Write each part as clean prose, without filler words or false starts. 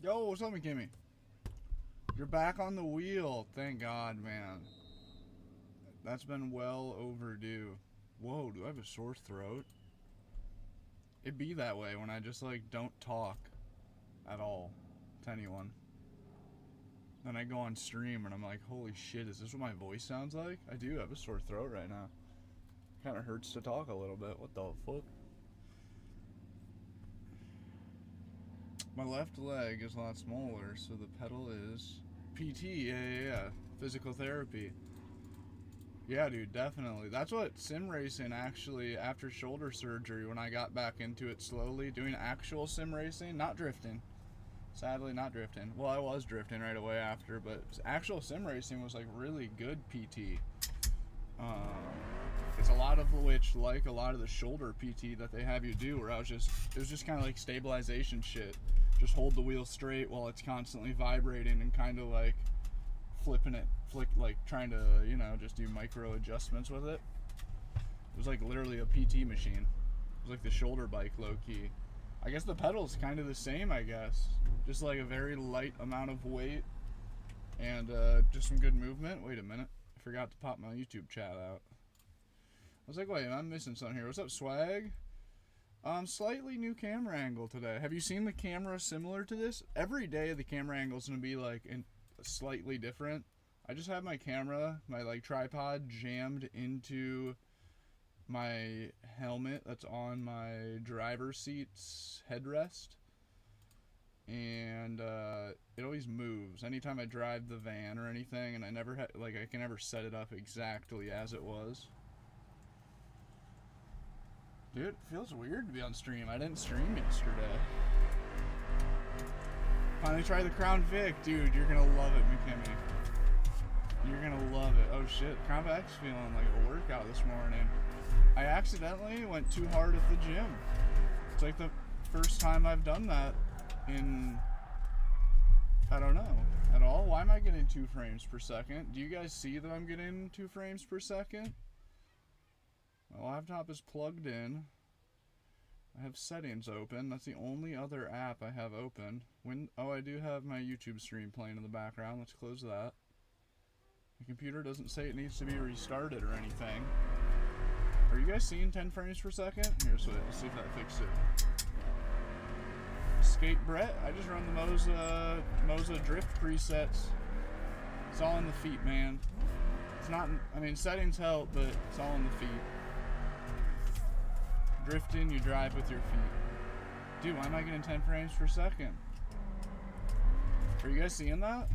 Yo, what's up, McKimmy? You're back on the wheel. Thank God, man. That's been well overdue. Whoa, do I have a sore throat? It be that way when I just, like, don't talk at all to anyone. Then I go on stream and I'm like, holy shit, is this what my voice sounds like? I do have a sore throat right now. Kinda hurts to talk a little bit. What the fuck? My left leg is a lot smaller, so the pedal is PT, yeah. Physical therapy. Yeah, dude, definitely. That's what sim racing actually, after shoulder surgery, when I got back into it slowly, doing actual sim racing, not drifting. Sadly, not drifting. Well, I was drifting right away after, but actual sim racing was like really good PT. It's a lot of which, like a lot of the shoulder PT that they have you do, where it was just kind of like stabilization shit. Just hold the wheel straight while it's constantly vibrating and kind of like like trying to, you know, just do micro adjustments with it. It was like literally a PT machine. It was like the shoulder bike, low key. I guess the pedal's kind of the same, I guess. Just like a very light amount of weight and just some good movement. Wait a minute. I forgot to pop my YouTube chat out. I was like, wait, I'm missing something here. What's up, Swag? Slightly new camera angle today. Have you seen the camera similar to this? Every day the camera angle is going to be like slightly different. I just have my camera, my like tripod jammed into my helmet that's on my driver's seat's headrest. And it always moves anytime I drive the van or anything, and I can never set it up exactly as it was. Dude, it feels weird to be on stream. I didn't stream yesterday. Finally tried the Crown Vic. Dude, you're gonna love it, McKimmy. You're gonna love it. Oh shit, Crown Vic's feeling like a workout this morning. I accidentally went too hard at the gym. It's like the first time I've done that in, I don't know, at all. Why am I getting 2 frames per second? Do you guys see that I'm getting 2 frames per second? My laptop is plugged in. I have settings open. That's the only other app I have open. Oh, I do have my YouTube stream playing in the background. Let's close that. The computer doesn't say it needs to be restarted or anything. Are you guys seeing 10 frames per second? Here's what. Let's see if that fixes it. Skate Brett. I just run the MOSA drift presets. It's all in the feet, man. It's not. I mean, settings help, but it's all in the feet. Drifting, you drive with your feet. Dude, why am I getting 10 frames per second? Are you guys seeing that?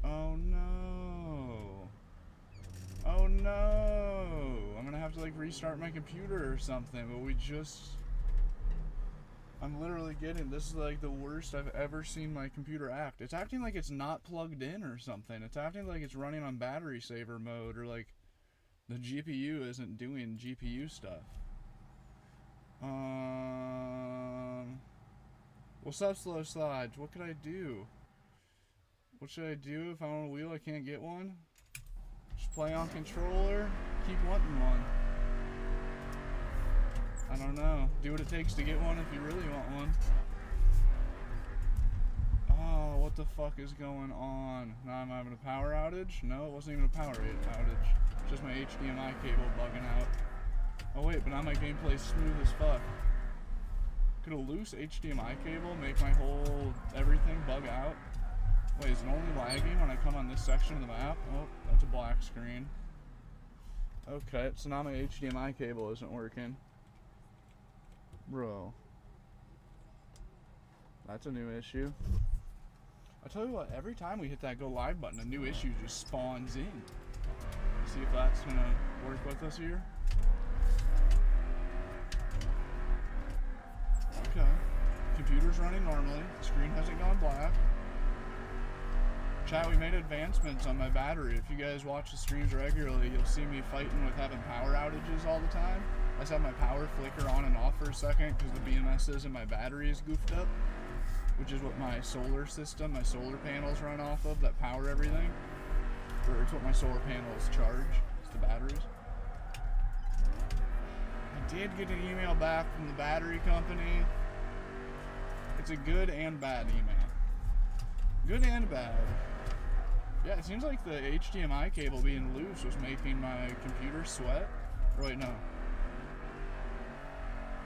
Oh no. Oh no. I'm gonna have to like restart my computer or something, but I'm literally getting, this is like the worst I've ever seen my computer act. It's acting like it's not plugged in or something. It's acting like it's running on battery saver mode, or like the GPU isn't doing GPU stuff. What's up, Slow Slides? What could I do? What should I do if I want a wheel? I can't get one. Just play on controller. Keep wanting one. I don't know. Do what it takes to get one if you really want one. Oh, what the fuck is going on? Now I'm having a power outage? No, it wasn't even a power outage. Just my HDMI cable bugging out. Oh wait, but now my gameplay's smooth as fuck. Could a loose HDMI cable make my whole everything bug out? Wait, is it only lagging when I come on this section of the map? Oh, that's a black screen. Okay, so now my HDMI cable isn't working. Bro. That's a new issue. I tell you what, every time we hit that go live button, a new issue just spawns in. Let's see if that's gonna work with us here. Okay. Computer's running normally. The screen hasn't gone black. Chat, we made advancements on my battery. If you guys watch the streams regularly, you'll see me fighting with having power outages all the time. I just have my power flicker on and off for a second because the BMSs and my battery is goofed up, which is what my solar system, my solar panels run off of that power everything. Or it's what my solar panels charge. It's the batteries. I did get an email back from the battery company. It's a good and bad email. Good and bad. Yeah, it seems like the HDMI cable being loose was making my computer sweat. Or wait, no.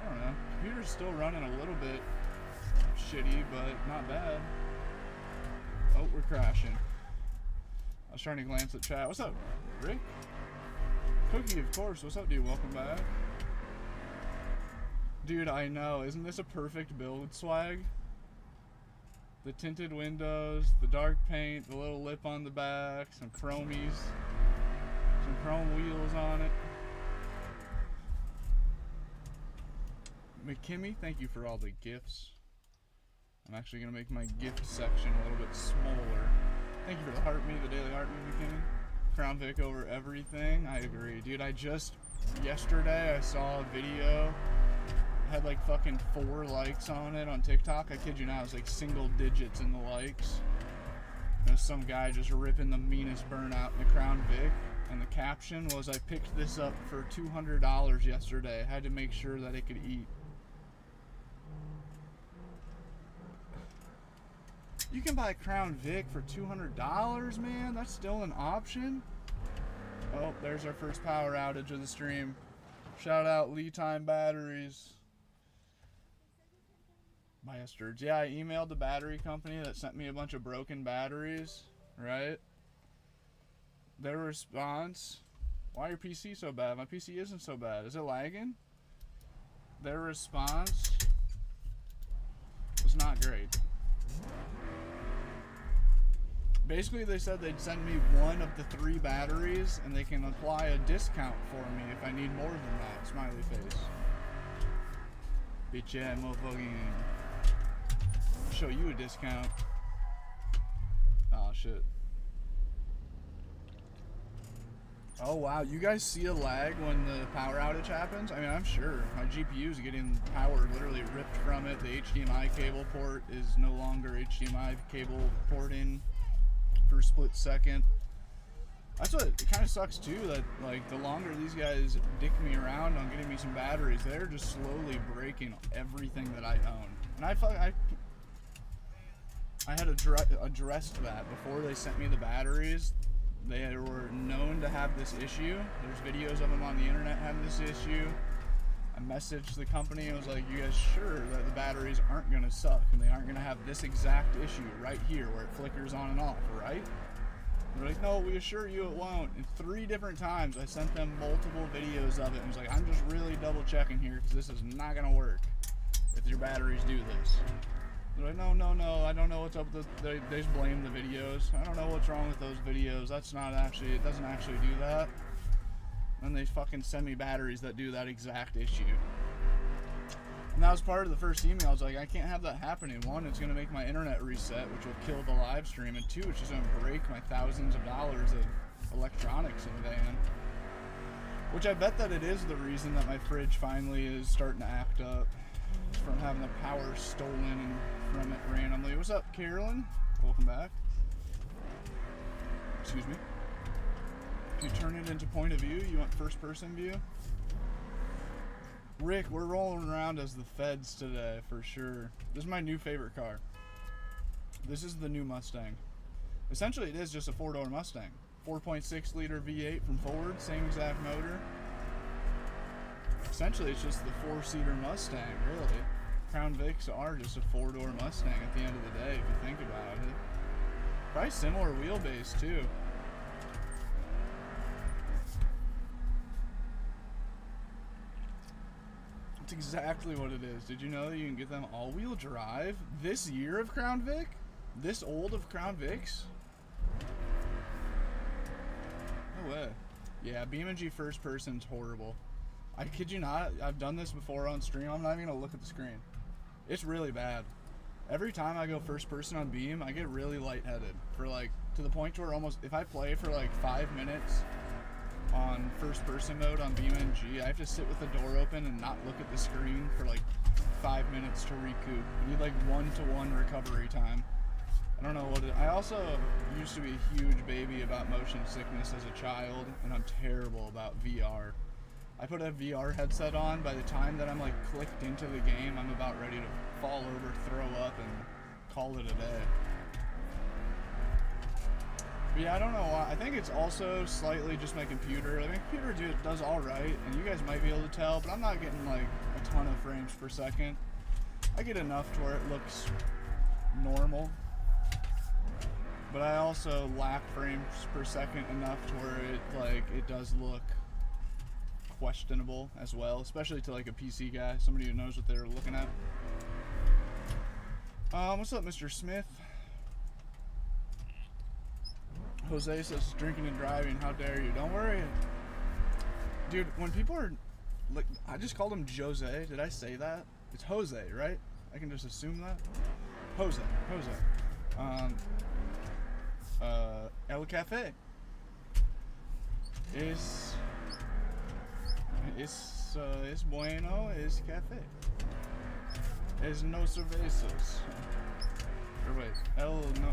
I don't know. Computer's still running a little bit shitty, but not bad. Oh, we're crashing. I was trying to glance at chat. What's up, Rick? Cookie, of course. What's up, dude? Welcome back. Dude, I know. Isn't this a perfect build swag? The tinted windows, the dark paint, the little lip on the back, some chromies, some chrome wheels on it. McKimmy, thank you for all the gifts. I'm actually going to make my gift section a little bit smaller. Thank you for the heart me, the daily heart me, McKimmy. Crown Vic over everything. I agree. Dude, yesterday I saw a video. Had like fucking 4 likes on it on TikTok. I kid you not, it was like single digits in the likes. There's some guy just ripping the meanest burnout in the Crown Vic, and the caption was, I picked this up for $200 yesterday. I had to make sure that it could eat. You can buy Crown Vic for $200, man? That's still an option? Oh, there's our first power outage of the stream. Shout out Lead Time Batteries. Bastards. Yeah, I emailed the battery company that sent me a bunch of broken batteries, right? Their response, why are your PC so bad? My PC isn't so bad. Is it lagging? Their response was not great. Basically, they said they'd send me one of the 3 batteries and they can apply a discount for me if I need more than that. Smiley face. Bitch, yeah, motherfucking. Show you a discount. Oh shit. Oh wow, you guys see a lag when the power outage happens? I mean, I'm sure. My GPU is getting power literally ripped from it. The HDMI cable port is no longer HDMI cable porting for a split second. That's what it kind of sucks too, that like the longer these guys dick me around on getting me some batteries, they're just slowly breaking everything that I own. And I had addressed that before they sent me the batteries. They were known to have this issue. There's videos of them on the internet having this issue. I messaged the company and was like, you guys sure that the batteries aren't going to suck and they aren't going to have this exact issue right here where it flickers on and off, right? They're like, no, we assure you it won't. And 3 different times I sent them multiple videos of it and was like, I'm just really double checking here because this is not going to work if your batteries do this. They're like, no, I don't know what's up with this. They just blame the videos. I don't know what's wrong with those videos. That's not actually, it doesn't actually do that. And they fucking send me batteries that do that exact issue. And that was part of the first email. I was like, I can't have that happening. 1, it's going to make my internet reset, which will kill the live stream. And 2, it's just going to break my thousands of dollars of electronics in the van. Which I bet that it is the reason that my fridge finally is starting to act up. From having the power stolen from it randomly. What's up, Carolyn? Welcome back. Excuse me. If you turn it into point of view, you want first person view? Rick, we're rolling around as the feds today, for sure. This is my new favorite car. This is the new Mustang. Essentially, it is just a 4-door Mustang. 4.6 liter V8 from Ford, same exact motor. Essentially, it's just the 4-seater Mustang, really. Crown Vics are just a 4-door Mustang at the end of the day, if you think about it. Probably similar wheelbase, too. That's exactly what it is. Did you know that you can get them all-wheel drive this year of Crown Vic? This old of Crown Vics? No way. Yeah, BeamNG first person's horrible. I kid you not, I've done this before on stream. I'm not even gonna look at the screen. It's really bad. Every time I go first person on Beam, I get really lightheaded. For like, to the point where almost, if I play for like 5 minutes on first person mode on BeamNG, I have to sit with the door open and not look at the screen for like 5 minutes to recoup. I need like 1-to-1 recovery time. I don't know what it, I also used to be a huge baby about motion sickness as a child, and I'm terrible about VR. I put a VR headset on. By the time that I'm like clicked into the game, I'm about ready to fall over, throw up, and call it a day. But yeah, I don't know why. I think it's also slightly just my computer. Like, my computer does all right, and you guys might be able to tell, but I'm not getting like a ton of frames per second. I get enough to where it looks normal, but I also lack frames per second enough to where it does look questionable as well, especially to like a PC guy, somebody who knows what they're looking at. What's up, Mr. Smith? Jose says drinking and driving, how dare you? Don't worry, dude. When people are like, I just called him Jose. Did I say that? It's Jose, right? I can just assume that. Jose. El Cafe es bueno, es café. Es no cervezas. Or wait, no, I don't know.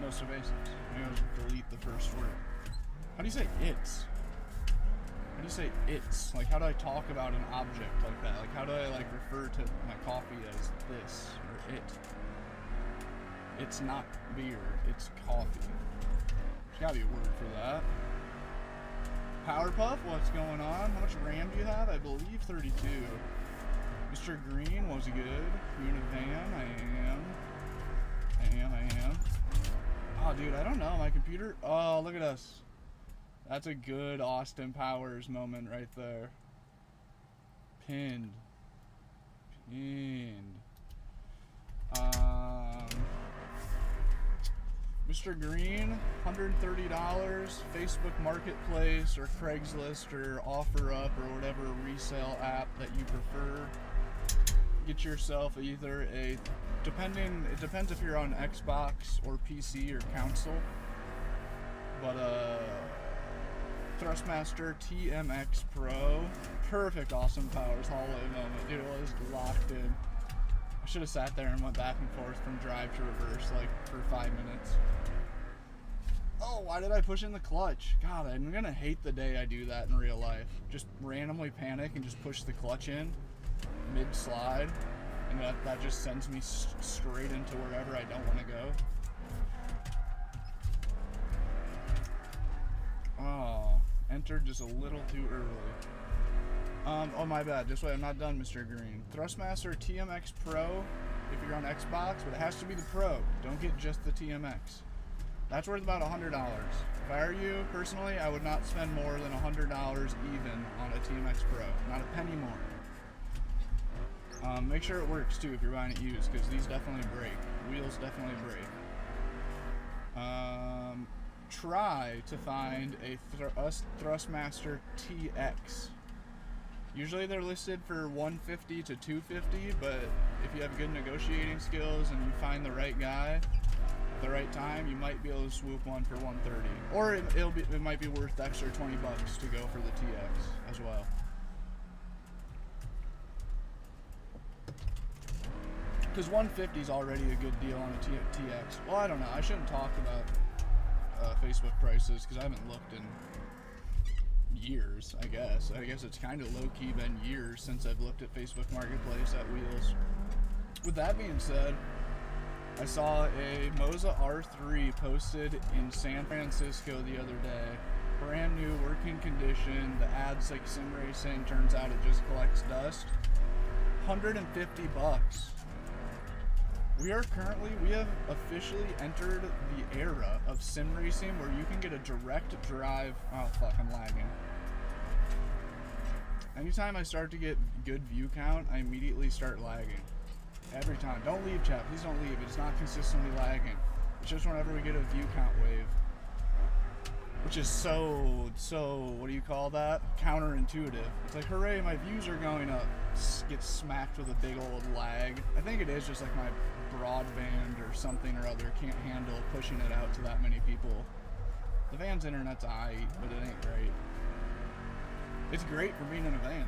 No cervezas. Maybe I'll just delete the first word. How do you say it's? How do you say it's? Like, how do I talk about an object like that? Like, how do I like refer to my coffee as this or it? It's not beer, it's coffee. There's gotta be a word for that. Powerpuff, what's going on? How much RAM do you have? I believe 32. Mr. Green was good. You in a van? I am. Oh, dude, I don't know. My computer. Oh, look at us. That's a good Austin Powers moment right there. Pinned. Mr. Green, $130, Facebook Marketplace or Craigslist or OfferUp or whatever resale app that you prefer. Get yourself either it depends if you're on Xbox or PC or console, but Thrustmaster TMX Pro, perfect Austin Powers hallway moment, dude. It was locked in. I should have sat there and went back and forth from drive to reverse like for 5 minutes. Oh, why did I push in the clutch? God, I'm gonna hate the day I do that in real life. Just randomly panic and just push the clutch in mid-slide, and that just sends me straight into wherever I don't want to go. Oh, entered just a little too early. Oh, my bad. Just wait, I'm not done, Mr. Green. Thrustmaster TMX Pro, if you're on Xbox, but it has to be the Pro. Don't get just the TMX. That's worth about $100. If I were you, personally, I would not spend more than $100 even on a TMX Pro. Not a penny more. Make sure it works, too, if you're buying it used, because these definitely break. Wheels definitely break. Try to find a Thrustmaster TX. Usually they're listed for $150 to $250, but if you have good negotiating skills and you find the right guy at the right time, you might be able to swoop one for $130. Or it might be worth the extra $20 to go for the TX as well. Because $150 is already a good deal on a TX. Well, I don't know. I shouldn't talk about Facebook prices because I haven't looked in years, I guess. I guess it's kind of low-key been years since I've looked at Facebook Marketplace at wheels. With that being said, I saw a MOSA R3 posted in San Francisco the other day. Brand new, working condition. The ad's like sim racing. Turns out it just collects dust. $150. We have officially entered the era of sim racing where you can get a direct drive. Oh fuck, I'm lagging. Anytime I start to get good view count, I immediately start lagging. Every time. Don't leave, chat. Please don't leave. It's not consistently lagging. It's just whenever we get a view count wave. Which is so, what do you call that? Counterintuitive. It's like, hooray, my views are going up. Gets smacked with a big old lag. I think it is just like my broadband or something or other can't handle pushing it out to that many people. The van's internet's aight, but it ain't great. It's great for being in a van.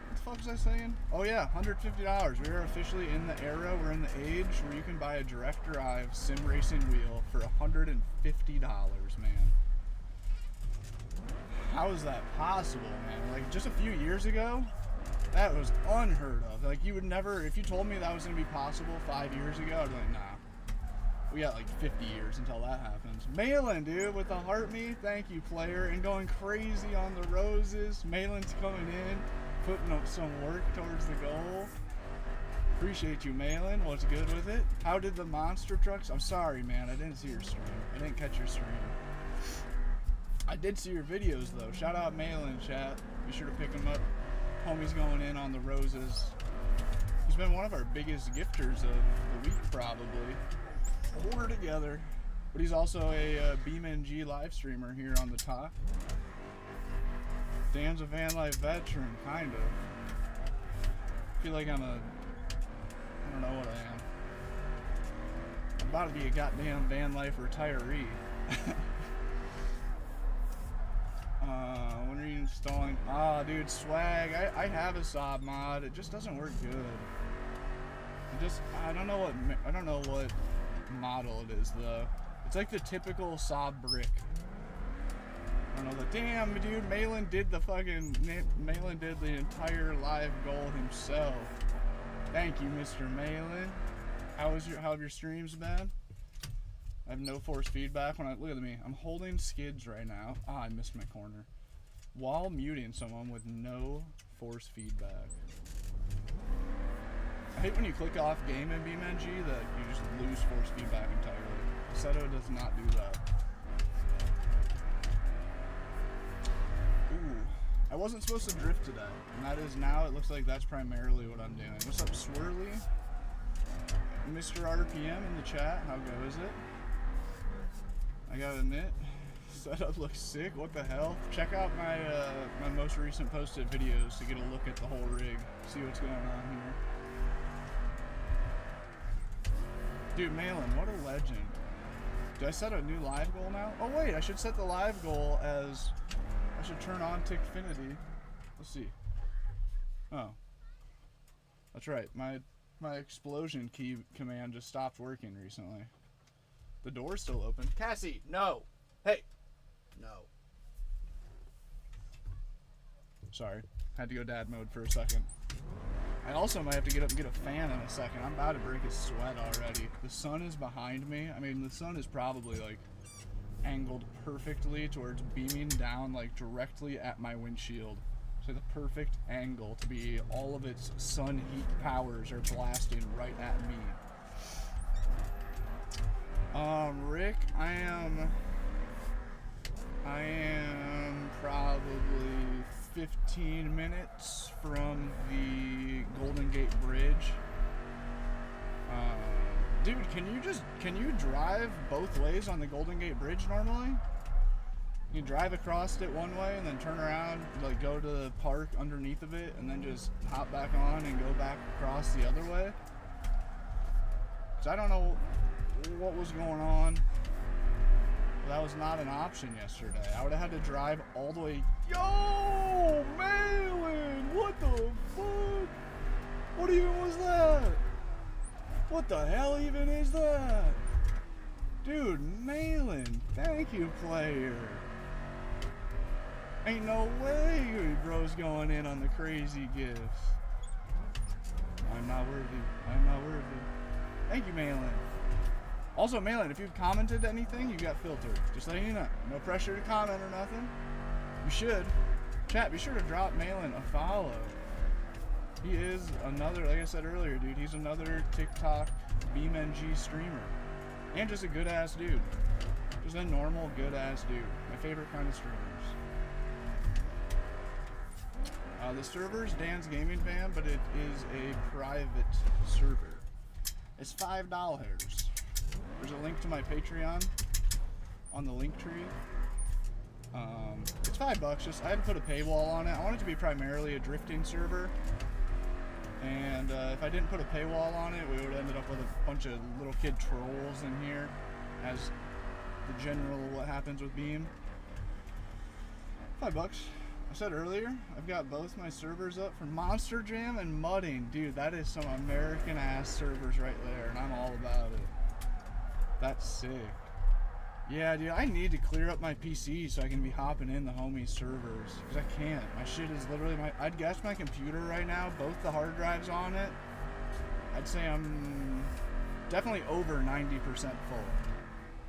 What the fuck was I saying? Oh yeah, $150. We are officially in the era, we're in the age where you can buy a direct drive sim racing wheel for $150, man. how is that possible, man? Like, just a few years ago, that was unheard of. Like, you would never, if you told me that was going to be possible 5 years ago, I'd be like, nah. We got like 50 years until that happens. Malin, dude, with the heart me. Thank you, player. And going crazy on the roses. Malin's coming in, putting up some work towards the goal. Appreciate you, Malin. What's good with it? How did the monster trucks? I'm sorry, man. I didn't see your stream. I didn't catch your stream. I did see your videos, though. Shout out Malin, chat. Be sure to pick him up. Homie's going in on the roses. He's been one of our biggest gifters of the week, probably. We're together, but he's also a BeamNG live streamer here on the top. Dan's a van life veteran, kind of. I feel like I don't know what I am. I'm about to be a goddamn van life retiree. When are you installing? Ah, dude, swag. I have a Saab mod. It just doesn't work good. I don't know what model it is though. It's like the typical Saab brick. I don't know the damn dude. Malin did the entire live goal himself. Thank you, Mr. Malin. How have your streams been? I have no force feedback when I look at me. I'm holding skids right now. Ah, I missed my corner. While muting someone with no force feedback. I hate when you click off game in BeamNG that you just lose force feedback entirely. Seto does not do that. Ooh. I wasn't supposed to drift today, and that is now, it looks like that's primarily what I'm doing. What's up, Swirly? Mr. RPM in the chat, how goes it? I gotta admit, setup looks sick. What the hell? Check out my my most recent posted videos to get a look at the whole rig. See what's going on here. Dude, Malin, what a legend. Did I set a new live goal now? Oh wait, I should set the live goal as, I should turn on Tickfinity. Let's see. Oh. That's right, my explosion key command just stopped working recently. The door's still open. Cassie, no! Hey! No. Sorry, had to go dad mode for a second. I also might have to get up and get a fan in a second. I'm about to break a sweat already. The sun is behind me. I mean, the sun is probably like angled perfectly towards beaming down like directly at my windshield. It's like the perfect angle to be all of its sun heat powers are blasting right at me. Rick, I am probably 15 minutes from the Golden Gate Bridge. Dude, can you drive both ways on the Golden Gate Bridge normally? You drive across it one way and then turn around, like go to the park underneath of it, and then just hop back on and go back across the other way? 'Cause I don't know what was going on. That was not an option yesterday. I would have had to drive all the way. Yo, Malin, what the fuck? What even was that? What the hell even is that? Dude, Malin, thank you, player. Ain't no way bro's going in on the crazy gifts. I'm not worthy. I'm not worthy. Thank you, Malin. Also, Malin, if you've commented anything, you got filtered. Just letting you know. No pressure to comment or nothing. You should. Chat, be sure to drop Malin a follow. He is another, like I said earlier, dude, he's another TikTok BeamNG streamer. And just a good-ass dude. Just a normal, good-ass dude. My favorite kind of streamers. The server's Dan's Gaming Van, but it is a private server. It's $5. There's a link to my Patreon on the link tree. It's $5. Just I had to put a paywall on it. I want it to be primarily a drifting server. And if I didn't put a paywall on it, we would have ended up with a bunch of little kid trolls in here, as the general what happens with Beam. $5. I said earlier, I've got both my servers up for Monster Jam and Mudding. Dude, that is some American ass servers right there, and I'm all about it. That's sick. Yeah, dude, I need to clear up my PC so I can be hopping in the homies servers. Because I can't. My shit is literally I'd guess my computer right now, both the hard drives on it, I'd say I'm definitely over 90% full.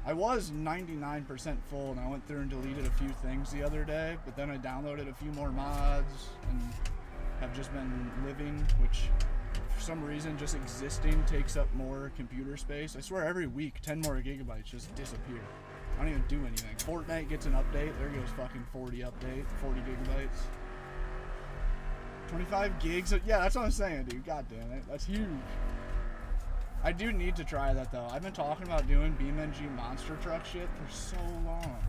I was 99% full, and I went through and deleted a few things the other day, but then I downloaded a few more mods and have just been living, which for some reason just existing takes up more computer space. I swear every week 10 more gigabytes just disappear. I don't even do anything. Fortnite gets an update, there goes fucking 40 gigabytes. 25 gigs, yeah, that's what I'm saying, dude. God damn it, that's huge. I do need to try that though. I've been talking about doing BeamNG monster truck shit for so long.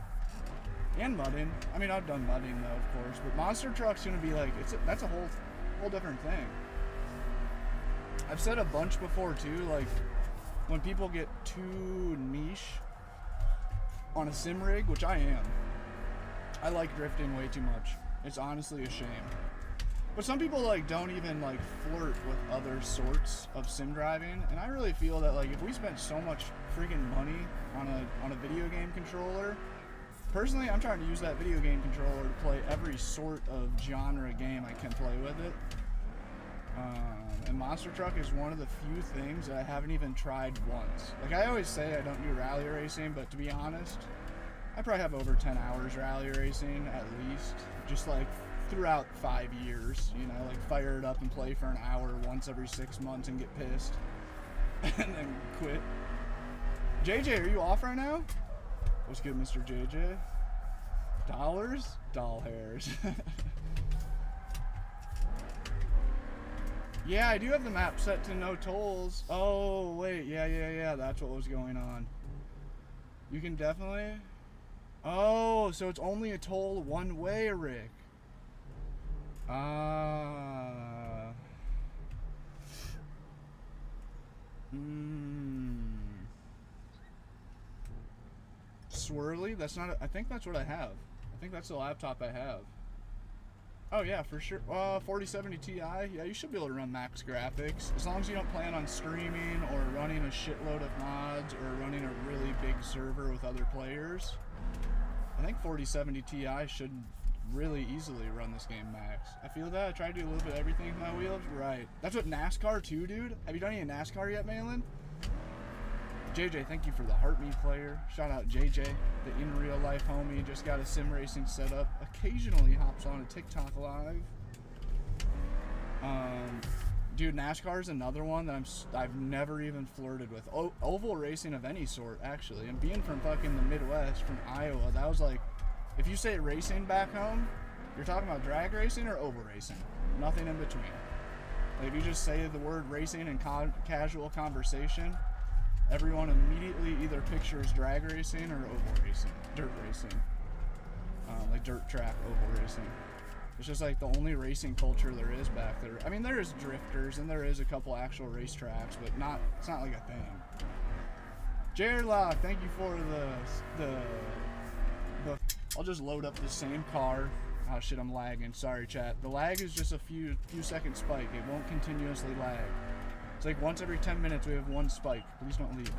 And mudding. I mean, I've done mudding though, of course, but monster truck's gonna be like, that's a whole different thing. I've said a bunch before too, like when people get too niche on a sim rig, which I am. I like drifting way too much. It's honestly a shame. But some people like don't even like flirt with other sorts of sim driving, and I really feel that like if we spent so much freaking money on a video game controller, personally I'm trying to use that video game controller to play every sort of genre game I can play with it. And Monster Truck is one of the few things that I haven't even tried once. Like I always say I don't do rally racing, but to be honest, I probably have over 10 hours rally racing at least, just like throughout 5 years, you know, like fire it up and play for an hour once every 6 months and get pissed and then quit. JJ, are you off right now? What's good, Mr. JJ? Dollars? Doll hairs. Yeah, I do have the map set to no tolls. Oh, wait, yeah, that's what was going on. You can definitely... Oh, so it's only a toll one way, Rick. Swirly? That's not... I think that's what I have. I think that's the laptop I have. Oh yeah, for sure. 4070 Ti, yeah, you should be able to run max graphics. As long as you don't plan on streaming or running a shitload of mods or running a really big server with other players. I think 4070 Ti should really easily run this game max. I feel that. I try to do a little bit of everything with my wheels. Right. That's what NASCAR too, dude. Have you done any NASCAR yet, Malin? JJ, thank you for the Heart Me player. Shout out JJ, the in real life homie. Just got a sim racing set up. Occasionally hops on a TikTok live. Dude, NASCAR is another one that I've never even flirted with. Oval racing of any sort, actually. And being from fucking the Midwest, from Iowa, that was like, if you say racing back home, you're talking about drag racing or oval racing. Nothing in between. Like if you just say the word racing in casual conversation, everyone immediately either pictures drag racing or oval racing, dirt racing, like dirt track oval racing. It's just like the only racing culture there is back there. I mean, there is drifters and there is a couple actual racetracks, but it's not like a thing. Jared Lock, thank you for the I'll just load up the same car. Oh shit, I'm lagging. Sorry, chat. The lag is just a few second spike. It won't continuously lag. It's like once every 10 minutes we have one spike. Please don't leave.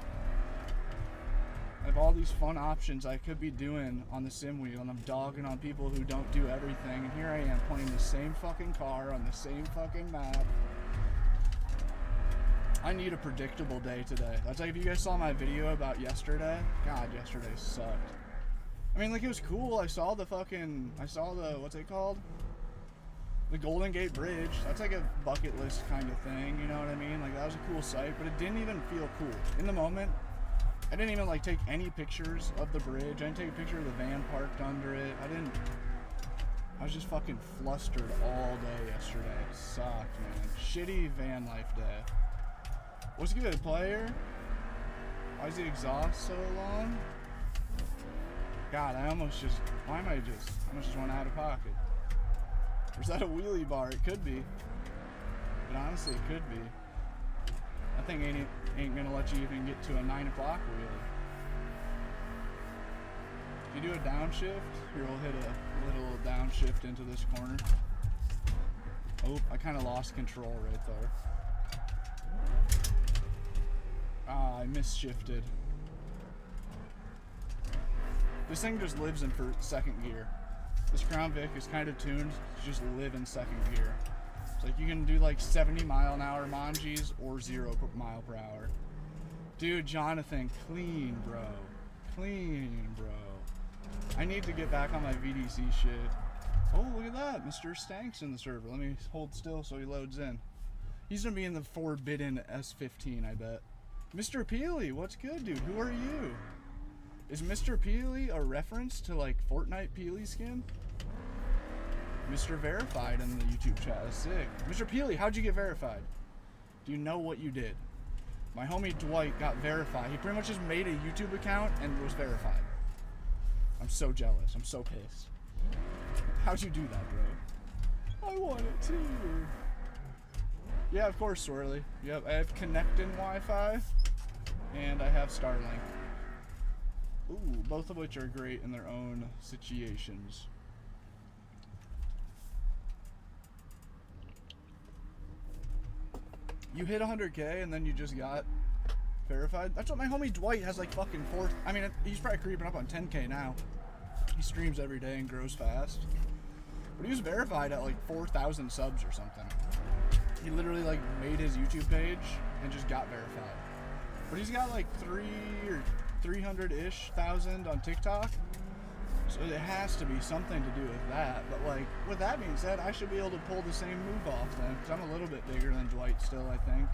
I have all these fun options I could be doing on the sim wheel, and I'm dogging on people who don't do everything, and here I am playing the same fucking car on the same fucking map. I need a predictable day today. That's like if you guys saw my video about yesterday. God, yesterday sucked. I mean, like, it was cool. I saw the, what's it called? The Golden Gate Bridge. That's like a bucket list kind of thing, you know what I mean? Like, that was a cool sight, but it didn't even feel cool. In the moment, I didn't even, like, take any pictures of the bridge. I didn't take a picture of the van parked under it. I was just fucking flustered all day yesterday. It sucked, man. Shitty van life day. What's good, player? Why is the exhaust so long? God, I almost just went out of pocket. Or is that a wheelie bar? It could be. But honestly, it could be. That thing ain't gonna let you even get to a 9 o'clock wheelie. If you do a downshift, here we'll hit a little downshift into this corner. Oh, I kind of lost control right there. Ah, I misshifted. This thing just lives in for second gear. This Crown Vic is kind of tuned to just live in second gear. It's like you can do like 70-mile-an-hour Monges or 0 mile per hour. Dude, Jonathan, clean, bro. Clean, bro. I need to get back on my VDC shit. Oh, look at that. Mr. Stank's in the server. Let me hold still so he loads in. He's gonna be in the forbidden S15, I bet. Mr. Peely, what's good, dude? Who are you? Is Mr. Peely a reference to like Fortnite Peely skin? Mr. Verified in the YouTube chat. That's sick. Mr. Peely, how'd you get verified? Do you know what you did? My homie Dwight got verified. He pretty much just made a YouTube account and was verified. I'm so jealous. I'm so pissed. How'd you do that, bro? I want it too. Yeah, of course, Swirly. Yep, I have Connectin Wi-Fi and I have Starlink. Ooh, both of which are great in their own situations. You hit 100K and then you just got verified? That's what my homie Dwight has, like fucking 4. I mean, he's probably creeping up on 10K now. He streams every day and grows fast. But he was verified at like 4,000 subs or something. He literally like made his YouTube page and just got verified. But he's got like 300-ish thousand on TikTok. So it has to be something to do with that. But like, with that being said, I should be able to pull the same move off then, because I'm a little bit bigger than Dwight still, I think.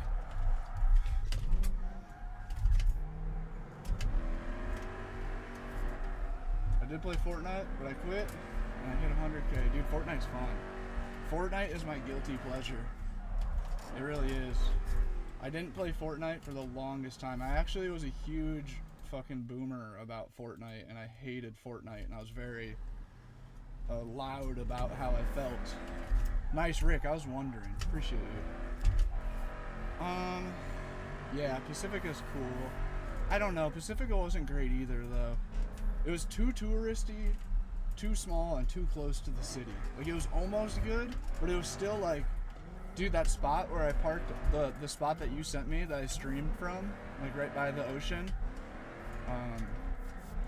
I did play Fortnite, but I quit and I hit 100K. Dude, Fortnite's fun. Fortnite is my guilty pleasure. It really is. I didn't play Fortnite for the longest time. I actually was a huge fucking boomer about Fortnite, and I hated Fortnite, and I was very loud about how I felt. Nice, Rick. I was wondering. Appreciate it. Yeah, Pacifica's cool. I don't know. Pacifica wasn't great either, though. It was too touristy, too small, and too close to the city. Like, it was almost good, but it was still like, dude, that spot where I parked, the spot that you sent me that I streamed from, like right by the ocean,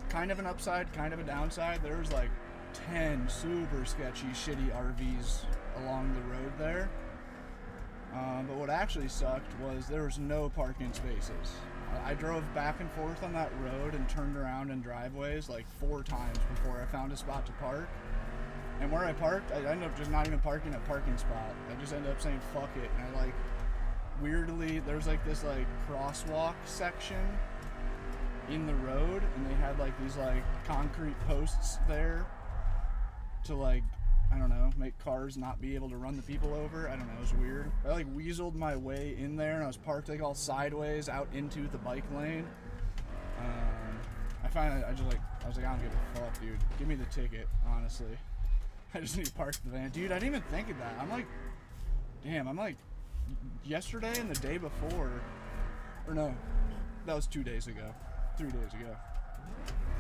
kind of an upside, kind of a downside. There was like 10 super sketchy, shitty RVs along the road there. But what actually sucked was there was no parking spaces. I drove back and forth on that road and turned around in driveways like 4 times before I found a spot to park. And where I parked, I ended up just not even parking at a parking spot. I just ended up saying fuck it. And I like, weirdly, there's like this like crosswalk section in the road, and they had like these like concrete posts there to like, I don't know, make cars not be able to run the people over. I don't know, it was weird. I like weaseled my way in there, and I was parked like all sideways out into the bike lane. I was like, I don't give a fuck, dude. Give me the ticket, honestly. I just need to park the van. Dude, I didn't even think of that. I'm like, damn, I'm like, yesterday and the day before, or no, that was 2 days ago, 3 days ago.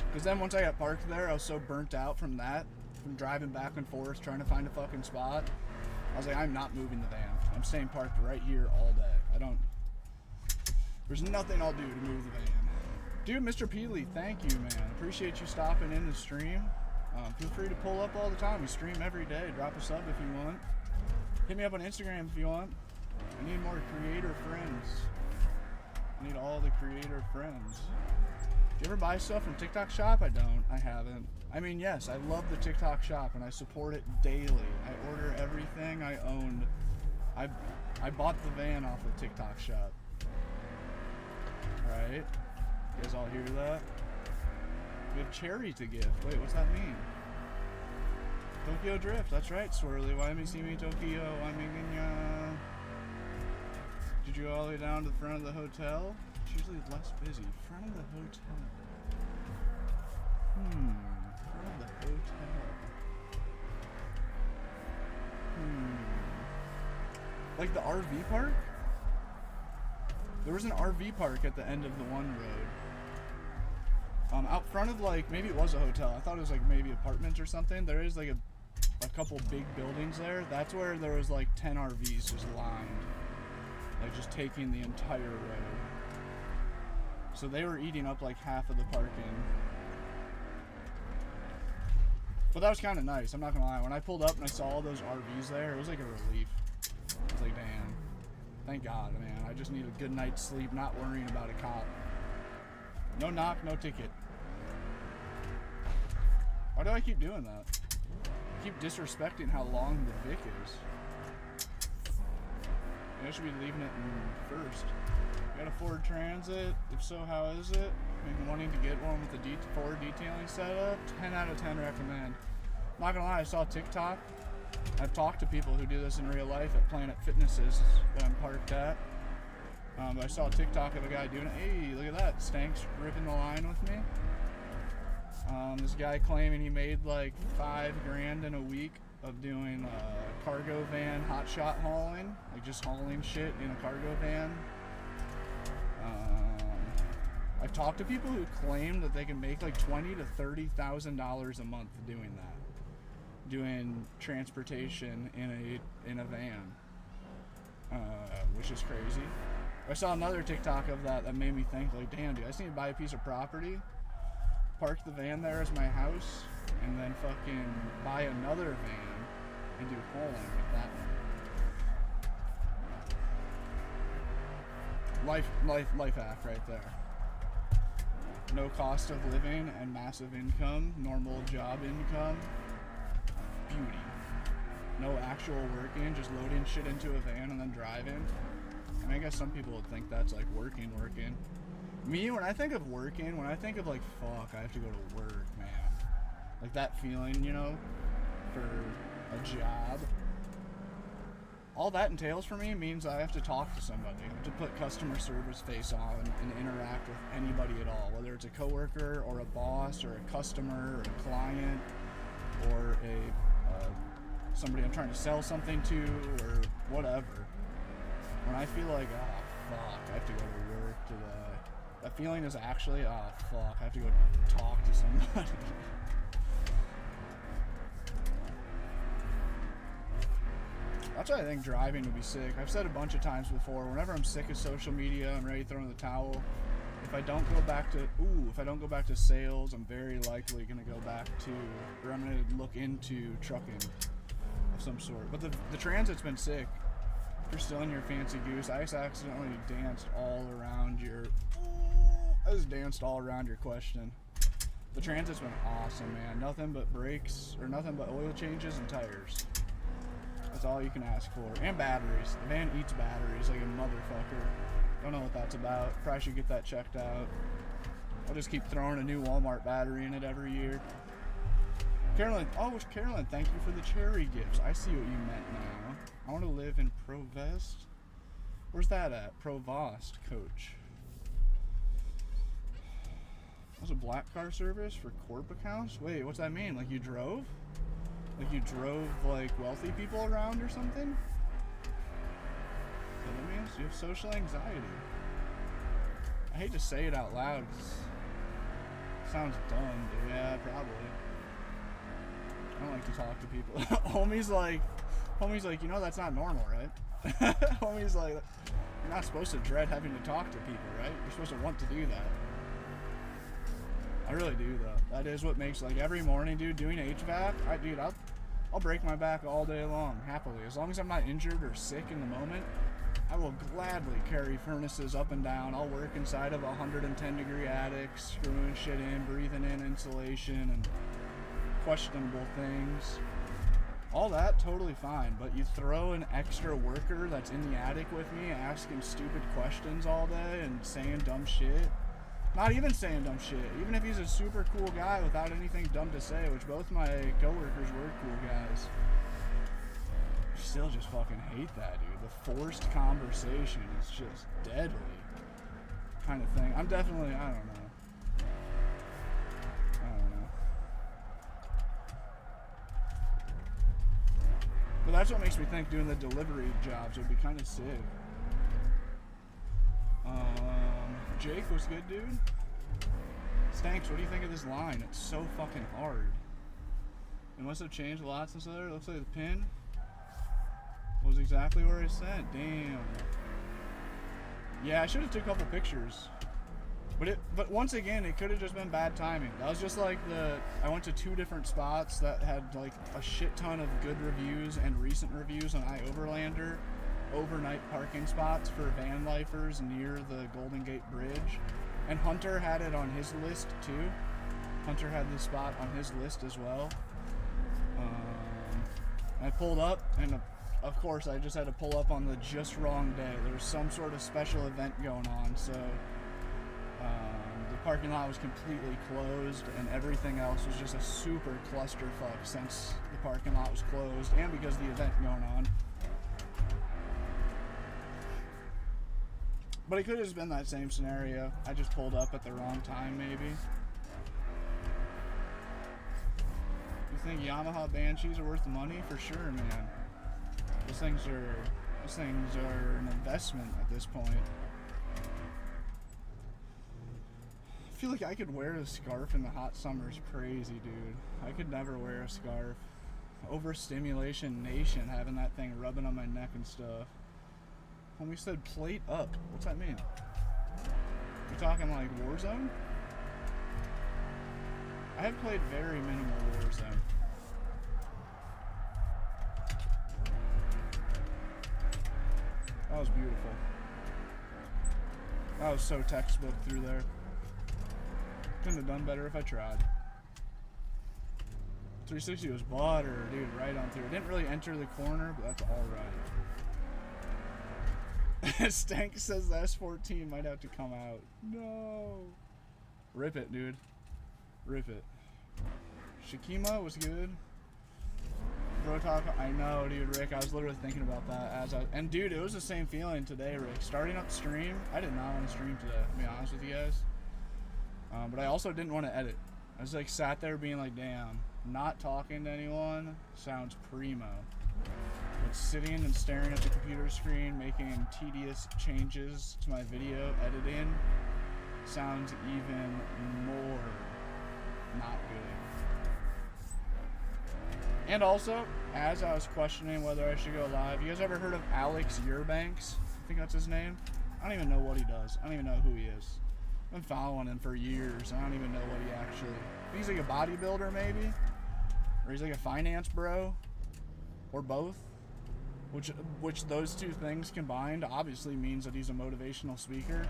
Because then once I got parked there, I was so burnt out from that, from driving back and forth, trying to find a fucking spot. I was like, I'm not moving the van. I'm staying parked right here all day. There's nothing I'll do to move the van. Dude, Mr. Peely, thank you, man. Appreciate you stopping in the stream. Feel free to pull up all the time. We stream every day. Drop a sub if you want. Hit me up on Instagram if you want. I need more creator friends. I need all the creator friends. Do you ever buy stuff from TikTok Shop? I don't. I haven't. I mean, yes, I love the TikTok Shop and I support it daily. I order everything I owned. I bought the van off of TikTok Shop. Alright. You guys all hear that? We have cherry to gift. Wait, what's that mean? Tokyo Drift. That's right, Swirly. Why me see me Tokyo? I'm in. Did you go all the way down to the front of the hotel? It's usually less busy. Front of the hotel. Front of the hotel. Like the RV park? There was an RV park at the end of the one road. Out front of like, maybe it was a hotel. I thought it was like maybe apartments or something. There is like a couple big buildings there. That's where there was like 10 RVs just lined. Like just taking the entire road. So they were eating up like half of the parking. But that was kind of nice, I'm not gonna lie. When I pulled up and I saw all those RVs there, it was like a relief. I was like, damn, thank God, man. I just need a good night's sleep, not worrying about a cop. No knock, no ticket. Why do I keep doing that? I keep disrespecting how long the Vic is. Maybe I should be leaving it in first. You got a Ford Transit? If so, how is it? Maybe wanting to get one with the Ford detailing setup? 10 out of 10 recommend. Not gonna lie, I saw TikTok. I've talked to people who do this in real life at Planet Fitnesses that I'm parked at. But I saw a TikTok of a guy doing it. Hey, look at that. Stank's ripping the line with me. This guy claiming he made like $5 grand in a week of doing cargo van hotshot hauling. Like just hauling shit in a cargo van. I've talked to people who claim that they can make like $20,000 to $30,000 a month doing that, doing transportation in a van, which is crazy. I saw another TikTok of that made me think like, damn, dude, I just need to buy a piece of property, park the van there as my house, and then fucking buy another van and do hauling with that one. Life hack right there. No cost of living and massive income, normal job income, beauty. No actual working, just loading shit into a van and then driving. I mean, I guess some people would think that's like working. Me, when I think of working, when I think of like, fuck, I have to go to work, man. Like that feeling, you know, for a job. All that entails for me means I have to talk to somebody. I have to put customer service face on and interact with anybody at all, whether it's a coworker or a boss or a customer or a client or somebody I'm trying to sell something to or whatever. When I feel like, oh fuck, I have to go to work today. That feeling is actually, oh fuck, I have to go talk to somebody. That's why I think driving would be sick. I've said a bunch of times before, whenever I'm sick of social media, I'm ready to throw in the towel. If I don't go back to sales, I'm very likely going to go back to, or I'm going to look into trucking of some sort. But the transit's been sick. If you're still in your fancy goose, I just accidentally danced all around your question. The transit's been awesome, man. Nothing but brakes, or nothing but oil changes and tires. That's all you can ask for. And batteries. The van eats batteries like a motherfucker. Don't know what that's about. Probably should get that checked out. I'll just keep throwing a new Walmart battery in it every year. Carolyn, thank you for the cherry gifts. I see what you meant now. I want to live in Provost. Where's that at? Provost, coach. That's a black car service for corp accounts? Wait, what's that mean? Like you drove? Like you drove like wealthy people around or something? What that means? You have social anxiety. I hate to say it out loud because it sounds dumb, but yeah, probably. I don't like to talk to people. Homie's like, you know that's not normal, right? Homie's like, you're not supposed to dread having to talk to people, right? You're supposed to want to do that. I really do though. That is what makes, like, every morning, dude, doing HVAC, I'll break my back all day long, happily. As long as I'm not injured or sick in the moment, I will gladly carry furnaces up and down. I'll work inside of a 110-degree attic, screwing shit in, breathing in insulation and questionable things. All that, totally fine. But you throw an extra worker that's in the attic with me asking stupid questions all day and saying dumb shit. Not even saying dumb shit. Even if he's a super cool guy without anything dumb to say, which both my coworkers were cool guys. I still just fucking hate that, dude. The forced conversation is just deadly kind of thing. I'm definitely, I don't know. But that's what makes me think doing the delivery jobs would be kind of sick. Jake, what's good, dude? Stanks, what do you think of this line? It's so fucking hard. It must have changed a lot since there. It looks like the pin was exactly where I sent. Damn. Yeah, I should have took a couple pictures. But once again, it could have just been bad timing. That was just like I went to 2 different spots that had like a shit ton of good reviews and recent reviews on iOverlander, overnight parking spots for van lifers near the Golden Gate Bridge, and Hunter had it on his list too. Hunter had this spot on his list as well. I pulled up, and of course I just had to pull up on the just wrong day. There was some sort of special event going on, so the parking lot was completely closed, and everything else was just a super clusterfuck since the parking lot was closed and because of the event going on. But it could have just been that same scenario. I just pulled up at the wrong time, maybe. You think Yamaha Banshees are worth the money? For sure, man. Those things are an investment at this point. I feel like I could wear a scarf in the hot summer is crazy, dude. I could never wear a scarf. Overstimulation nation, having that thing rubbing on my neck and stuff. Homie said plate up. What's that mean? You talking like Warzone? I have played very minimal Warzone. That was beautiful. That was so textbook through there. Couldn't have done better if I tried. 360 was butter, dude, right on through. It didn't really enter the corner, but that's alright. Stank says the S14 might have to come out. No. Rip it, dude. Rip it. Shakima was good. Bro talk, I know, dude, Rick. I was literally thinking about that and dude, it was the same feeling today, Rick. Starting up the stream, I did not want to stream today, to be honest with you guys. But I also didn't want to edit. I was like sat there being like, damn, not talking to anyone sounds primo. But sitting and staring at the computer screen, making tedious changes to my video editing sounds even more not good. And also, as I was questioning whether I should go live, you guys ever heard of Alex Yearbanks? I think that's his name. I don't even know what he does. I don't even know who he is. I've been following him for years. I don't even know what he actually... I think he's like a bodybuilder, maybe? Or he's like a finance bro? Or both? Which those two things combined obviously means that he's a motivational speaker.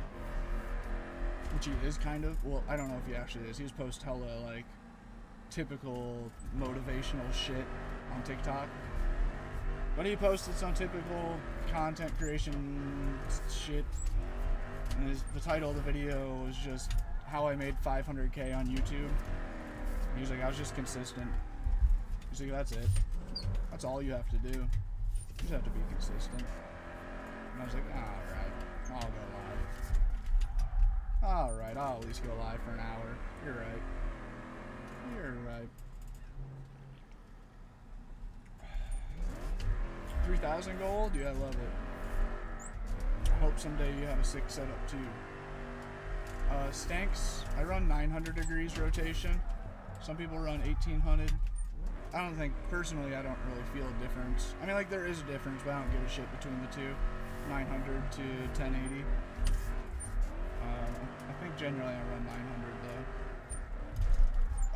Which he is kind of. Well, I don't know if he actually is. He just posts hella, like, typical motivational shit on TikTok. But he posted some typical content creation shit. And the title of the video was just how I made 500K on YouTube. And he's like, I was just consistent. He's like, that's it. That's all you have to do. You just have to be consistent. And I was like, alright, I'll go live. Alright, I'll at least go live for an hour. You're right. You're right. 3,000 gold? Dude, I love it. I hope someday you have a sick setup too. Stanks, I run 900 degrees rotation. Some people run 1800. I don't think, personally, I don't really feel a difference. I mean, like, there is a difference, but I don't give a shit between the two. 900 to 1080. I think generally I run 900 though.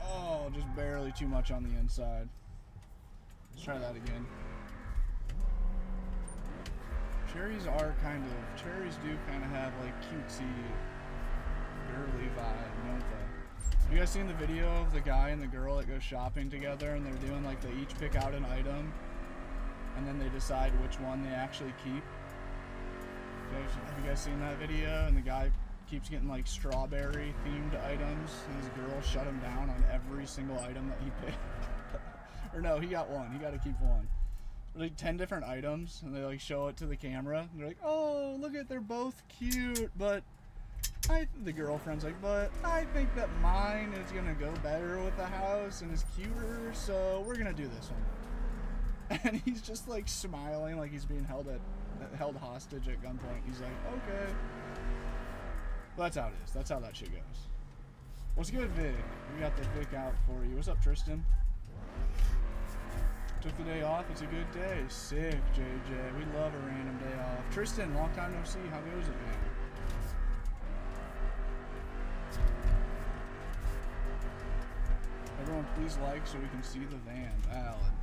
Oh, just barely too much on the inside. Let's try that again. Cherries do kind of have like cutesy, girly vibe, don't they? You guys seen the video of the guy and the girl that go shopping together and they're doing like, they each pick out an item and then they decide which one they actually keep? Have you guys seen that video? And the guy keeps getting like strawberry themed items and his girl shut him down on every single item that he picked. Or no, he got one. He got to keep one. Like 10 different items, and they like show it to the camera. And they're like, "Oh, look at, they're both cute, but the girlfriend's like, but I think that mine is gonna go better with the house and is cuter, so we're gonna do this one." And he's just like smiling, like he's being held hostage at gunpoint. He's like, "Okay." Well, that's how it is. That's how that shit goes. What's good, Vic? We got the Vic out for you. What's up, Tristan? Took the day off. It's a good day. Sick, JJ. We love a random day off. Tristan, long time no see. How goes it, man? please like so we can see the van. Valid.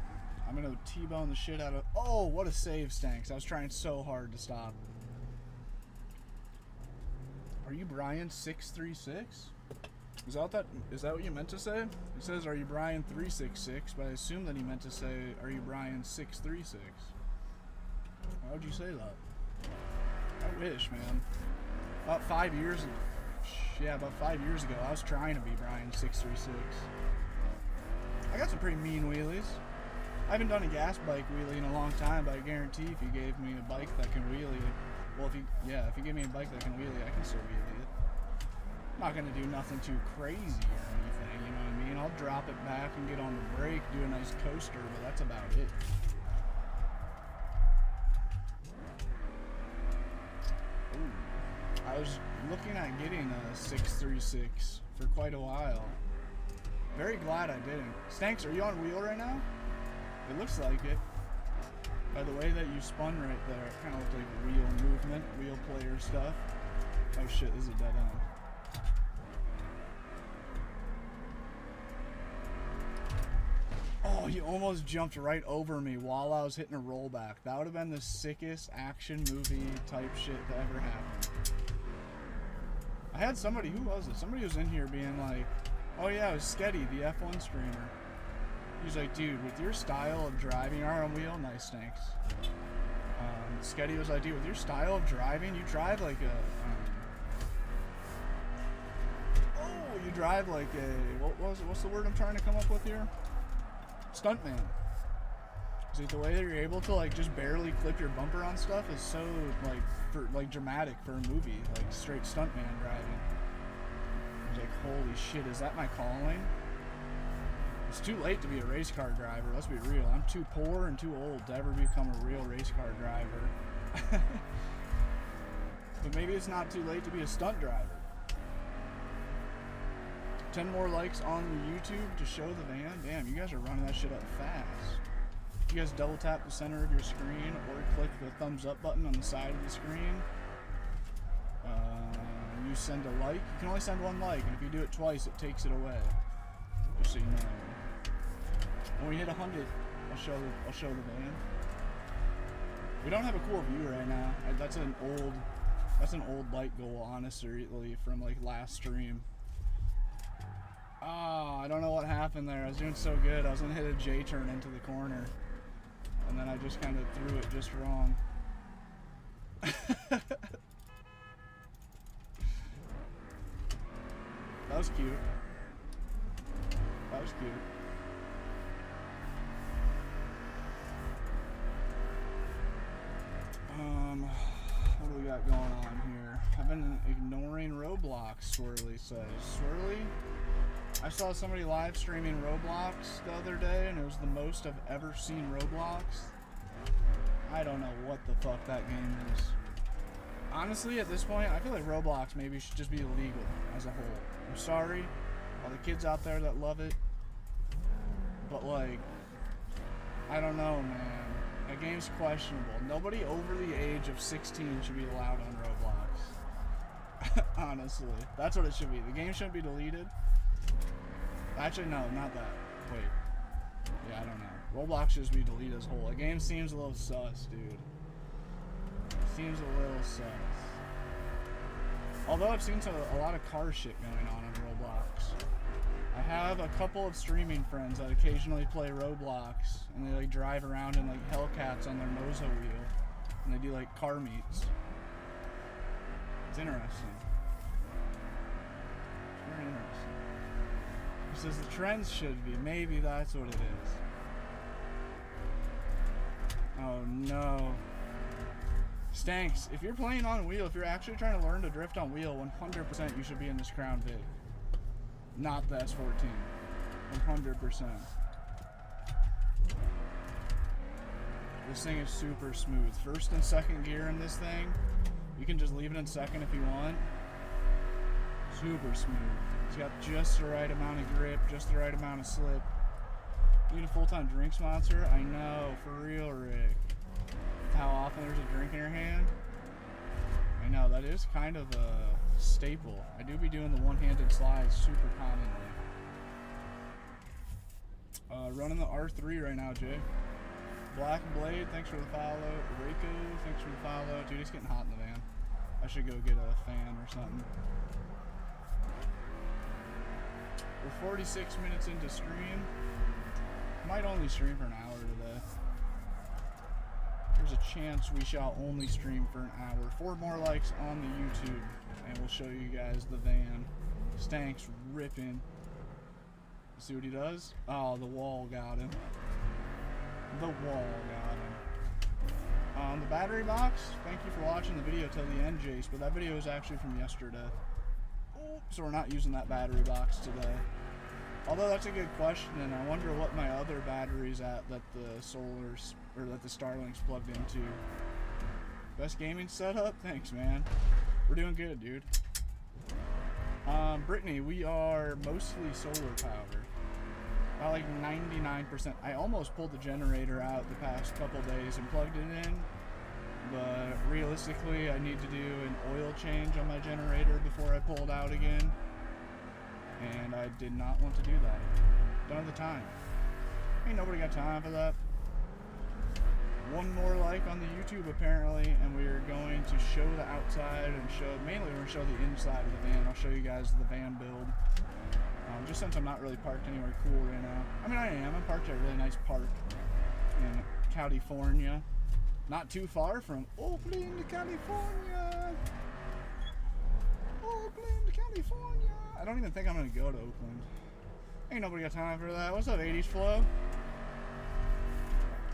I'm gonna T-bone the shit out of... Oh, what a save, Stanks. I was trying so hard to stop. Are you Brian 636? Is that what you meant to say? It says, are you Brian 366? But I assume that he meant to say, are you Brian 636? Why would you say that? I wish, man. About 5 years ago. Yeah, about 5 years ago, I was trying to be Brian 636. I got some pretty mean wheelies. I haven't done a gas bike wheelie in a long time, but I guarantee if you gave me a bike that can wheelie, well, if you give me a bike that can wheelie, I can still wheelie it. I'm not gonna do nothing too crazy or anything, you know what I mean? I'll drop it back and get on the brake, do a nice coaster, but that's about it. Ooh. I was looking at getting a 636 for quite a while. Very glad I didn't. Stanks, are you on wheel right now? It looks like it. By the way that you spun right there, it kind of looked like wheel movement, wheel player stuff. Oh shit, this is a dead end. Oh, he almost jumped right over me while I was hitting a rollback. That would have been the sickest action movie type shit that ever happened. I had somebody, who was it? Somebody was in here being like, oh yeah, it was Sketty, the F1 streamer. He's like, dude, with your style of driving, you're on wheel, nice, Stanks. Sketty was like, dude, with your style of driving, you drive like a, you drive like a, what's the word I'm trying to come up with here? Stuntman. Is it the way that you're able to like just barely clip your bumper on stuff is so like dramatic for a movie, like straight stuntman driving. I was like, holy shit, is that my calling? It's too late to be a race car driver, let's be real. I'm too poor and too old to ever become a real race car driver. But maybe it's not too late to be a stunt driver. 10 more likes on YouTube to show the van. Damn, you guys are running that shit up fast. You guys double tap the center of your screen or click the thumbs up button on the side of the screen. You send a like. You can only send one like, and if you do it twice, it takes it away. Just so you know. When we hit 100, I'll show the van. We don't have a cool view right now. That's an old light goal, honestly, from like last stream. Oh, I don't know what happened there. I was doing so good. I was gonna hit a J turn into the corner, and then I just kind of threw it just wrong. That was cute. That was cute. What do we got going on here? I've been ignoring Roblox, Swirly says. Swirly? I saw somebody live streaming Roblox the other day, and it was the most I've ever seen Roblox. I don't know what the fuck that game is. Honestly, at this point, I feel like Roblox maybe should just be illegal as a whole. I'm sorry, all the kids out there that love it, but like, I don't know, man. That game's questionable. Nobody over the age of 16 should be allowed on Roblox. Honestly, that's what it should be. The game shouldn't be deleted. Actually, no, not that. Wait. Yeah, I don't know. Roblox should just be deleted as a whole. The game seems a little sus, dude. Seems a little sus. Although I've seen a lot of car shit going on Roblox. I have a couple of streaming friends that occasionally play Roblox, and they like drive around in like Hellcats on their MOSA wheel, and they do like car meets. It's interesting. It's very interesting. He says the trends should be. Maybe that's what it is. Oh no. Stanks, if you're playing on wheel, if you're actually trying to learn to drift on wheel, 100% you should be in this Crown Vic. Not the S14. 100%. This thing is super smooth. First and second gear in this thing, you can just leave it in second if you want. Super smooth. It's got just the right amount of grip, just the right amount of slip. You need a full-time drink sponsor? I know, for real, Rick. How often there's a drink in your hand? I know, that is kind of a staple. I do be doing the one-handed slides super commonly. Running the R3 right now, Jay. Black Blade, thanks for the follow. Reiko, thanks for the follow. Dude, it's getting hot in the van. I should go get a fan or something. We're 46 minutes into stream. Might only stream for an hour today. There's a chance we shall only stream for an hour. 4 more likes on the YouTube, and we'll show you guys the van. Stank's ripping. See what he does? Oh, the wall got him. The wall got him. The battery box, thank you for watching the video till the end, Jace, but that video is actually from yesterday. So we're not using that battery box today. Although that's a good question, and I wonder what my other battery's at that the solars, or that the Starlink's plugged into. Best gaming setup? Thanks, man. We're doing good, dude. Brittany, we are mostly solar powered. About like 99%. I almost pulled the generator out the past couple days and plugged it in, but realistically I need to do an oil change on my generator before I pull it out again, and I did not want to do that. Don't have the time. Ain't nobody got time for that. 1 more like on the YouTube apparently, and we are going to show the outside and mainly we're going to show the inside of the van. I'll show you guys the van build. Just since I'm not really parked anywhere cool right now. I mean, I am. I'm parked at a really nice park in California. Not too far from Oakland, California. Oakland, California. I don't even think I'm going to go to Oakland. Ain't nobody got time for that. What's up, 80s Flow?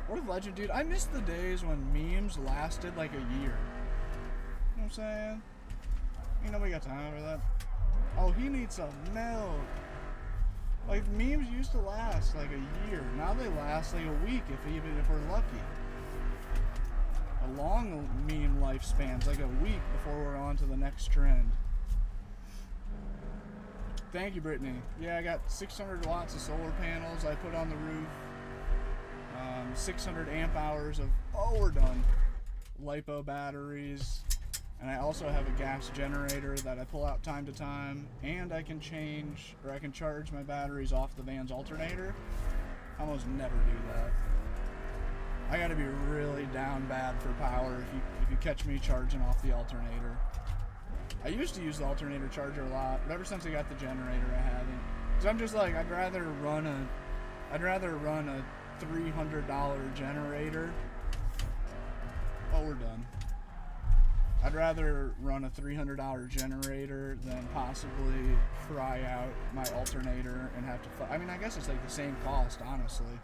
What a legend, dude. I miss the days when memes lasted like a year. You know what I'm saying? Ain't nobody got time for that. Oh, he needs some milk. Like, memes used to last like a year. Now they last like a week, even if we're lucky. A long meme lifespan's like a week before we're on to the next trend. Thank you, Brittany. Yeah, I got 600 watts of solar panels I put on the roof. 600 amp hours of, oh, we're done, LiPo batteries. And I also have a gas generator that I pull out time to time, and I can change, or I can charge my batteries off the van's alternator. I almost never do that. I gotta be really down bad for power if you catch me charging off the alternator. I used to use the alternator charger a lot, but ever since I got the generator I haven't. Cause I'm just like, I'd rather run a $300 generator. Oh, we're done. I'd rather run a $300 generator than possibly fry out my alternator and have to, I mean, I guess it's like the same cost, honestly.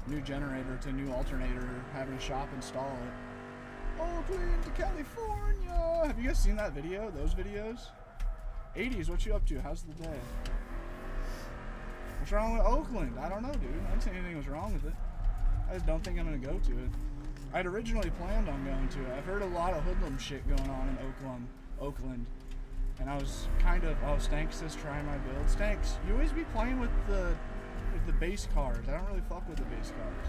New generator to new alternator, having a shop install it. Oakland, California! Have you guys seen that video, those videos? 80s, what you up to? How's the day? What's wrong with Oakland? I don't know, dude. I didn't say anything was wrong with it. I just don't think I'm going to go to it. I'd originally planned on going to it. I've heard a lot of hoodlum shit going on in Oakland. And I was kind of, oh, Stank says try my build. Stanks, you always be playing with the base cars. I don't really fuck with the base cars.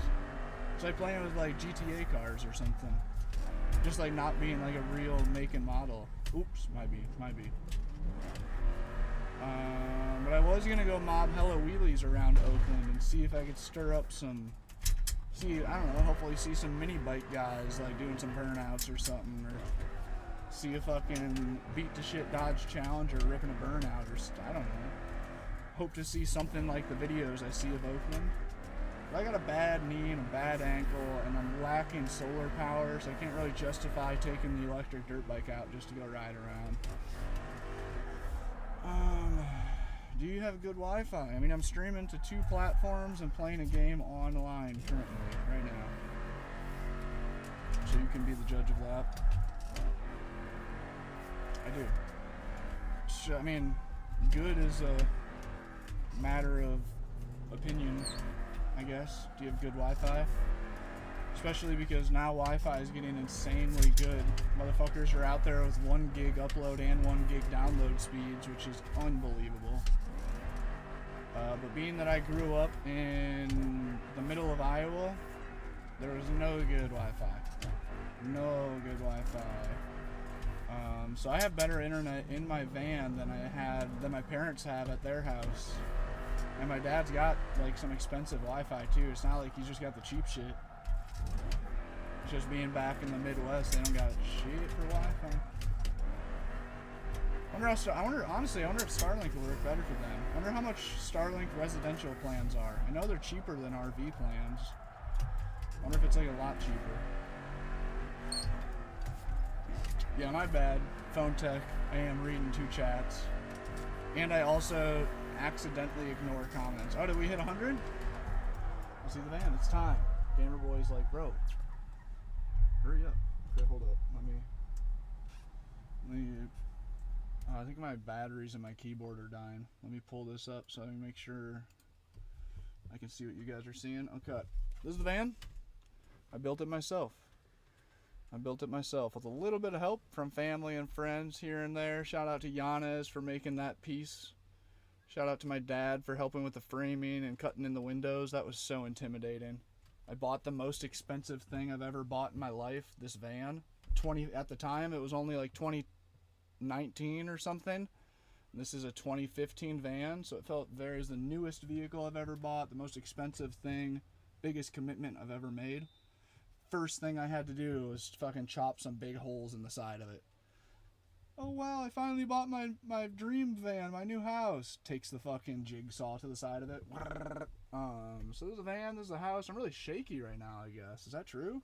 It's like playing with like GTA cars or something. Just like not being like a real make and model. Oops, might be. But I was gonna go mob hella wheelies around Oakland and see if I could stir up some, I don't know, hopefully see some mini bike guys like doing some burnouts or something, or see a fucking beat to shit Dodge Challenger ripping a burnout, or I don't know. Hope to see something like the videos I see of Oakland. But I got a bad knee and a bad ankle, and I'm lacking solar power, so I can't really justify taking the electric dirt bike out just to go ride around. Do you have good Wi-Fi? I mean, I'm streaming to 2 platforms and playing a game online currently, right now. So you can be the judge of that. I do. So, I mean, good is a matter of opinion, I guess. Do you have good Wi-Fi? Especially because now Wi-Fi is getting insanely good. Motherfuckers are out there with 1 gig upload and 1 gig download speeds, which is unbelievable. But being that I grew up in the middle of Iowa, there was no good Wi-Fi. No good Wi-Fi. So I have better internet in my van than my parents have at their house. And my dad's got like some expensive Wi-Fi too. It's not like he's just got the cheap shit. It's just being back in the Midwest, they don't got shit for Wi-Fi. Honestly, I wonder if Starlink will work better for them. I wonder how much Starlink residential plans are. I know they're cheaper than RV plans. I wonder if it's like a lot cheaper. Yeah, my bad. Phone tech. I am reading 2 chats. And I also accidentally ignore comments. Oh, did we hit 100? I see the van. It's time. Gamer Boy's like, bro, hurry up. Okay, hold up. Let me I think my batteries in my keyboard are dying. Let me pull this up so I can make sure I can see what you guys are seeing. Okay, this is the van. I built it myself. I built it myself with a little bit of help from family and friends here and there. Shout out to Yanez for making that piece. Shout out to my dad for helping with the framing and cutting in the windows. That was so intimidating. I bought the most expensive thing I've ever bought in my life, this van. At the time, it was only like 2019 or something. This is a 2015 van, so it felt very as the newest vehicle I've ever bought, the most expensive thing, biggest commitment I've ever made. First thing I had to do was fucking chop some big holes in the side of it. Oh wow, I finally bought my dream van, my new house. Takes the fucking jigsaw to the side of it. So there's a van, there's a house. I'm really shaky right now, I guess. Is that true?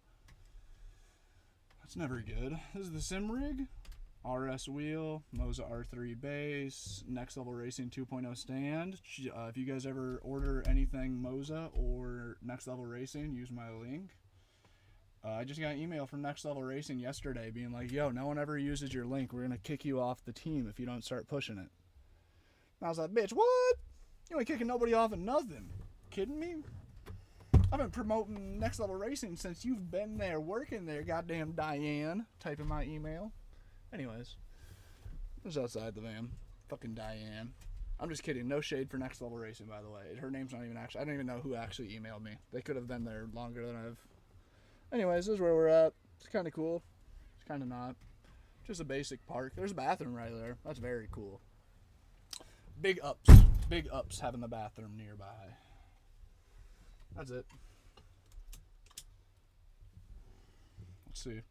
That's never good. This is the sim rig. RS wheel, MOSA R3 base, Next Level Racing 2.0 stand. If you guys ever order anything MOSA or Next Level Racing, use my link. I just got an email from Next Level Racing yesterday being like, yo, no one ever uses your link. We're going to kick you off the team if you don't start pushing it. And I was like, bitch, what? You ain't kicking nobody off of nothing. Kidding me? I've been promoting Next Level Racing since you've been there, working there, goddamn Diane. Typing my email. Anyways, I was outside the van. Fucking Diane. I'm just kidding. No shade for Next Level Racing, by the way. Her name's not even actually... I don't even know who actually emailed me. They could have been there longer than I've... Anyways, this is where we're at. It's kind of cool. It's kind of not. Just a basic park. There's a bathroom right there. That's very cool. Big ups. Big ups having the bathroom nearby. That's it. Let's see.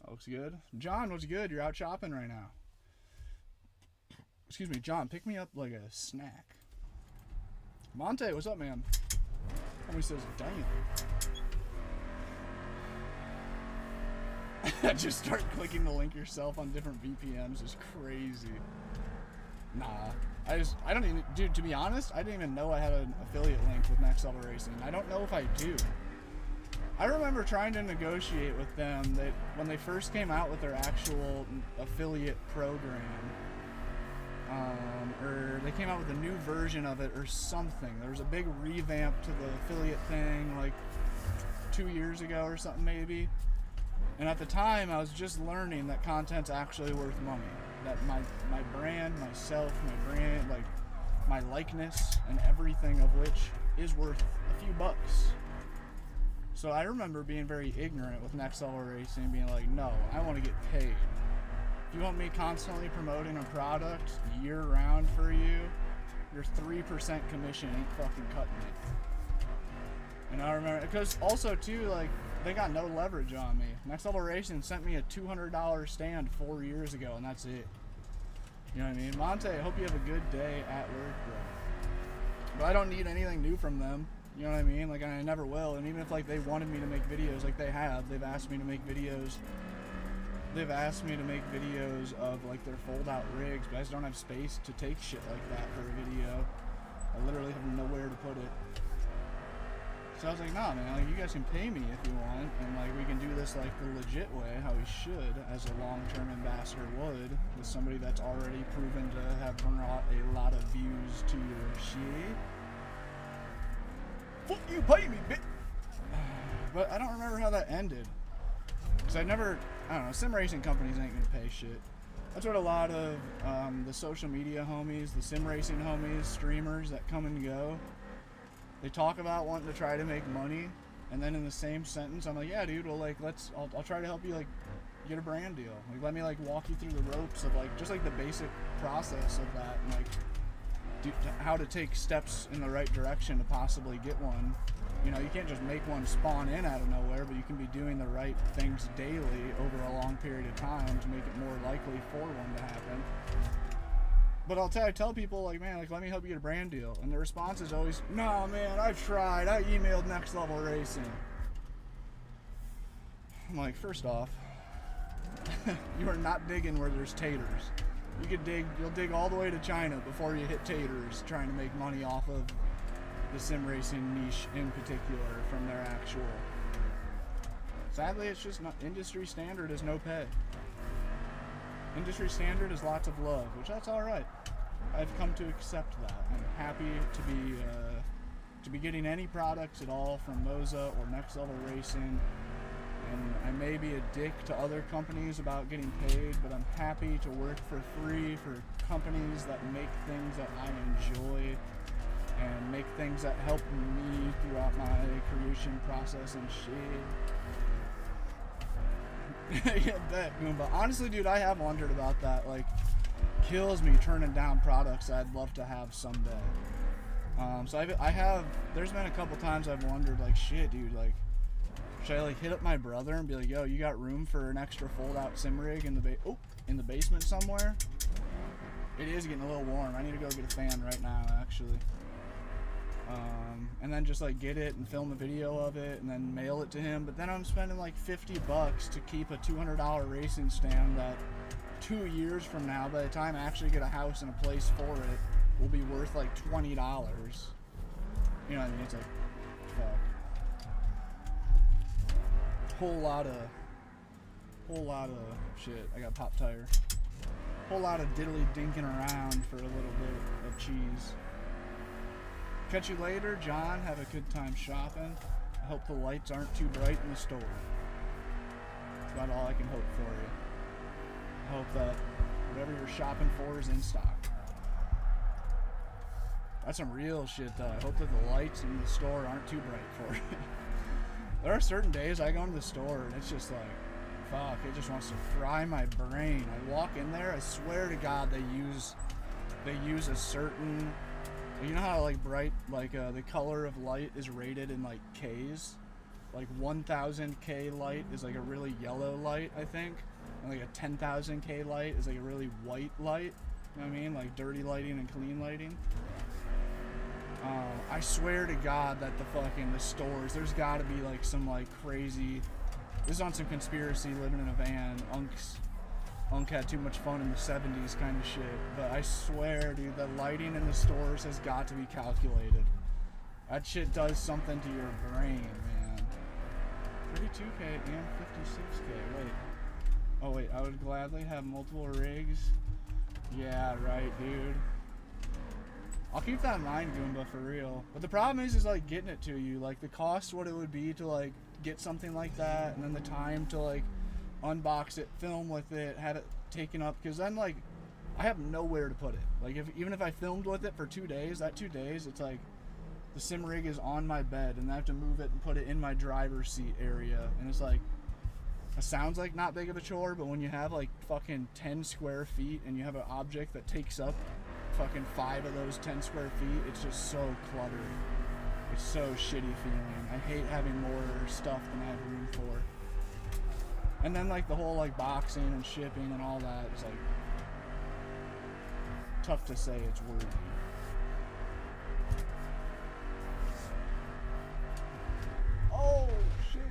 That looks good. John, what's good? You're out shopping right now. Excuse me, John, pick me up like a snack. Monte, what's up, man? Homie says, damn. Just start clicking the link yourself on different VPNs is crazy. Nah, I don't even, dude, to be honest, I didn't even know I had an affiliate link with Next Level Racing. I don't know if I do. I remember trying to negotiate with them that when they first came out with their actual affiliate program, or they came out with a new version of it or something. There was a big revamp to the affiliate thing like 2 years ago or something maybe. And at the time, I was just learning that content's actually worth money. That my brand, myself, my brand, like my likeness and everything of which is worth a few bucks. So I remember being very ignorant with Next Level Racing, being like, no, I want to get paid. If you want me constantly promoting a product year-round for you, your 3% commission ain't fucking cutting it. And I remember, because also too, like, they got no leverage on me. Next Level Racing sent me a $200 stand 4 years ago, and that's it. You know what I mean? Monte, I hope you have a good day at work, bro. But I don't need anything new from them. You know what I mean? Like, I never will. And even if, like, they wanted me to make videos, like they have, they've asked me to make videos. They've asked me to make videos of, like, their fold-out rigs, but I just don't have space to take shit like that for a video. I literally have nowhere to put it. So I was like, nah, man, like, you guys can pay me if you want, and, like, we can do this, like, the legit way, how we should, as a long-term ambassador would, with somebody that's already proven to have brought a lot of views to your shit. Fuck you, pay me, bitch! But I don't remember how that ended. Because I don't know, sim racing companies ain't gonna pay shit. That's what a lot of the social media homies, the sim racing homies, streamers that come and go, they talk about wanting to try to make money, and then in the same sentence, I'm like, yeah, dude, well, like, I'll try to help you, like, get a brand deal. Like, let me, like, walk you through the ropes of, like, just, like, the basic process of that, and, like, how to take steps in the right direction to possibly get one. You know, you can't just make one spawn in out of nowhere, but you can be doing the right things daily over a long period of time to make it more likely for one to happen. But I tell people, like, man, like, let me help you get a brand deal. And the response is always, no, man, I've tried. I emailed Next Level Racing. I'm like, first off, you are not digging where there's taters. You'll dig all the way to China before you hit taters trying to make money off of the sim racing niche in particular from their actual. Sadly, it's just not, industry standard is no pay. Industry standard is lots of love, which that's all right. I've come to accept that. I'm happy to be getting any products at all from MOSA or Next Level Racing. And I may be a dick to other companies about getting paid, but I'm happy to work for free for companies that make things that I enjoy and make things that help me throughout my creation process and shit. Yeah, bet, Goomba. Honestly, dude, I have wondered about that. Like, kills me turning down products I'd love to have someday. So there's been a couple times I've wondered, like, shit, dude, like, should I, like, hit up my brother and be like, yo, you got room for an extra fold-out sim rig in the basement somewhere? It is getting a little warm. I need to go get a fan right now, actually. And then just, like, get it and film a video of it and then mail it to him. But then I'm spending like $50 to keep a $200 racing stand that 2 years from now, by the time I actually get a house and a place for it, will be worth like $20. You know what I mean? It's like, fuck. Whole lot of shit. I got pop tire. Whole lot of diddly dinking around for a little bit of cheese. Catch you later, John. Have a good time shopping. I hope the lights aren't too bright in the store. That's about all I can hope for you. I hope that whatever you're shopping for is in stock. That's some real shit, though. I hope that the lights in the store aren't too bright for you. There are certain days I go into the store and it's just like, fuck, it just wants to fry my brain. I walk in there, I swear to God, they use a certain, you know how like bright, like the color of light is rated in like Ks? Like 1000 K light is like a really yellow light, I think. And like a 10,000 K light is like a really white light. You know what I mean? Like dirty lighting and clean lighting. I swear to God that the stores, there's gotta be like some like crazy, this is on some conspiracy living in a van, Unk had too much fun in the 70s kind of shit, but I swear, dude, the lighting in the stores has got to be calculated. That shit does something to your brain, man. 32K and 56K, wait. Oh wait, I would gladly have multiple rigs. Yeah, right, dude. I'll keep that in mind, Goomba, for real. But the problem is like getting it to you, like the cost, what it would be to like get something like that, and then the time to like unbox it, film with it, have it taken up, because then like I have nowhere to put it. Like even if I filmed with it for 2 days, that 2 days it's like the sim rig is on my bed and I have to move it and put it in my driver's seat area, and it's like, it sounds like not big of a chore, but when you have like fucking 10 square feet and you have an object that takes up fucking 5 of those 10 square feet, it's just so cluttered. It's so shitty feeling. I hate having more stuff than I have room for. And then like the whole like boxing and shipping and all that is like tough to say it's worthy. Oh shit.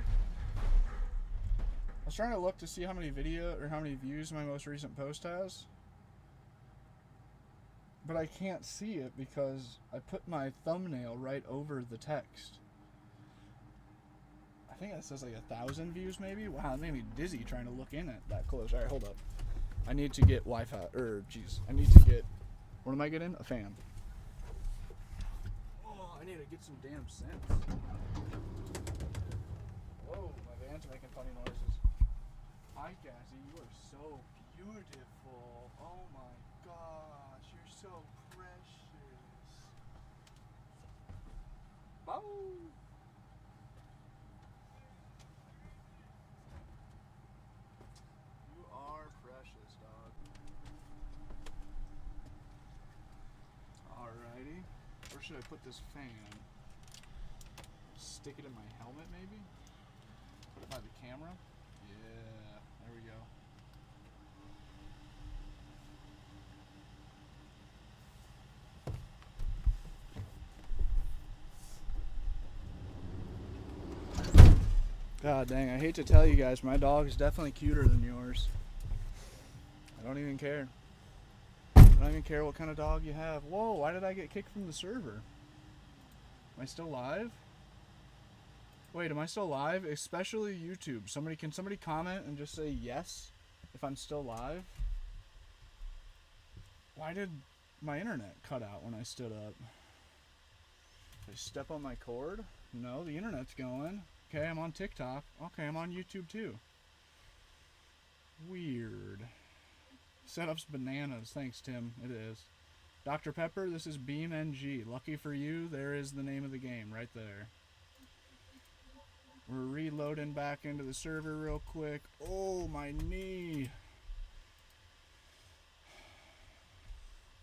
I was trying to look to see how many views my most recent post has. But I can't see it because I put my thumbnail right over the text. I think that says like 1,000 views maybe? Wow, that made me dizzy trying to look in at that close. Alright, hold up. I need to get Wi-Fi, I need to get, what am I getting? A fan. Oh, I need to get some damn sense. Whoa, my van's making funny noises. Hi, Cassie, you are so beautiful. Oh my gosh, you're so precious. Bow. You are precious, dog. Alright. Where should I put this fan? Stick it in my helmet, maybe? Put it by the camera? Yeah, there we go. God dang, I hate to tell you guys, my dog is definitely cuter than yours. I don't even care. I don't even care what kind of dog you have. Whoa, why did I get kicked from the server? Am I still live? Wait, am I still live? Especially YouTube. Can somebody comment and just say yes if I'm still live? Why did my internet cut out when I stood up? Did I step on my cord? No, the internet's going. Okay, I'm on TikTok. Okay, I'm on YouTube too. Weird. Setup's bananas. Thanks, Tim. It is. Dr. Pepper, this is BeamNG. Lucky for you, there is the name of the game right there. We're reloading back into the server real quick. Oh, my knee.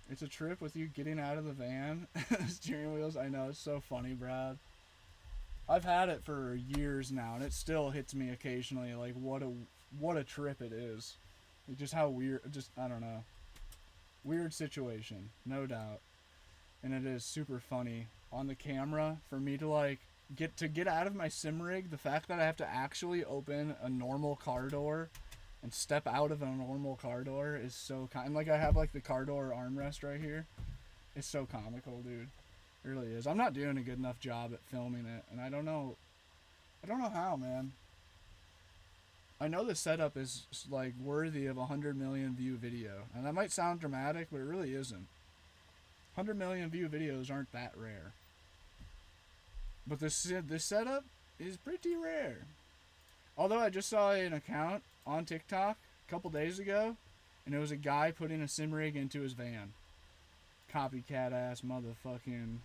It's a trip with you getting out of the van. Steering wheels, I know, it's so funny, Brad. I've had it for years now, and it still hits me occasionally, like, what a trip it is. Like, just how weird, just, I don't know. Weird situation, no doubt. And it is super funny on the camera for me to, like, get out of my sim rig. The fact that I have to actually open a normal car door and step out of a normal car door is so like, I have, like, the car door armrest right here. It's so comical, dude. It really is. I'm not doing a good enough job at filming it, and I don't know how, man. I know the setup is, like, worthy of a 100 million view video, and that might sound dramatic, but it really isn't. 100 million view videos aren't that rare. But this setup is pretty rare. Although I just saw an account on TikTok a couple days ago, and it was a guy putting a sim rig into his van. Copycat ass motherfucking.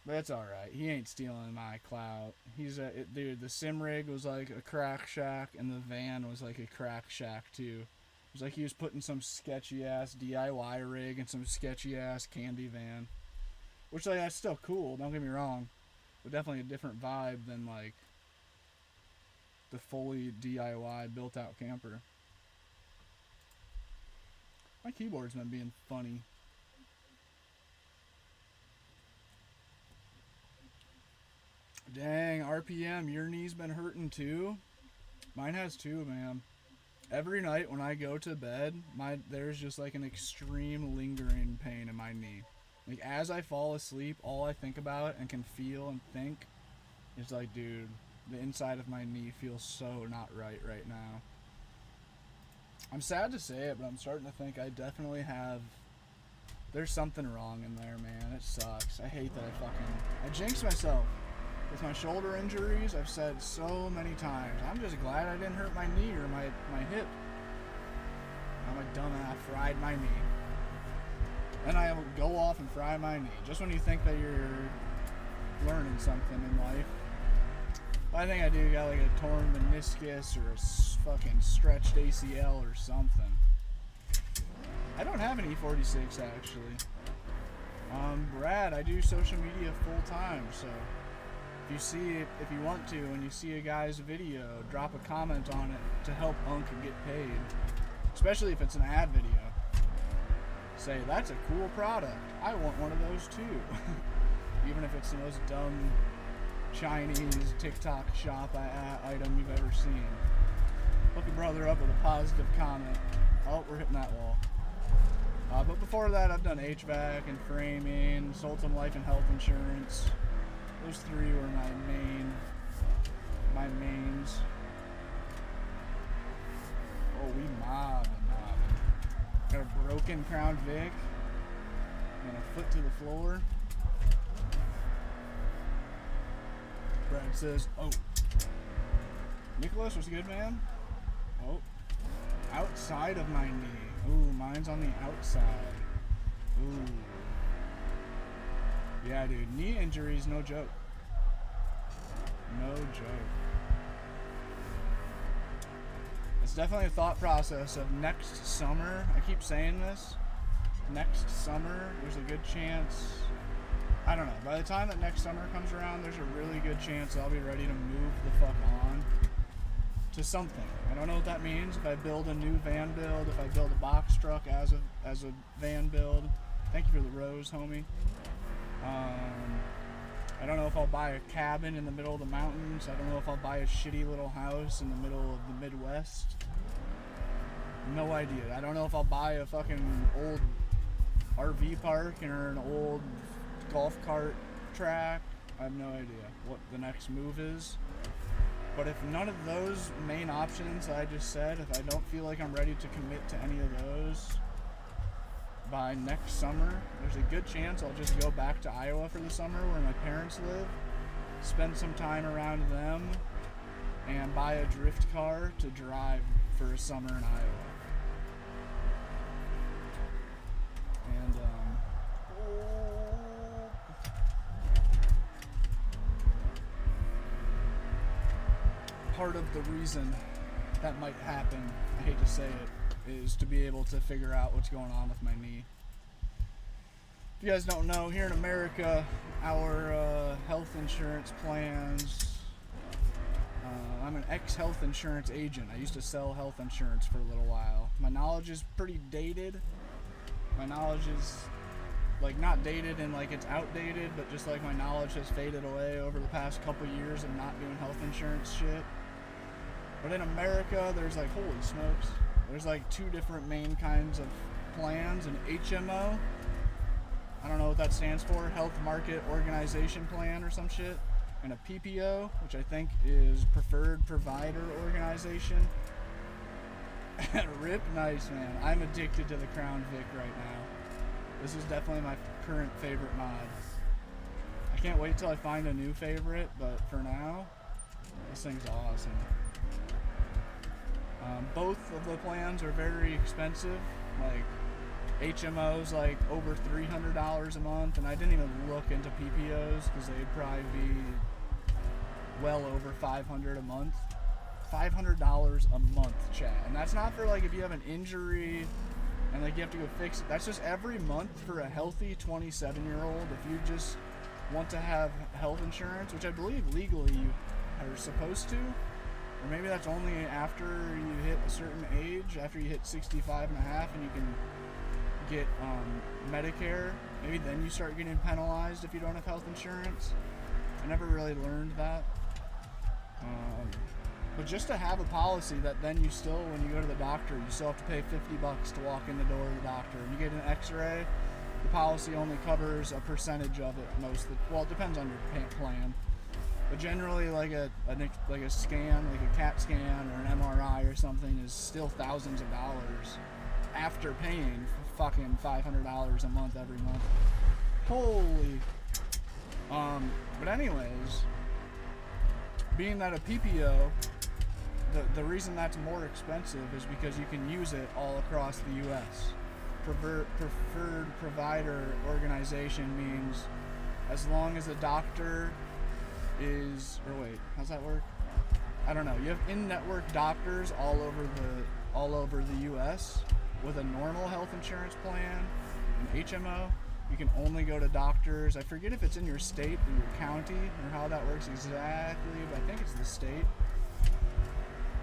But it's alright. He ain't stealing my clout. Dude, the sim rig was like a crack shack, and the van was like a crack shack too. It was like he was putting some sketchy ass DIY rig in some sketchy ass candy van. Which, like, that's still cool, don't get me wrong. But definitely a different vibe than, like, the fully DIY built out camper. My keyboard's been being funny. Dang, RPM, your knee's been hurting too? Mine has too, man. Every night when I go to bed, there's just like an extreme lingering pain in my knee. Like, as I fall asleep, all I think about and can feel and think is like, dude, the inside of my knee feels so not right now. I'm sad to say it, but I'm starting to think I definitely have... There's something wrong in there, man. It sucks. I hate that I jinxed myself. With my shoulder injuries, I've said so many times, I'm just glad I didn't hurt my knee or my hip. Now my dumb ass fried my knee. Then I will go off and fry my knee. Just when you think that you're learning something in life. I think I do got like a torn meniscus or a fucking stretched ACL or something. I don't have an E46 actually. Brad, I do social media full time, so if you want to, and you see a guy's video, drop a comment on it to help Unc get paid. Especially if it's an ad video. Say, that's a cool product. I want one of those too. Even if it's the most dumb Chinese TikTok shop item you've ever seen. Hook a brother up with a positive comment. Oh, we're hitting that wall. But before that, I've done HVAC and framing, sold some life and health insurance. Those three were my mains. Oh, we mobbing. Got a broken Crown Vic and a foot to the floor. Brad says, oh. Nicholas, what's good, man? Oh. Outside of my knee. Ooh, mine's on the outside. Ooh. Yeah, dude, knee injuries, no joke. No joke. It's definitely a thought process of next summer. I keep saying this. Next summer, there's a good chance I don't know. By the time that next summer comes around, there's a really good chance I'll be ready to move the fuck on to something. I don't know what that means. If I build a new van build, if I build a box truck as a van build. Thank you for the rose, homie. I don't know if I'll buy a cabin in the middle of the mountains. I don't know if I'll buy a shitty little house in the middle of the Midwest. No idea. I don't know if I'll buy a fucking old RV park or an old golf cart track. I have no idea what the next move is. But if none of those main options I just said, if I don't feel like I'm ready to commit to any of those by next summer, there's a good chance I'll just go back to Iowa for the summer where my parents live, spend some time around them, and buy a drift car to drive for a summer in Iowa. And, part of the reason that might happen, I hate to say it, is to be able to figure out what's going on with my knee. If you guys don't know, here in America, our health insurance plans, I'm an ex-health insurance agent. I used to sell health insurance for a little while. My knowledge is pretty dated. My knowledge is, like, not dated and like it's outdated, but just like my knowledge has faded away over the past couple years of not doing health insurance shit. But in America, there's like, holy smokes, there's like two different main kinds of plans: an HMO, I don't know what that stands for, Health Market Organization Plan or some shit, and a PPO, which I think is Preferred Provider Organization. Rip nice, man. I'm addicted to the Crown Vic right now. This is definitely my current favorite mod. I can't wait till I find a new favorite, but for now, this thing's awesome. Both of the plans are very expensive. Like, HMO's like over $300 a month, and I didn't even look into PPOs because they'd probably be well over $500 a month. $500 a month, chat. And that's not for like if you have an injury and like you have to go fix it. That's just every month for a healthy 27-year-old. If you just want to have health insurance, which I believe legally you are supposed to, or maybe that's only after you hit a certain age, after you hit 65 and a half and you can get Medicare. Maybe then you start getting penalized if you don't have health insurance. I never really learned that. But just to have a policy that then you still, when you go to the doctor, you still have to pay $50 to walk in the door of the doctor. And you get an x-ray, the policy only covers a percentage of it most. Well, it depends on your plan. But generally, like a scan, like a CAT scan or an MRI or something is still thousands of dollars after paying fucking $500 a month every month. Holy. But anyways, being that a PPO, the reason that's more expensive is because you can use it all across the U.S. Preferred Provider Organization means as long as a doctor is, or wait, how's that work? I don't know. You have in-network doctors all over the U.S. with a normal health insurance plan, an HMO. You can only go to doctors. I forget if it's in your state or your county or how that works exactly, but I think it's the state.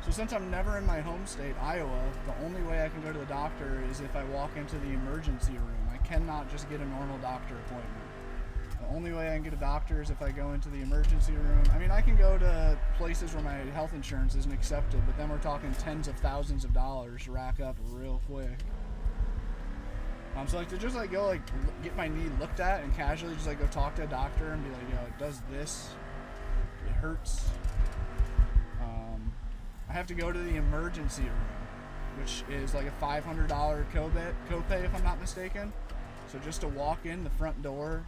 So since I'm never in my home state, Iowa, the only way I can go to the doctor is if I walk into the emergency room. I cannot just get a normal doctor appointment. The only way I can get a doctor is if I go into the emergency room. I mean, I can go to places where my health insurance isn't accepted, but then we're talking tens of thousands of dollars to rack up real quick. So like to just like go like get my knee looked at and casually just like go talk to a doctor and be like, yo, it does this, it hurts. I have to go to the emergency room, which is like a $500 copay if I'm not mistaken. So just to walk in the front door,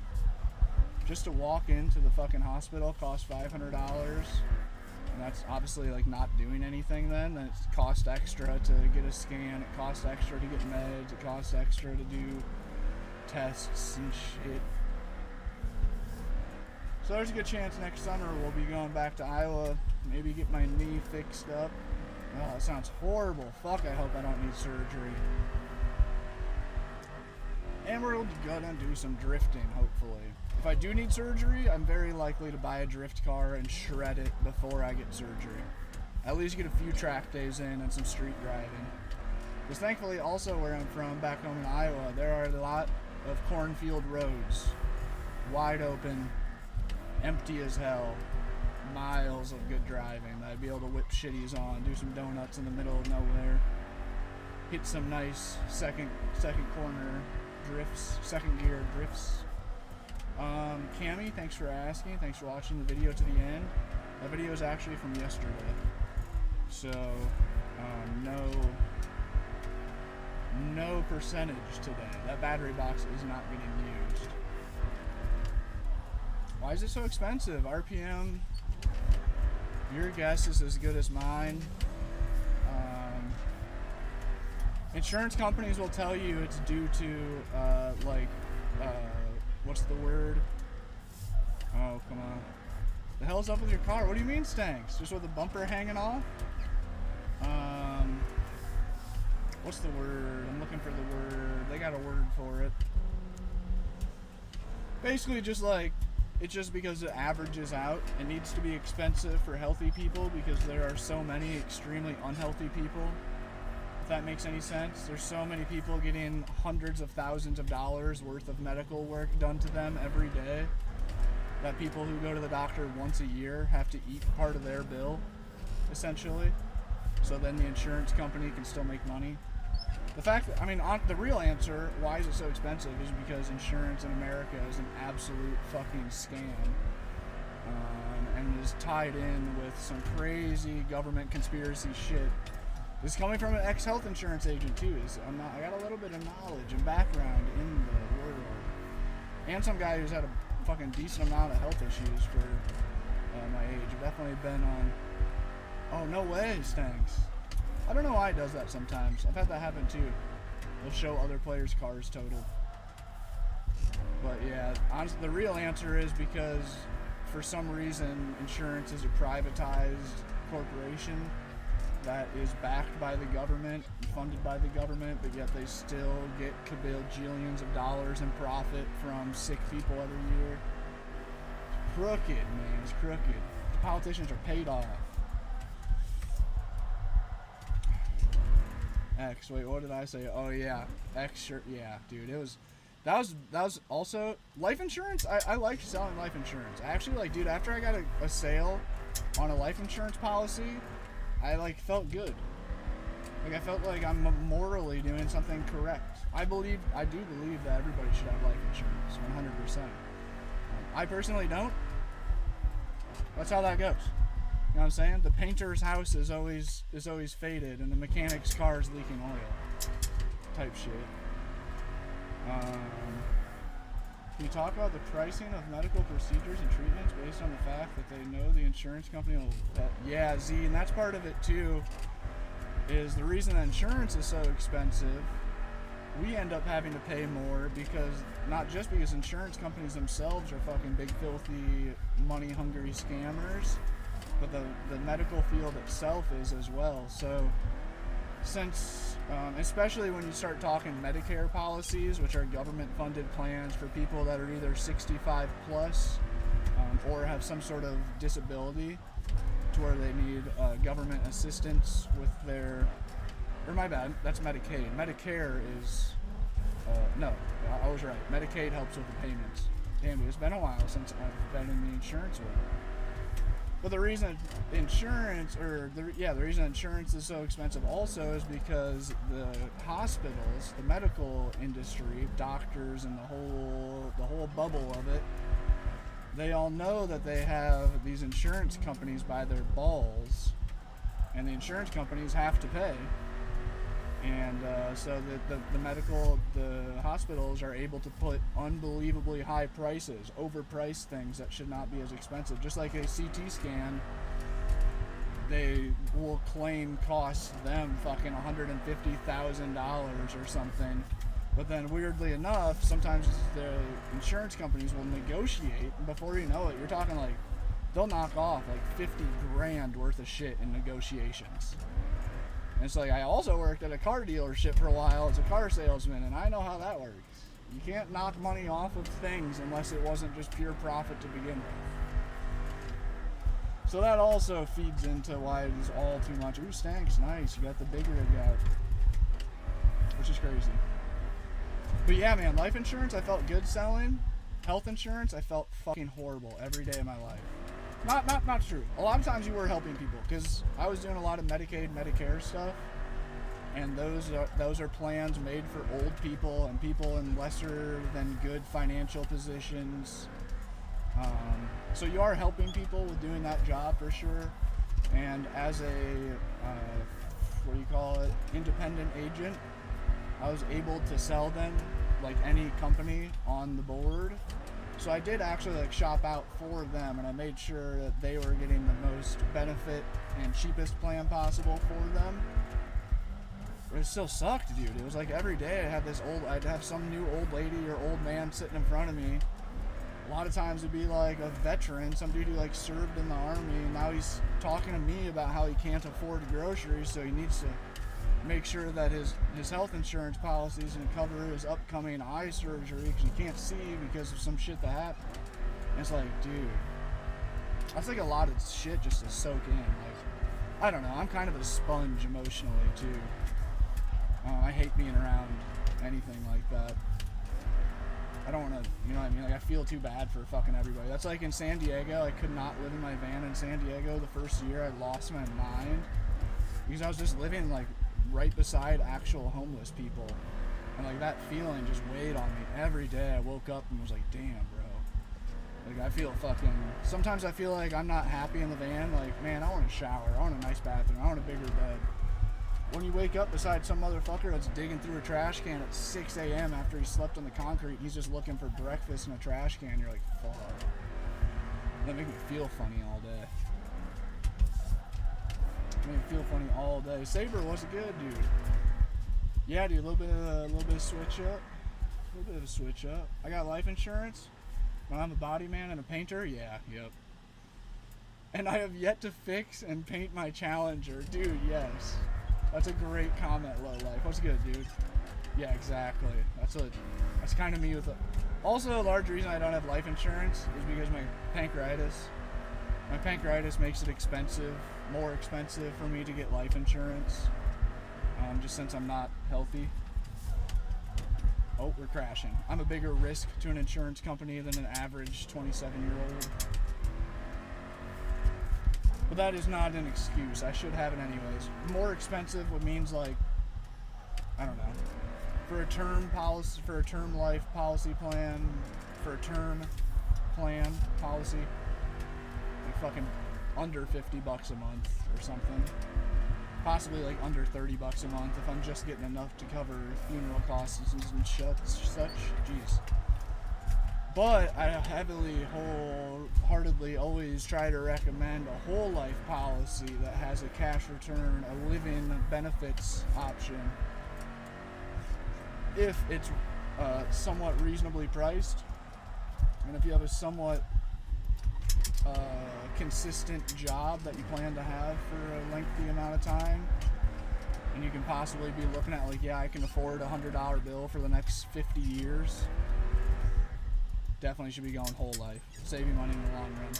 just to walk into the fucking hospital costs $500. And that's obviously like not doing anything then. Then it costs extra to get a scan, it costs extra to get meds, it costs extra to do tests and shit. So there's a good chance next summer we'll be going back to Iowa, maybe get my knee fixed up. Oh, that sounds horrible. Fuck, I hope I don't need surgery. And we're gonna do some drifting, hopefully. If I do need surgery, I'm very likely to buy a drift car and shred it before I get surgery. At least get a few track days in and some street driving. Because thankfully, also where I'm from, back home in Iowa, there are a lot of cornfield roads. Wide open, empty as hell, miles of good driving. I'd be able to whip shitties on, do some donuts in the middle of nowhere, hit some nice second corner drifts, second gear drifts. Cammy, thanks for asking. Thanks for watching the video to the end. That video is actually from yesterday. So, no percentage today. That battery box is not getting used. Why is it so expensive? RPM, your guess is as good as mine. Insurance companies will tell you it's due to, what's the word? Oh, come on. The hell's up with your car? What do you mean stanks? Just with the bumper hanging off? What's the word? I'm looking for the word. They got a word for it. Basically, just like, it's just because it averages out. It needs to be expensive for healthy people because there are so many extremely unhealthy people. If that makes any sense. There's so many people getting hundreds of thousands of dollars worth of medical work done to them every day that people who go to the doctor once a year have to eat part of their bill, essentially. So then the insurance company can still make money. The fact that, I mean, the real answer, why is it so expensive, is because insurance in America is an absolute fucking scam. And is tied in with some crazy government conspiracy shit. This is coming from an ex-health insurance agent too. I got a little bit of knowledge and background in the world. And some guy who's had a fucking decent amount of health issues for my age. I've definitely been on... Oh, no way, Stanks. I don't know why it does that sometimes. I've had that happen too. They'll show other players' cars totaled. But yeah, honestly, the real answer is because for some reason insurance is a privatized corporation that is backed by the government, funded by the government, but yet they still get bajillions of dollars in profit from sick people every year. It's crooked, man. It's crooked. The politicians are paid off. X, wait, what did I say? Oh yeah, X shirt. Yeah, dude, that was also life insurance. I liked selling life insurance. I actually, like, dude, after I got a sale on a life insurance policy, I felt good. Like, I felt like I'm morally doing something correct. I do believe that everybody should have life insurance, 100%. I personally don't. That's how that goes. You know what I'm saying? The painter's house is always faded, and the mechanic's car is leaking oil. Type shit. Can you talk about the pricing of medical procedures and treatments based on the fact that they know the insurance company will... yeah, Z, and that's part of it too, is the reason that insurance is so expensive, we end up having to pay more because, not just because insurance companies themselves are fucking big, filthy, money-hungry scammers, but the medical field itself is as well. So since, especially when you start talking Medicare policies, which are government-funded plans for people that are either 65 plus or have some sort of disability to where they need government assistance with their, or my bad, that's Medicaid. Medicare is, no, I was right. Medicaid helps with the payments. Damn, it's been a while since I've been in the insurance world. But the reason insurance, the reason insurance is so expensive also is because the hospitals, the medical industry, doctors, and the whole bubble of it, they all know that they have these insurance companies by their balls, and the insurance companies have to pay. And so the hospitals are able to put unbelievably high prices, overpriced things that should not be as expensive. Just like a CT scan, they will claim costs them fucking $150,000 or something. But then weirdly enough, sometimes the insurance companies will negotiate, and before you know it, you're talking like, they'll knock off like 50 grand worth of shit in negotiations. And it's like, I also worked at a car dealership for a while as a car salesman, and I know how that works. You can't knock money off of things unless it wasn't just pure profit to begin with. So that also feeds into why it is all too much. Ooh, Stank's nice. You got the big rig out, which is crazy. But yeah, man, life insurance I felt good selling. Health insurance I felt fucking horrible every day of my life. Not true. A lot of times you were helping people because I was doing a lot of Medicaid, Medicare stuff, and those are plans made for old people and people in lesser than good financial positions. So you are helping people with doing that job for sure. And as a what do you call it, independent agent, I was able to sell them like any company on the board. So I did actually like shop out for them, and I made sure that they were getting the most benefit and cheapest plan possible for them. But it still sucked, dude. It was like every day I'd have some new old lady or old man sitting in front of me. A lot of times it'd be like a veteran, some dude who like served in the army, and now he's talking to me about how he can't afford groceries, so he needs to make sure that his health insurance policy is going to cover his upcoming eye surgery because he can't see because of some shit that happened. And it's like, dude, that's like a lot of shit just to soak in. Like, I don't know, I'm kind of a sponge emotionally too. I hate being around anything like that. I don't want to, you know what I mean? Like, I feel too bad for fucking everybody. That's like in San Diego, I could not live in my van in San Diego the first year. I lost my mind because I was just living like right beside actual homeless people, and like that feeling just weighed on me every day. I woke up and was like, damn, bro, like I feel fucking, sometimes I feel like I'm not happy in the van. Like, man, I want a shower, I want a nice bathroom, I want a bigger bed. When you wake up beside some motherfucker that's digging through a trash can at 6 a.m. after he slept on the concrete, he's just looking for breakfast in a trash can, you're like, fuck, that makes me feel funny all day. Made me feel funny all day. Saber was good, dude. Yeah, dude, a little bit of switch up. A little bit of a switch up. I got life insurance when I'm a body man and a painter. Yeah, yep. And I have yet to fix and paint my Challenger. Dude, yes. That's a great comment, Low Life. What's good, dude? Yeah, exactly. That's kind of me with also, a large reason I don't have life insurance is because my pancreatitis. My pancreatitis makes it more expensive for me to get life insurance, just since I'm not healthy. Oh, we're crashing. I'm a bigger risk to an insurance company than an average 27-year-old. But that is not an excuse. I should have it anyways. More expensive, what means like, I don't know, for a term policy, for a term life policy plan, for a term plan policy, like fucking under $50 a month or something. Possibly like under $30 a month if I'm just getting enough to cover funeral costs and such. Jeez. But I heavily, wholeheartedly always try to recommend a whole life policy that has a cash return, a living benefits option, if it's somewhat reasonably priced, and if you have a somewhat consistent job that you plan to have for a lengthy amount of time, and you can possibly be looking at like, yeah, I can afford a $100 bill for the next 50 years. Definitely should be going whole life. Save you money in the long run.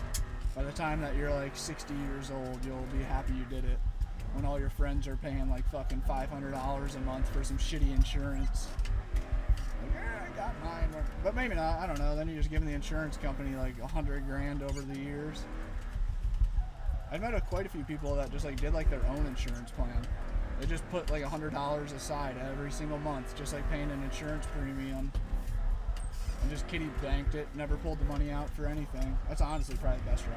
By the time that you're like 60 years old, you'll be happy you did it. When all your friends are paying like fucking $500 a month for some shitty insurance. Like, yeah, I got mine. But maybe not, I don't know. Then you're just giving the insurance company like $100 grand over the years. I've met quite a few people that just like did like their own insurance plan. They just put like $100 aside every single month, just like paying an insurance premium. And just kitty banked it, never pulled the money out for anything. That's honestly probably the best route.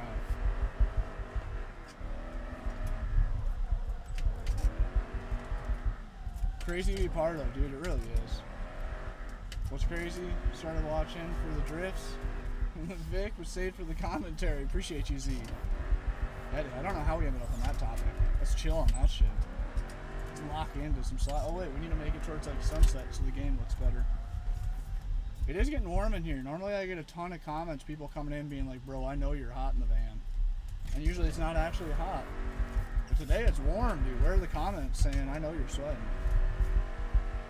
Crazy to be part of, dude, it really is. What's crazy? Started watching for the drifts. Vic was saved for the commentary. Appreciate you, Z. Eddie, I don't know how we ended up on that topic. Let's chill on that shit. Let's lock into some slot. Oh wait, we need to make it towards like sunset so the game looks better. It is getting warm in here. Normally I get a ton of comments, people coming in being like, bro, I know you're hot in the van. And usually it's not actually hot. But today it's warm, dude. Where are the comments saying, I know you're sweating?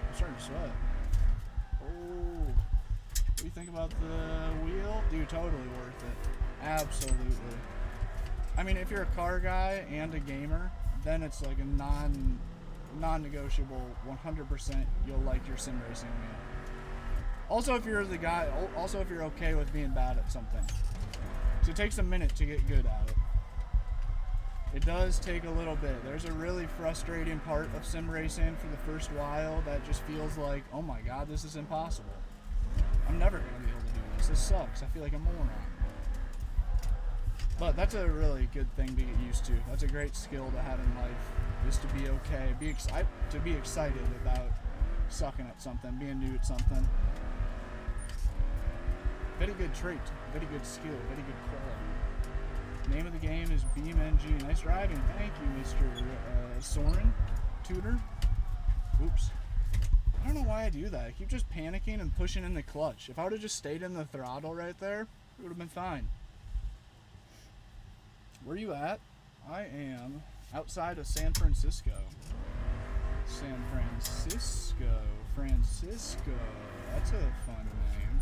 I'm starting to sweat. Oh. you think about the wheel? Dude, totally worth it. Absolutely. I mean, if you're a car guy and a gamer, then it's like a non-negotiable 100% you'll like your sim racing wheel. Also, if you're the guy, also if you're okay with being bad at something. So it takes a minute to get good at it. It does take a little bit. There's a really frustrating part of sim racing for the first while that just feels like, oh my god, this is impossible. I'm never going to be able to do this. This sucks. I feel like a moron. But that's a really good thing to get used to. That's a great skill to have in life, is to be okay, to be excited about sucking at something, being new at something. Very good trait, very good skill, very good quality. Name of the game is BeamNG. Nice driving. Thank you, Mr. Soren. Tutor. Oops. I don't know why I do that. I keep just panicking and pushing in the clutch. If I would have just stayed in the throttle right there, it would have been fine. Where are you at? I am outside of San Francisco. San Francisco. Francisco. That's a fun name.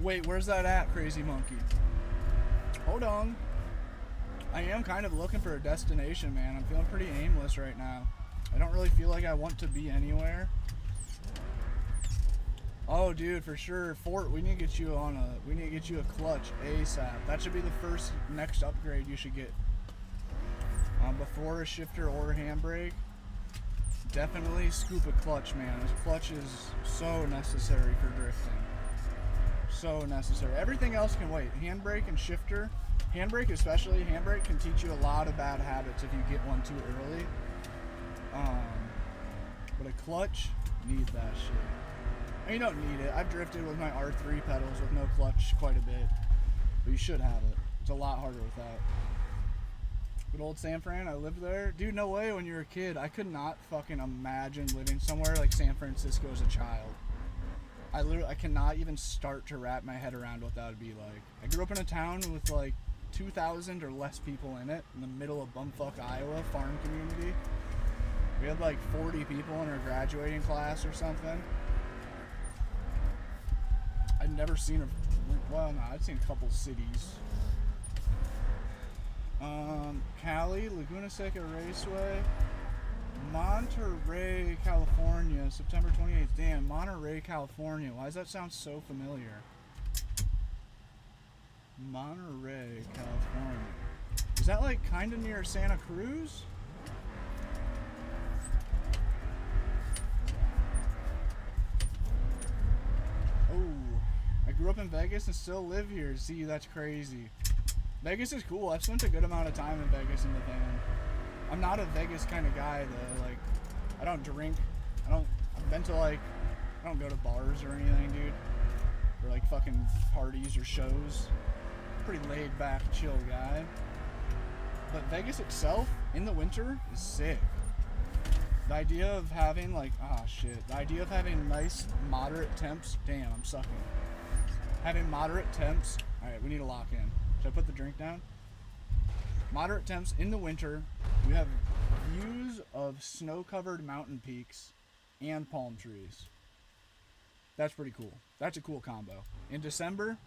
Wait, where's that at, Crazy Monkey? Hold on. I am kind of looking for a destination, man. I'm feeling pretty aimless right now. I don't really feel like I want to be anywhere. Oh, dude, for sure. Fort, we need to get you a clutch ASAP. That should be the first next upgrade you should get. Before a shifter or a handbrake, definitely scoop a clutch, man. This clutch is so necessary for drifting. So necessary. Everything else can wait. Handbrake and shifter. Handbrake especially. Handbrake can teach you a lot of bad habits if you get one too early. But a clutch, need that shit. And you don't need it. I've drifted with my R3 pedals with no clutch quite a bit. But you should have it. It's a lot harder without. Good old San Fran, I lived there. Dude, no way when you were a kid. I could not fucking imagine living somewhere like San Francisco as a child. I cannot even start to wrap my head around what that would be like. I grew up in a town with like 2,000 or less people in it, in the middle of bumfuck Iowa, farm community. We had like 40 people in our graduating class or something. I'd never seen I'd seen a couple cities. Cali, Laguna Seca Raceway, Monterey, California, September 28th. Damn, Monterey, California. Why does that sound so familiar? Monterey, California. Is that like kind of near Santa Cruz? Oh, I grew up in Vegas and still live here. See, that's crazy. Vegas is cool. I've spent a good amount of time in Vegas in the van. I'm not a Vegas kind of guy though. Like, I don't drink. I've been to like, I don't go to bars or anything, dude. Or like fucking parties or shows. Pretty laid back, chill guy. But Vegas itself, in the winter, is sick. The idea of having like, the idea of having nice, moderate temps. Damn, I'm sucking. Having moderate temps. Alright, we need to lock in. Should I put the drink down? Moderate temps in the winter. You have views of snow-covered mountain peaks and palm trees. That's pretty cool. That's a cool combo. In December,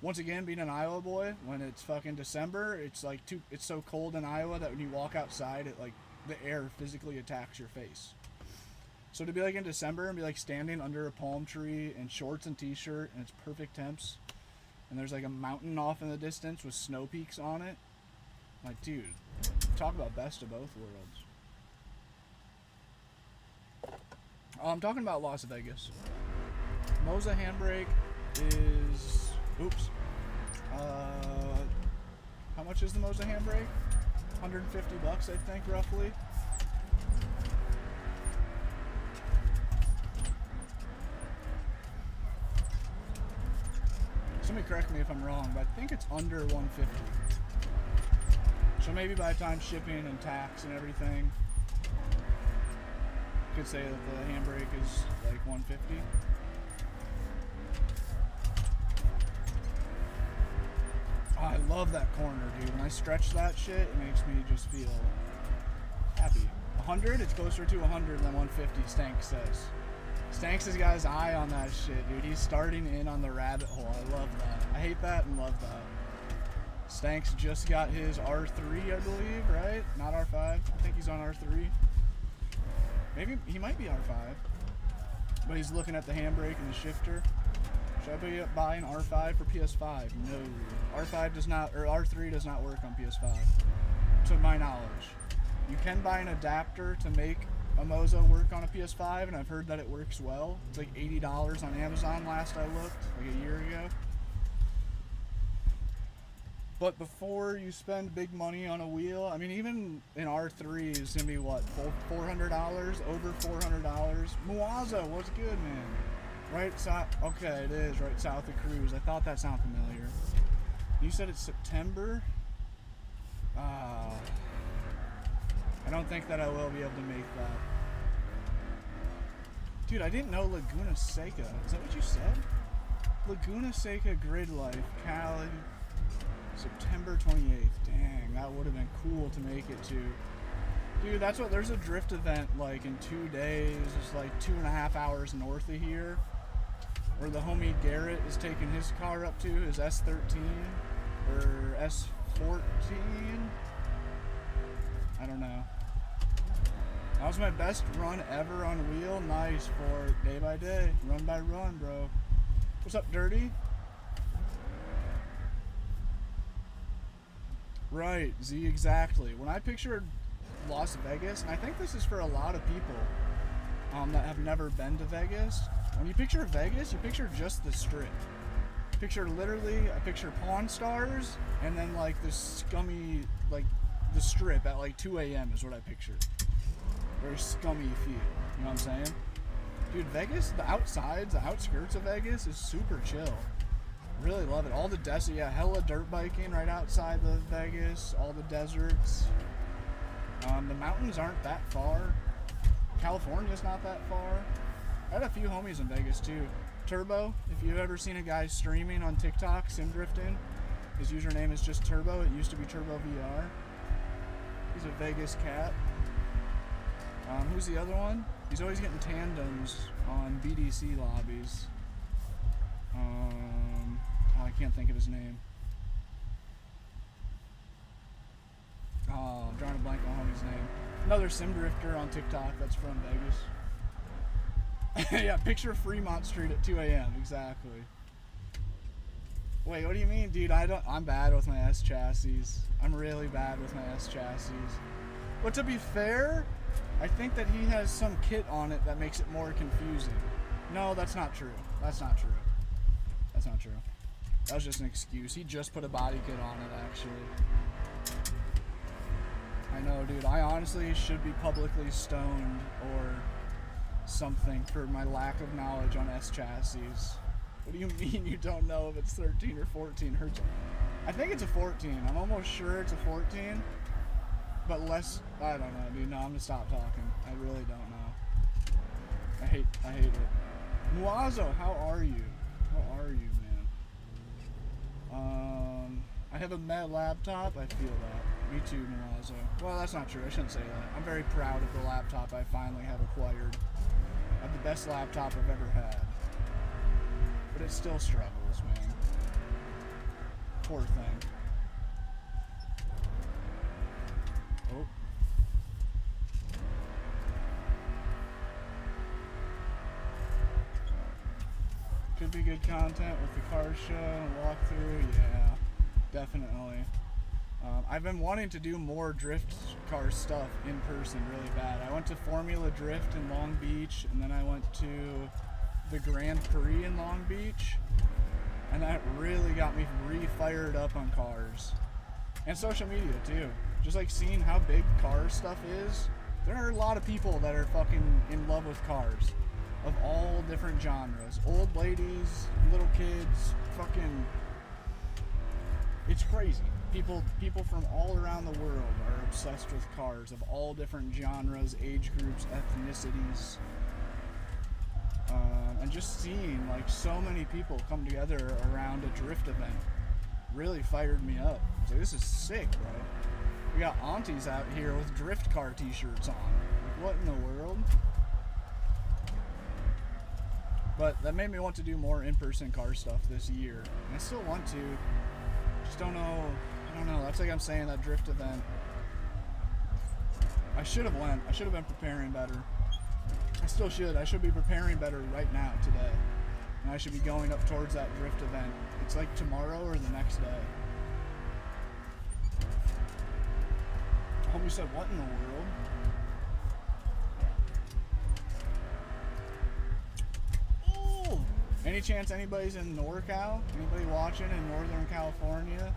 once again, being an Iowa boy, when it's fucking December, it's like it's so cold in Iowa that when you walk outside, it like the air physically attacks your face. So to be like in December and be like standing under a palm tree in shorts and t-shirt and it's perfect temps, and there's like a mountain off in the distance with snow peaks on it. Like, dude, talk about best of both worlds. I'm talking about Las Vegas. MOSA handbrake is, oops. How much is the MOSA handbrake? $150, I think, roughly. Somebody correct me if I'm wrong, but I think it's under $150. So maybe by the time shipping and tax and everything, you could say that the handbrake is like $150. Oh, I love that corner, dude. When I stretch that shit, it makes me just feel happy. 100? It's closer to 100 than 150, Stank says. Stanks has got his eye on that shit, dude. He's starting in on the rabbit hole. I love that. I hate that and love that. Stanks just got his R3, I believe, right? Not R5. I think he's on R3. Maybe he might be R5. But he's looking at the handbrake and the shifter. Should I be buying R5 for PS5? No. R5 does not, or R3 does not work on PS5, to my knowledge. You can buy an adapter to make a MOSA work on a PS5, and I've heard that it works well. It's like $80 on Amazon last I looked, like a year ago. But before you spend big money on a wheel, I mean, even an R3 is gonna be what, $400? Over $400. MOSA, what's good, man? Right south, okay, it is right south of Cruz. I thought that sounded familiar. You said it's September? I don't think that I will be able to make that. Dude, I didn't know Laguna Seca. Is that what you said? Laguna Seca Grid Life, Cali, September 28th. Dang, that would have been cool to make it to. Dude, that's what, there's a drift event like in 2 days. It's like 2.5 hours north of here, where the homie Garrett is taking his car up to, his S13 or S14. I don't know. That was my best run ever on wheel. Nice for day by day, run by run, bro. What's up, Dirty? Right, Z, exactly. When I pictured Las Vegas, and I think this is for a lot of people that have never been to Vegas. When you picture Vegas, you picture just the strip. Picture literally, I picture Pawn Stars, and then like this scummy, like the strip at like 2 a.m. is what I picture. Very scummy feel, you know what I'm saying? Dude, Vegas, the outsides, the outskirts of Vegas is super chill. Really love it. All the desert, yeah, hella dirt biking right outside of Vegas, all the deserts. The mountains aren't that far. California's not that far. I had a few homies in Vegas too. Turbo, if you've ever seen a guy streaming on TikTok, sim drifting, his username is just Turbo. It used to be Turbo VR. He's a Vegas cat. Who's the other one? He's always getting tandems on BDC lobbies. I can't think of his name. Oh, I'm drawing a blank on homie's name. Another sim drifter on TikTok that's from Vegas. Yeah, picture Fremont Street at 2 a.m. Exactly. Wait, what do you mean, dude? I'm bad with my S chassis. I'm really bad with my S chassis. But to be fair, I think that he has some kit on it that makes it more confusing. No, that's not true. That's not true. That's not true. That was just an excuse. He just put a body kit on it, actually. I know, dude. I honestly should be publicly stoned or something for my lack of knowledge on S chassis. What do you mean you don't know if it's 13 or 14 hertz? I think it's a 14. I'm almost sure it's a 14. But less, I don't know, dude. No, I'm gonna stop talking. I really don't know. I hate it. Muazo, how are you? How are you, man? I have a Met laptop. I feel that. Me too, Muazo. Well, that's not true. I shouldn't say that. I'm very proud of the laptop I finally have acquired. I have the best laptop I've ever had. But it still struggles, man. Poor thing. Oh. Could be good content with the car show and walkthrough. Yeah, definitely. I've been wanting to do more drift car stuff in person really bad. I went to Formula Drift in Long Beach, and then I went to the Grand Prix in Long Beach, and that really got me re-fired up on cars. And social media too. Just like seeing how big car stuff is. There are a lot of people that are fucking in love with cars of all different genres. Old ladies, little kids, fucking, it's crazy. People from all around the world are obsessed with cars of all different genres, age groups, ethnicities. And just seeing like so many people come together around a drift event really fired me up. I was like, this is sick, bro. We got aunties out here with drift car t-shirts on. what in the world? But that made me want to do more in-person car stuff this year. And I still want to. Just don't know. I don't know. That's like I'm saying, that drift event. I should have went. I should have been preparing better. I still should. I should be preparing better right now, today. And I should be going up towards that drift event. It's like tomorrow or the next day. Homie said, what in the world? Oh! Any chance anybody's in NorCal? Anybody watching in Northern California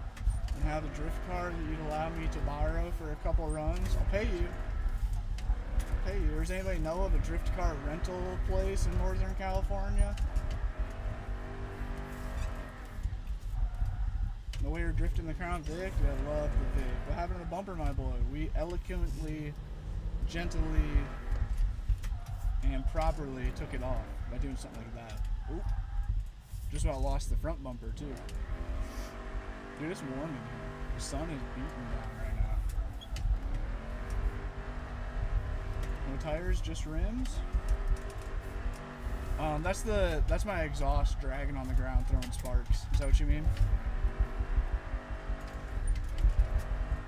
and have a drift car that you'd allow me to borrow for a couple runs? I'll pay you. I'll pay you. Does anybody know of a drift car rental place in Northern California? The way you're drifting the Crown Vic, I love the Vic. What happened to the bumper, my boy? We eloquently, gently, and properly took it off by doing something like that. Oop. Just about lost the front bumper, too. Dude, it's warm in here. The sun is beating down right now. No tires, just rims. That's my exhaust dragging on the ground, throwing sparks. Is that what you mean?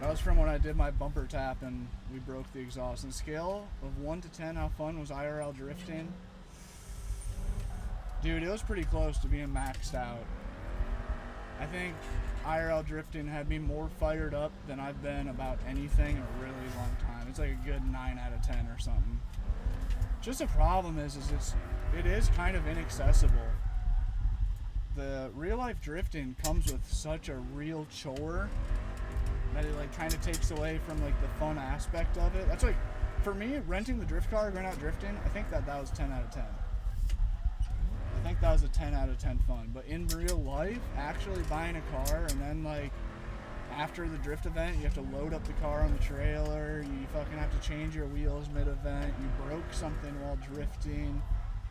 That was from when I did my bumper tap and we broke the exhaust. On a scale of 1 to 10, how fun was IRL drifting? Dude, it was pretty close to being maxed out. I think IRL drifting had me more fired up than I've been about anything in a really long time. It's like a good 9 out of 10 or something. Just the problem is it is kind of inaccessible. The real life drifting comes with such a real chore that it like kind of takes away from like the fun aspect of it. That's like, for me, renting the drift car, going out drifting, I think that was 10 out of 10. I think that was a 10 out of 10 fun. But in real life, actually buying a car and then like after the drift event, you have to load up the car on the trailer, you fucking have to change your wheels mid-event, you broke something while drifting,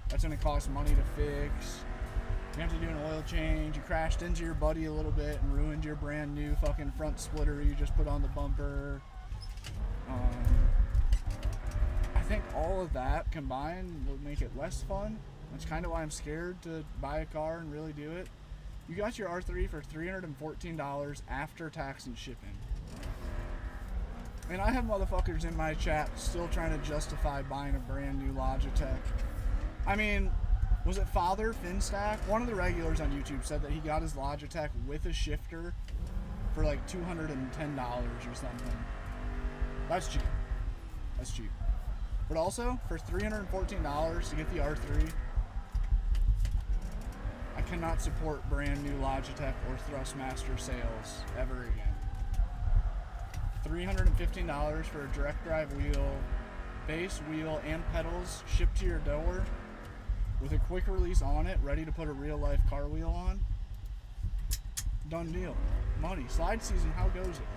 that's gonna cost money to fix. You have to do an oil change, you crashed into your buddy a little bit and ruined your brand new fucking front splitter you just put on the bumper. I think all of that combined will make it less fun. That's kind of why I'm scared to buy a car and really do it. You got your R3 for $314 after tax and shipping. And I have motherfuckers in my chat still trying to justify buying a brand new Logitech. I mean, was it Father Finstack? One of the regulars on YouTube said that he got his Logitech with a shifter for like $210 or something. That's cheap. That's cheap. But also, for $314 to get the R3, I cannot support brand new Logitech or Thrustmaster sales ever again. $315 for a direct drive wheel, base wheel, and pedals shipped to your door with a quick release on it, ready to put a real life car wheel on. Done deal. Money. Slide season, how goes it,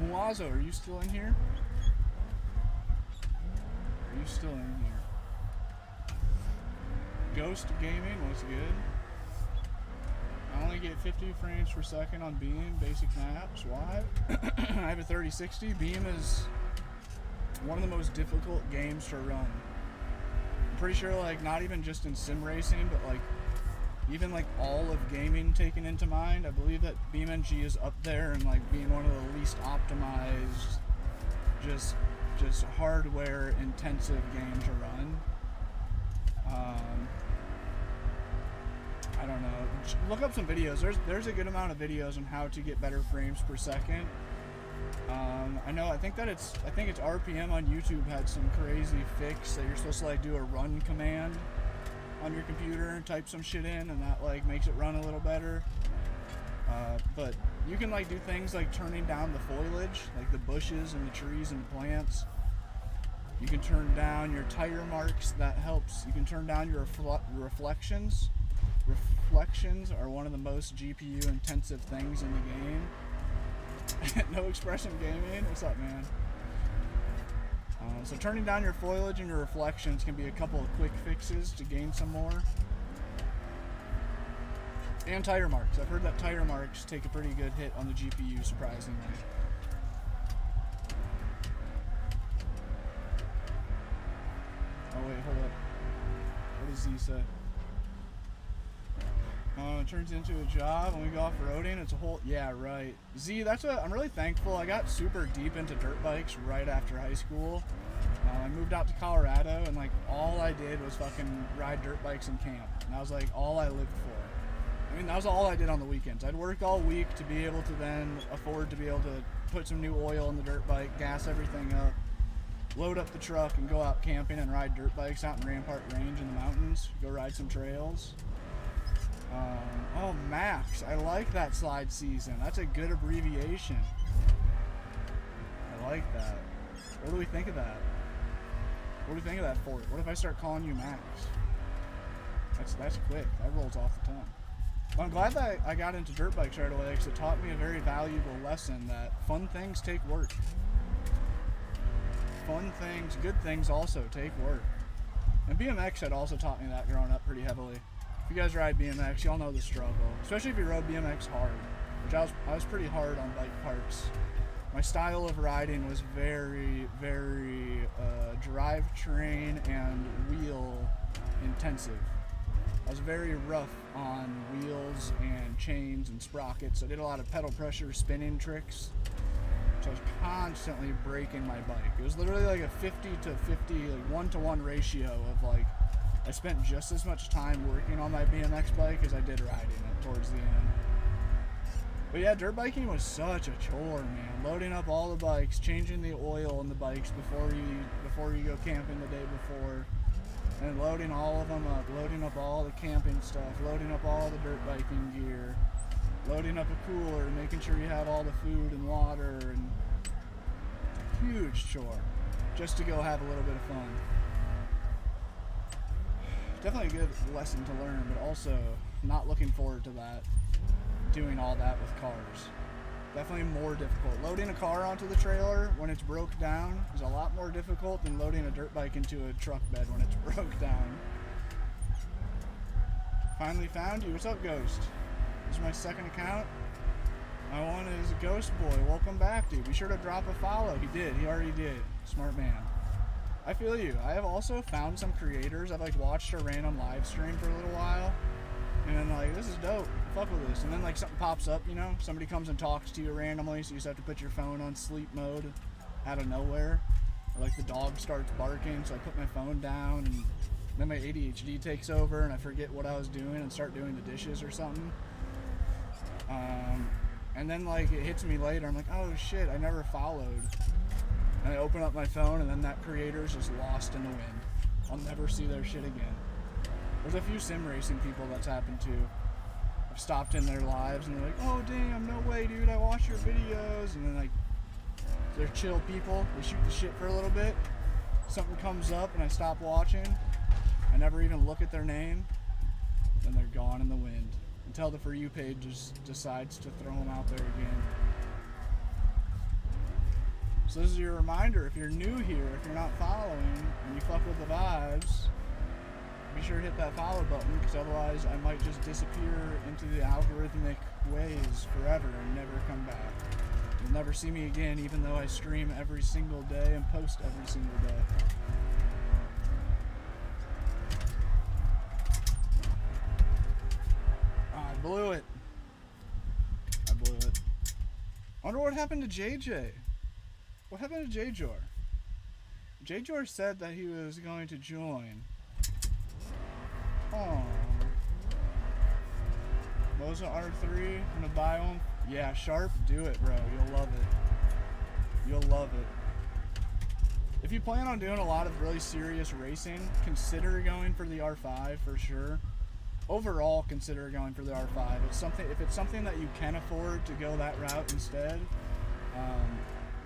man? MOSA, are you still in here? Are you still in here? Ghost Gaming, what's good? I only get 50 frames per second on Beam, basic maps. Why? I have a 3060. Beam is one of the most difficult games to run. I'm pretty sure, like, not even just in sim racing, but like even like all of gaming taken into mind, I believe that BeamNG is up there and like being one of the least optimized, just hardware intensive game to run. I don't know. Look up some videos. There's a good amount of videos on how to get better frames per second. I know. I think it's RPM on YouTube had some crazy fix that you're supposed to like do a run command on your computer and type some shit in, and that like makes it run a little better. But you can like do things like turning down the foliage, like the bushes and the trees and the plants. You can turn down your tire marks. That helps. You can turn down your reflections. Reflections are one of the most GPU intensive things in the game. No Expression Gaming, what's up, man? So turning down your foliage and your reflections can be a couple of quick fixes to gain some more. And tire marks. I've heard that tire marks take a pretty good hit on the GPU, surprisingly. Z said. It turns into a job when we go off-roading. It's a whole... Yeah, right. Z, that's what... I'm really thankful. I got super deep into dirt bikes right after high school. I moved out to Colorado, and, like, all I did was fucking ride dirt bikes and camp. And that was, like, all I lived for. I mean, that was all I did on the weekends. I'd work all week to be able to then afford to be able to put some new oil in the dirt bike, gas everything up, load up the truck, and go out camping and ride dirt bikes out in Rampart Range in the mountains, go ride some trails. Oh, Max, I like that slide season. That's a good abbreviation. I like that. What do we think of that? What do we think of that for it? What if I start calling you Max? That's quick. That rolls off the tongue. Well, I'm glad that I got into dirt bikes right away because it taught me a very valuable lesson that fun things take work. Fun things, good things also take work. And BMX had also taught me that growing up pretty heavily. If you guys ride BMX, y'all know the struggle. Especially if you rode BMX hard, which I was pretty hard on bike parts. My style of riding was very, very drivetrain and wheel intensive. I was very rough on wheels and chains and sprockets. I did a lot of pedal pressure spinning tricks. So I was constantly braking my bike. It was literally like a 50 to 50, like 1-to-1 ratio of like, I spent just as much time working on my BMX bike as I did riding it towards the end. But yeah, dirt biking was such a chore, man. Loading up all the bikes, changing the oil in the bikes before you go camping the day before, and loading all of them up, loading up all the camping stuff, loading up all the dirt biking gear, loading up a cooler, making sure you have all the food and water, and huge chore just to go have a little bit of fun. Definitely a good lesson to learn, but also not looking forward to that, doing all that with cars. Definitely more difficult. Loading a car onto the trailer when it's broke down is a lot more difficult than loading a dirt bike into a truck bed when it's broke down. Finally found you. What's up, Ghost? This is my second account. My one is Ghost Boy. Welcome back, dude. Be sure to drop a follow. He did. He already did. Smart man. I feel you. I have also found some creators. I've like watched a random live stream for a little while, and then like, this is dope. Fuck with this. And then like something pops up, you know, somebody comes and talks to you randomly, so you just have to put your phone on sleep mode out of nowhere. Or like the dog starts barking, so I put my phone down, and then my ADHD takes over, and I forget what I was doing and start doing the dishes or something. And then like it hits me later. I'm like, oh shit, I never followed. And I open up my phone, and then that creator's just lost in the wind. I'll never see their shit again. There's a few sim racing people that's happened to. I've stopped in their lives, and they're like, oh damn, no way, dude, I watched your videos. And then like, they're chill people. They shoot the shit for a little bit. Something comes up, and I stop watching. I never even look at their name. Then they're gone in the wind. Until the For You page just decides to throw them out there again. So this is your reminder, if you're new here, if you're not following, and you fuck with the vibes, be sure to hit that follow button, because otherwise I might just disappear into the algorithmic ways forever and never come back. You'll never see me again, even though I stream every single day and post every single day. I blew it. I wonder what happened to JJ. What happened to J-Jor? J-Jor said that he was going to join. Oh. MOSA R3 in the biome? Yeah, Sharp, do it, bro. You'll love it. You'll love it. If you plan on doing a lot of really serious racing, consider going for the R5 for sure. Overall, consider going for the R5. If it's something that you can afford to go that route instead,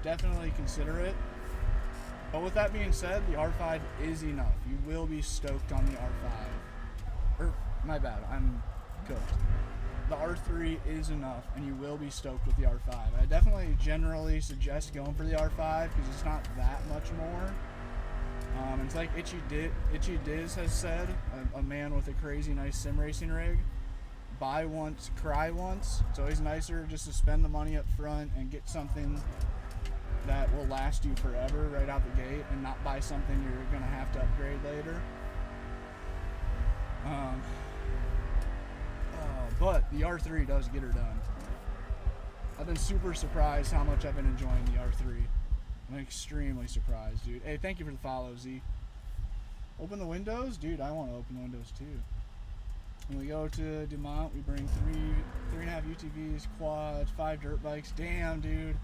definitely consider it. But with that being said, the R5 is enough. You will be stoked on the R5. Or, my bad, I'm cooked. The R3 is enough, and you will be stoked with the R5. I definitely generally suggest going for the R5 because it's not that much more. It's like Itchy Diz has said, a man with a crazy nice sim racing rig. Buy once, cry once. It's always nicer just to spend the money up front and get something that will last you forever right out the gate, and not buy something you're gonna have to upgrade later. Um, but the R3 does get her done. I've been super surprised how much I've been enjoying the R3. I'm extremely surprised, dude. Hey, thank you for the follow, Z. Open the windows? Dude, I want to open the windows too. When we go to Dumont, we bring 3.5 UTVs, quads, 5 dirt bikes. Damn, dude.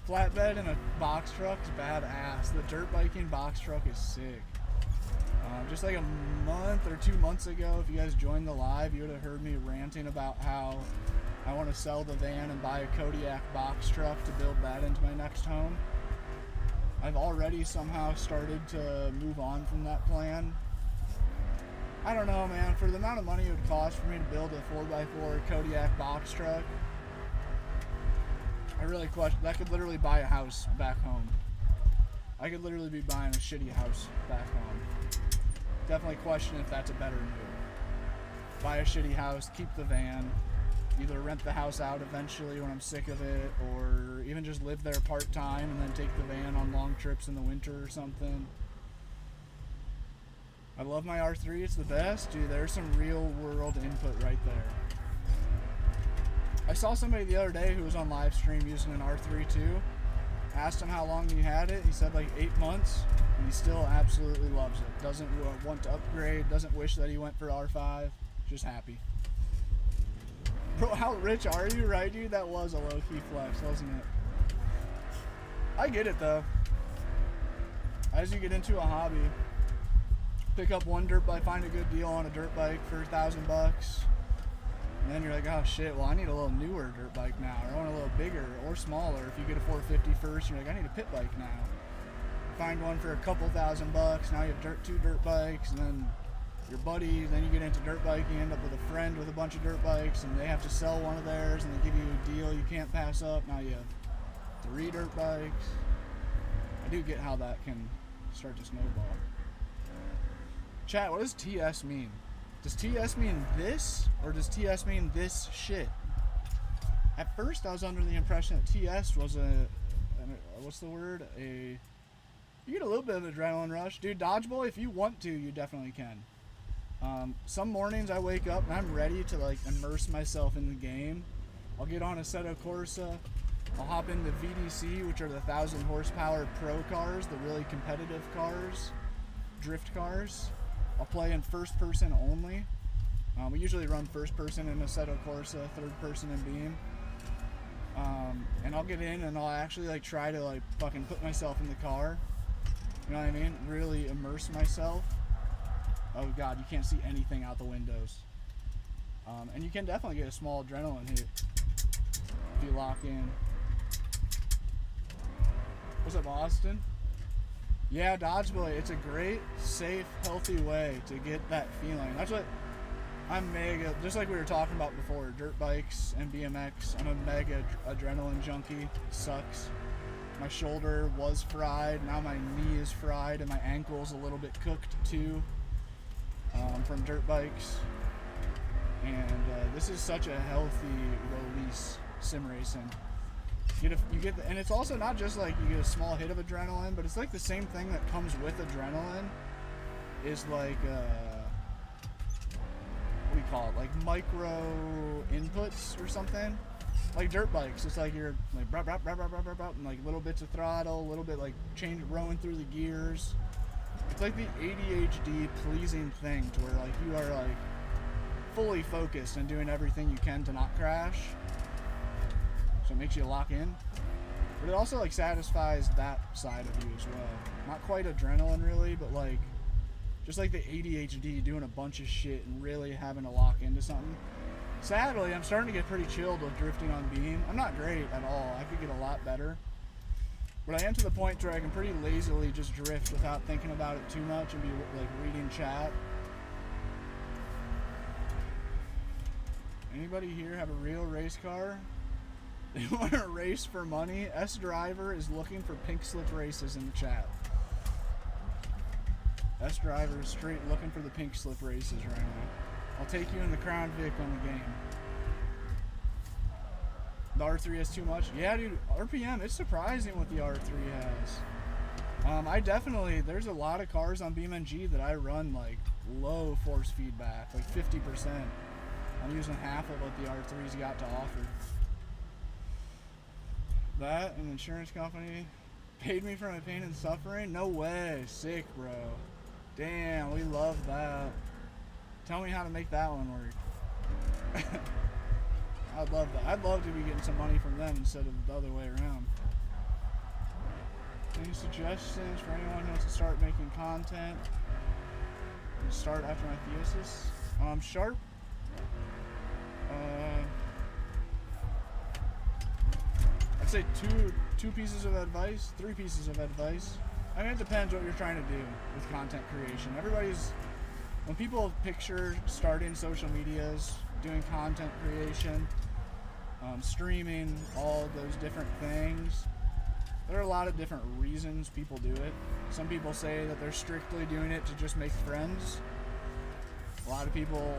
Flatbed and a box truck is badass. The dirt biking box truck is sick. Just like a month or 2 months ago, if you guys joined the live, you would have heard me ranting about how I want to sell the van and buy a Kodiak box truck to build that into my next home. I've already somehow started to move on from that plan. I don't know, man. For the amount of money it would cost for me to build a 4x4 Kodiak box truck, I really question. That could literally buy a house back home. I could literally be buying a shitty house back home. Definitely question if that's a better move. Buy a shitty house, keep the van, either rent the house out eventually when I'm sick of it, or even just live there part-time and then take the van on long trips in the winter or something. I love my R3, it's the best. Dude, there's some real world input right there. I saw somebody the other day who was on live stream using an R3 too. Asked him how long he had it. He said like 8 months, and he still absolutely loves it. Doesn't want to upgrade, doesn't wish that he went for R5, just happy. Bro, how rich are you, right, dude? That was a low-key flex, wasn't it? I get it, though. As you get into a hobby, pick up one dirt bike, find a good deal on a dirt bike for $1,000, and then you're like, oh shit, well I need a little newer dirt bike now, or I want a little bigger or smaller. If you get a 450 first, you're like, I need a pit bike now. Find one for a couple $1,000, now you have two dirt bikes, and then your buddies, then you get into dirt biking, you end up with a friend with a bunch of dirt bikes, and they have to sell one of theirs, and they give you a deal you can't pass up. Now you have 3 dirt bikes. I do get how that can start to snowball. Chat, what does TS mean? Does TS mean this, or does TS mean this shit? At first, I was under the impression that TS was what's the word? You get a little bit of adrenaline rush. Dude, Dodgeball, if you want to, you definitely can. Some mornings I wake up and I'm ready to like immerse myself in the game. I'll get on a Assetto Corsa. I'll hop into VDC, which are the 1,000 horsepower pro cars, the really competitive cars, drift cars. I'll play in first person only. We usually run first person in Assetto Corsa, third person in Beam. And I'll get in and I'll actually like try to like fucking put myself in the car. You know what I mean? Really immerse myself. Oh god, you can't see anything out the windows. And you can definitely get a small adrenaline hit if you lock in. What's up, Austin? Yeah, Dodgeball, it's a great, safe, healthy way to get that feeling. That's what I'm mega, just like we were talking about before, dirt bikes and BMX, I'm a mega adrenaline junkie. It sucks. My shoulder was fried, now my knee is fried, and my ankle's a little bit cooked too. From dirt bikes, and this is such a healthy release sim racing. And it's also not just like you get a small hit of adrenaline, but it's like the same thing that comes with adrenaline is like what do you call it? Like micro inputs or something. Like dirt bikes, it's like you're like brap, brap, brap, brap, brap, brap, brap, and like little bits of throttle, a little bit like rowing through the gears. It's like the ADHD pleasing thing to where like you are like fully focused and doing everything you can to not crash. So it makes you lock in. But it also like satisfies that side of you as well. Not quite adrenaline really, but like just like the ADHD doing a bunch of shit and really having to lock into something. Sadly, I'm starting to get pretty chilled with drifting on Beam. I'm not great at all. I could get a lot better. But I am to the point where I can pretty lazily just drift without thinking about it too much and be like reading chat. Anybody here have a real race car? They want to race for money? S Driver is looking for pink slip races in the chat. S Driver is straight looking for the pink slip races right now. I'll take you in the Crown Vic on the game. The R3 has too much? Yeah, dude, RPM, it's surprising what the R3 has. I definitely, there's a lot of cars on BeamNG that I run like low force feedback, like 50%. I'm using half of what the R3's got to offer. That, an insurance company paid me for my pain and suffering? No way. Sick, bro. Damn, we love that. Tell me how to make that one work. I'd love that. I'd love to be getting some money from them instead of the other way around. Any suggestions for anyone who wants to start making content and start after my thesis? Sharp. I'd say two pieces of advice, 3 pieces of advice. I mean, it depends what you're trying to do with content creation. When people picture starting social medias, doing content creation, streaming, all those different things, there are a lot of different reasons people do it. Some people say that they're strictly doing it to just make friends. A lot of people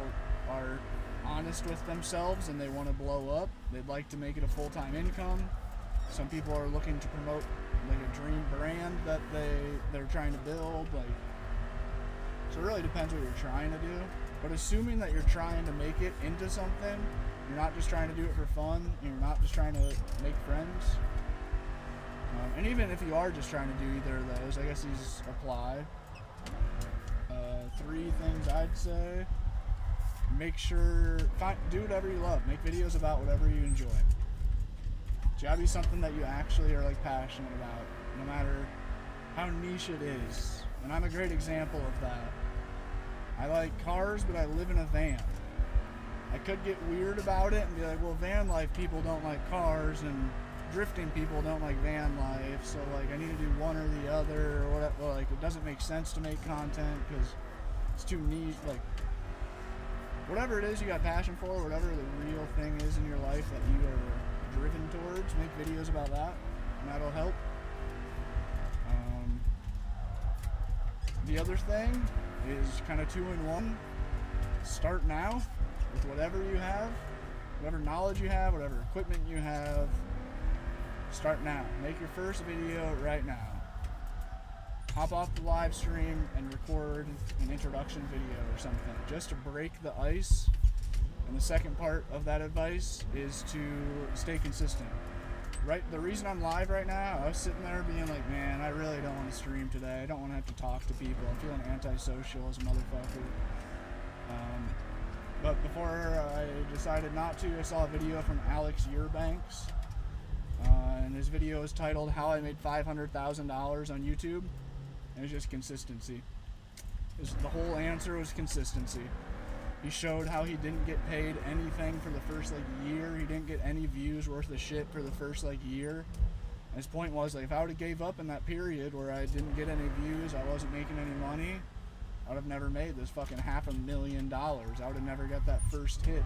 are honest with themselves and they want to blow up. They'd like to make it a full-time income. Some people are looking to promote like a dream brand that they're trying to build. So it really depends what you're trying to do. But assuming that you're trying to make it into something, you're not just trying to do it for fun, and you're not just trying to make friends. And even if you are just trying to do either of those, I guess these apply. 3 things I'd say. Do whatever you love. Make videos about whatever you enjoy. It's gotta be something that you actually are like passionate about, no matter how niche it is. And I'm a great example of that. I like cars, but I live in a van. I could get weird about it and be like, well, van life people don't like cars, and drifting people don't like van life, so like I need to do one or the other, or whatever. Like, it doesn't make sense to make content because it's too niche. Like, whatever it is you got passion for, whatever the real thing is in your life that you are driven towards, make videos about that, and that'll help. The other thing is kind of 2 in 1. Start now with whatever you have, whatever knowledge you have, whatever equipment you have. Start now. Make your first video right now. Hop off the live stream and record an introduction video or something, just to break the ice. And the second part of that advice is to stay consistent. Right, the reason I'm live right now, I was sitting there being like, man, I really don't want to stream today. I don't want to have to talk to people. I'm feeling antisocial as a motherfucker. But before I decided not to, I saw a video from Alex Yearbanks. And his video is titled How I Made $500,000 on YouTube. And it's just consistency. The whole answer was consistency. He showed how he didn't get paid anything for the first year. He didn't get any views worth of shit for the first year. And his point was, if I would have gave up in that period where I didn't get any views, I wasn't making any money, I would have never made this fucking $500,000. I would have never got that first hit.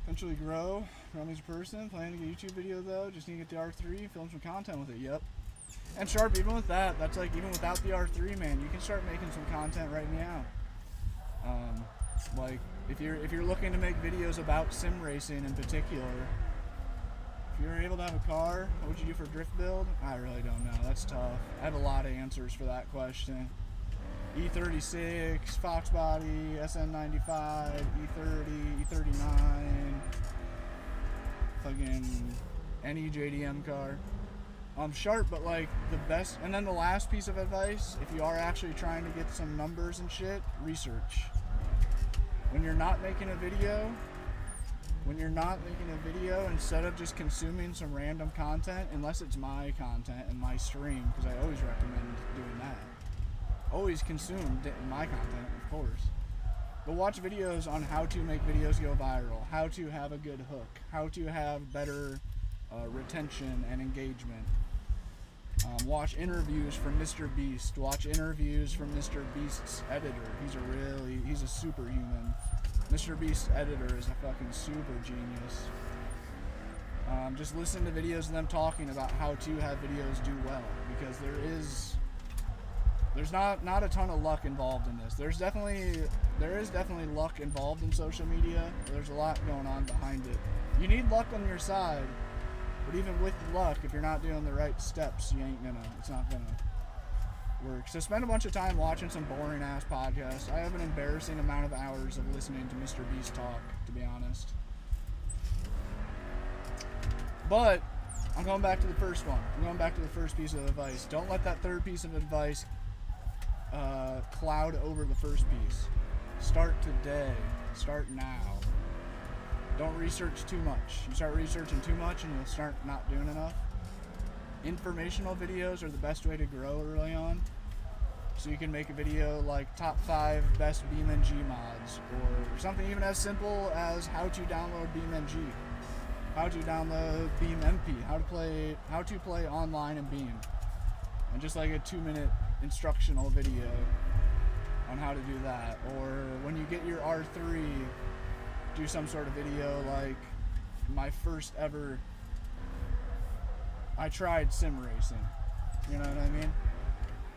Eventually grow as a person. Planning to get a YouTube video though. Just need to get the R3, film some content with it. Yep. And Sharp, even with that, that's like, even without the R3, man, you can start making some content right now. Like, if you're looking to make videos about sim racing in particular, if you're able to have a car, what would you do for drift build? I really don't know. That's tough. I have a lot of answers for that question. E36, Fox body, SN95, E30, E39, fucking any JDM car. Sharp, but like the best, and then the last piece of advice, if you are actually trying to get some numbers and shit, research. When you're not making a video, instead of just consuming some random content, unless it's my content and my stream, because I always recommend doing that. Always consume my content, of course. But watch videos on how to make videos go viral, how to have a good hook, how to have better retention and engagement. Watch interviews from Mr. Beast. Watch interviews from Mr. Beast's editor. He's a superhuman. Mr. Beast's editor is a fucking super genius. Just listen to videos of them talking about how to have videos do well, because there's not a ton of luck involved in this. There is definitely luck involved in social media. There's a lot going on behind it. You need luck on your side. But even with luck, if you're not doing the right steps, it's not gonna work. So spend a bunch of time watching some boring ass podcasts. I have an embarrassing amount of hours of listening to Mr. Beast talk, to be honest. But I'm going back to the first one. I'm going back to the first piece of advice. Don't let that third piece of advice cloud over the first piece. Start today. Start now. Don't research too much. You start researching too much and you'll start not doing enough. Informational videos are the best way to grow early on. So you can make a video like top 5 best BeamNG mods, or something even as simple as how to download BeamNG, how to download BeamMP, how to play online in Beam, and just like a 2-minute instructional video on how to do that. Or when you get your R3, do some sort of video like my first ever. I tried sim racing. You know what I mean?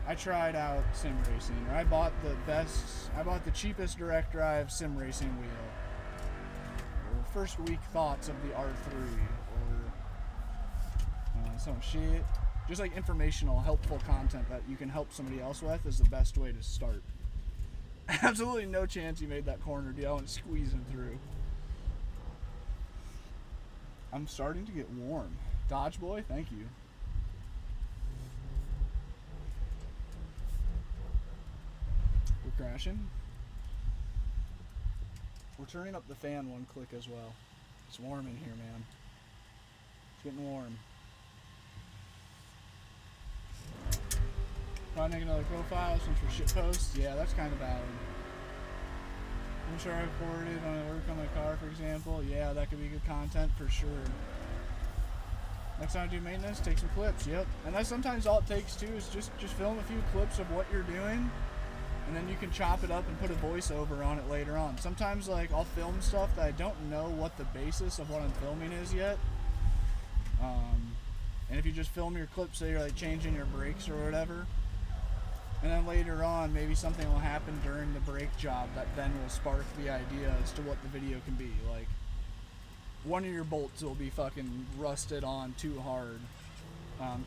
I tried out sim racing. Or I bought the cheapest direct drive sim racing wheel. Or first week thoughts of the R3. Or some shit. Just like informational, helpful content that you can help somebody else with is the best way to start. Absolutely no chance he made that corner, dude. I want to squeeze him through. I'm starting to get warm. Dodge boy, thank you. We're crashing. We're turning up the fan 1 click as well. It's warm in here, man. It's getting warm. Probably make another profile since for shit posts. Yeah, that's kind of valid. I'm sure I recorded on the work on my car, for example. Yeah, that could be good content for sure. Next time I do maintenance, take some clips. Yep. And that's sometimes all it takes too is just film a few clips of what you're doing, and then you can chop it up and put a voiceover on it later on. Sometimes like I'll film stuff that I don't know what the basis of what I'm filming is yet. And if you just film your clips, say you're like changing your brakes or whatever, and then later on maybe something will happen during the brake job that then will spark the idea as to what the video can be. Like one of your bolts will be fucking rusted on too hard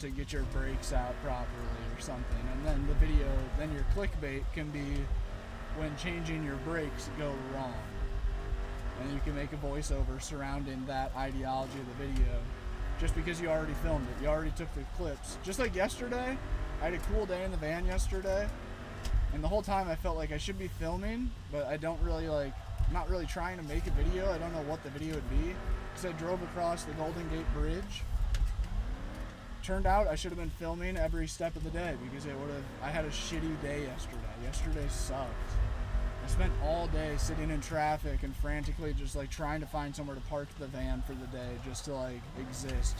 to get your brakes out properly or something, and then the video, then your clickbait can be when changing your brakes go wrong, and you can make a voiceover surrounding that ideology of the video just because you already filmed it, you already took the clips. Just like yesterday, I had a cool day in the van yesterday, and the whole time I felt like I should be filming, but I don't really like, not really trying to make a video. I don't know what the video would be, because I drove across the Golden Gate Bridge. Turned out I should have been filming every step of the day, because I had a shitty day yesterday. Yesterday sucked. I spent all day sitting in traffic and frantically just like trying to find somewhere to park the van for the day, just to like exist,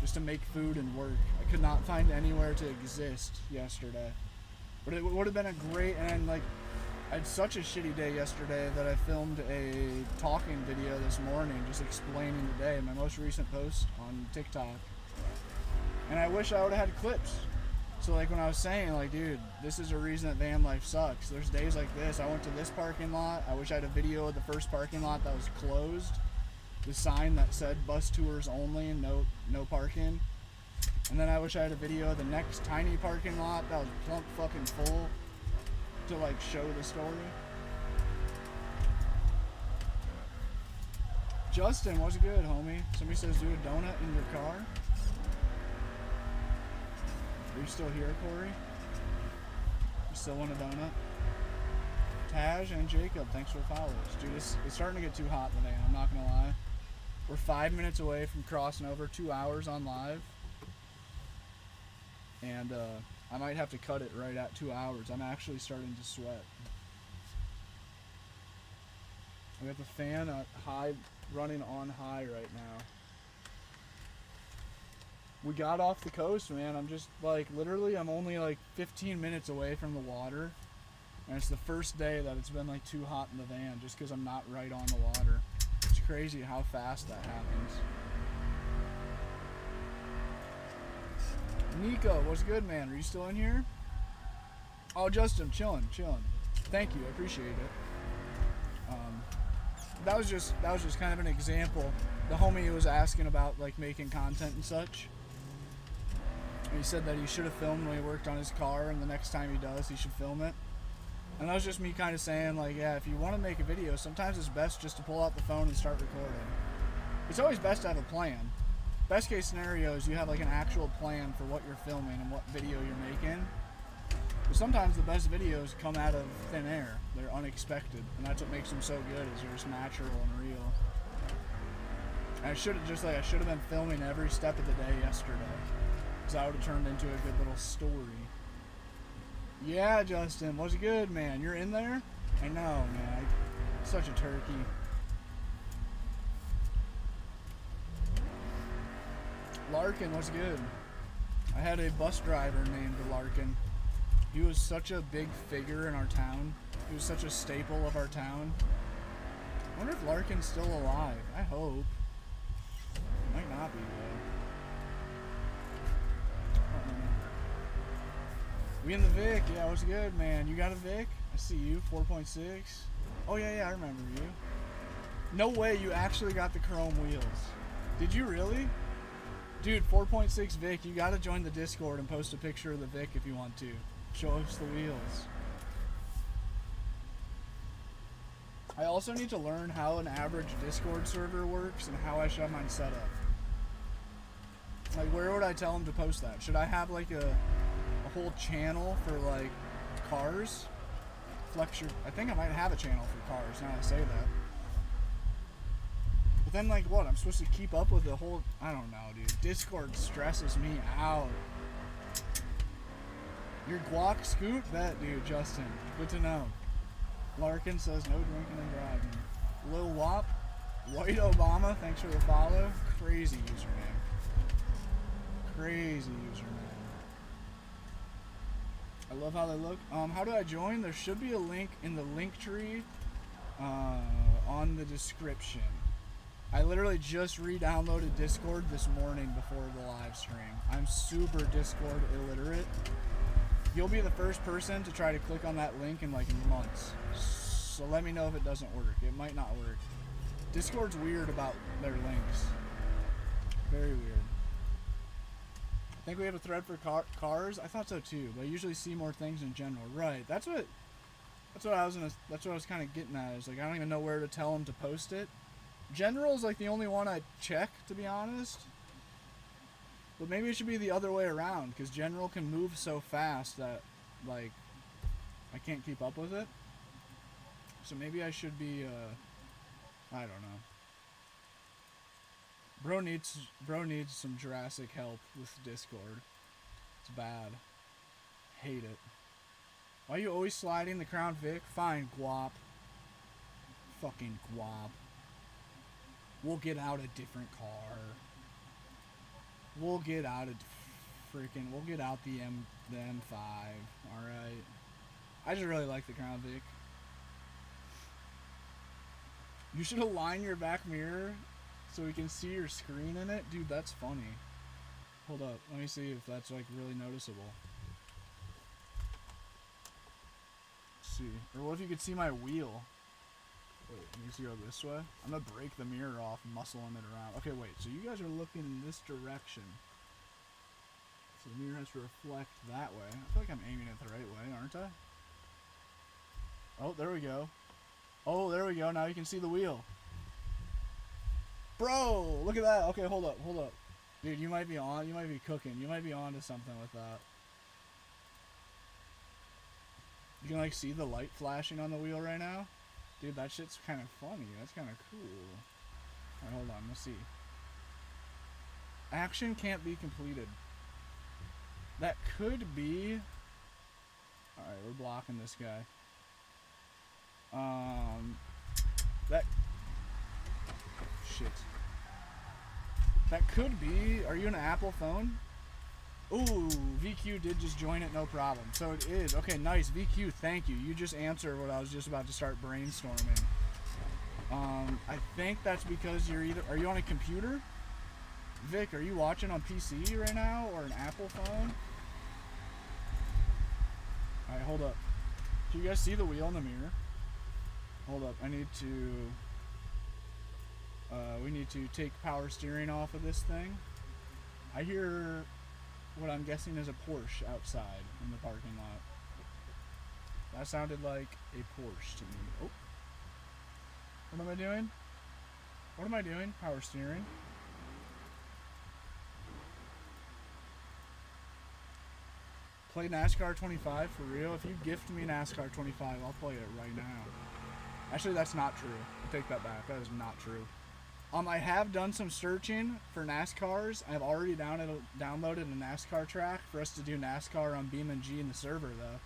just to make food and work. I could not find anywhere to exist yesterday, but it would have been a great, and like I had such a shitty day yesterday that I filmed a talking video this morning just explaining the day, my most recent post on TikTok. And I wish I would have had clips. So like when I was saying like, dude, this is a reason that van life sucks. There's days like this. I went to this parking lot. I wish I had a video of the first parking lot that was closed. The sign that said bus tours only, no parking. And then I wish I had a video of the next tiny parking lot that was plump fucking full to like show the story. Justin, what's good, homie? Somebody says do a donut in your car. Are you still here, Corey? You still want a donut? Taj and Jacob, thanks for the follows. Dude, it's starting to get too hot in the van, I'm not gonna lie. We're 5 minutes away from crossing over 2 hours on live. And I might have to cut it right at 2 hours. I'm actually starting to sweat. I got the fan at high, running on high right now. We got off the coast, man. I'm just like, literally, I'm only like 15 minutes away from the water. And it's the first day that it's been like too hot in the van just because I'm not right on the water. It's crazy how fast that happens. Nico, what's good, man? Are you still in here? Oh, Justin, chilling. Thank you, I appreciate it. That was just kind of an example. The homie was asking about like making content and such. He said that he should have filmed when he worked on his car, and the next time he does, he should film it. And that was just me kind of saying, like, yeah, if you want to make a video, sometimes it's best just to pull out the phone and start recording. It's always best to have a plan. Best case scenario is you have like an actual plan for what you're filming and what video you're making. But sometimes the best videos come out of thin air. They're unexpected, and that's what makes them so good, is they're just natural and real. And I should have been filming every step of the day yesterday, because that would have turned into a good little story. Yeah, Justin, what's good, man? You're in there? I know, man. Such a turkey. Larkin, what's good? I had a bus driver named Larkin. He was such a big figure in our town. He was such a staple of our town. I wonder if Larkin's still alive. I hope. He might not be, though. I don't remember. We in the Vic. Yeah, what's good, man? You got a Vic? I see you. 4.6. Oh, yeah, I remember you. No way you actually got the chrome wheels. Did you really? Dude, 4.6 Vic, you gotta join the Discord and post a picture of the Vic if you want to. Show us the wheels. I also need to learn how an average Discord server works and how I should have mine set up. Like, where would I tell them to post that? Should I have like a whole channel for like cars? I think I might have a channel for cars now I say that. But then, like, what? I'm supposed to keep up with the whole... I don't know, dude. Discord stresses me out. Your guac scoot? Bet, dude, Justin. Good to know. Larkin says no drinking and driving. Lil Wop. White Obama, thanks for the follow. Crazy username. Crazy username. I love how they look. How do I join? There should be a link in the link tree on the description. I literally just re-downloaded Discord this morning before the live stream. I'm super Discord illiterate. You'll be the first person to try to click on that link in like months. So let me know if it doesn't work. It might not work. Discord's weird about their links. Very weird. I think we have a thread for cars. I thought so too, but I usually see more things in general. Right. That's what I was kind of getting at. Is like I don't even know where to tell them to post it. General is like the only one I check, to be honest. But maybe it should be the other way around, because General can move so fast that, like, I can't keep up with it. So maybe I should be, I don't know. Bro needs some Jurassic help with Discord. It's bad. Hate it. Why are you always sliding the Crown Vic? Fine, Guap. Fucking Guap. We'll get out a different car. We'll get out the M5. Alright. I just really like the Crown Vic. You should align your back mirror so we can see your screen in it. Dude, that's funny. Hold up. Let me see if that's like really noticeable. Let's see. Or what if you could see my wheel? Wait, needs to go this way? I'm gonna break the mirror off, muscling it around. Okay, wait, so you guys are looking in this direction. So the mirror has to reflect that way. I feel like I'm aiming it the right way, aren't I? Oh, there we go. Oh, there we go. Now you can see the wheel. Bro, look at that. Okay, hold up. Dude, you might be cooking. You might be on to something with that. You can like see the light flashing on the wheel right now. Dude, that shit's kind of funny. That's kind of cool. Alright, hold on. Let's see. Action can't be completed. That could be... Alright, we're blocking this guy. That... Shit. That could be... Are you an Apple phone? Ooh, VQ did just join it, no problem. So it is. Okay, nice. VQ, thank you. You just answered what I was just about to start brainstorming. I think that's because you're either... Are you on a computer? Vic, are you watching on PC right now? Or an Apple phone? Alright, hold up. Do you guys see the wheel in the mirror? Hold up. I need to... we need to take power steering off of this thing. I hear... What what I'm guessing is a Porsche outside in the parking lot. That sounded like a Porsche to me. Oh. What am I doing? What am I doing? Power steering. Play NASCAR 25 for real? If you gift me NASCAR 25, I'll play it right now. Actually, that's not true. I take that back. That is not true. I have done some searching for NASCARs. I've already downloaded a NASCAR track for us to do NASCAR on BeamNG in the server, though.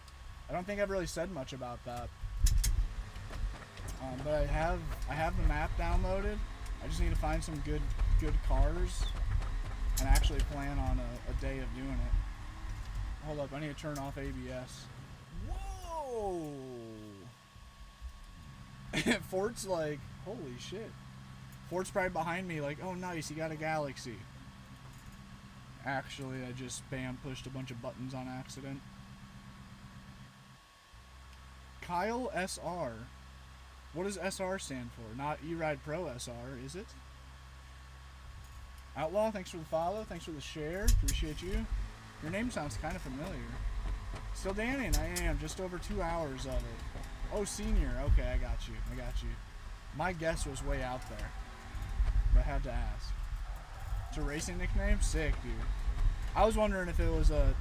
I don't think I've really said much about that. But I have the map downloaded. I just need to find some good cars and actually plan on a day of doing it. Hold up, I need to turn off ABS. Whoa! Fort's like, holy shit. Fort's probably behind me like, oh nice, you got a Galaxy. Actually, I just spam pushed a bunch of buttons on accident. Kyle SR. What does SR stand for? Not E-Ride Pro SR, is it? Outlaw, thanks for the follow. Thanks for the share. Appreciate you. Your name sounds kind of familiar. Still Danning, I am. Just over 2 hours of it. Oh, senior. Okay, I got you. I got you. My guess was way out there. But I had to ask. It's a racing nickname? Sick, dude. I was wondering if it was an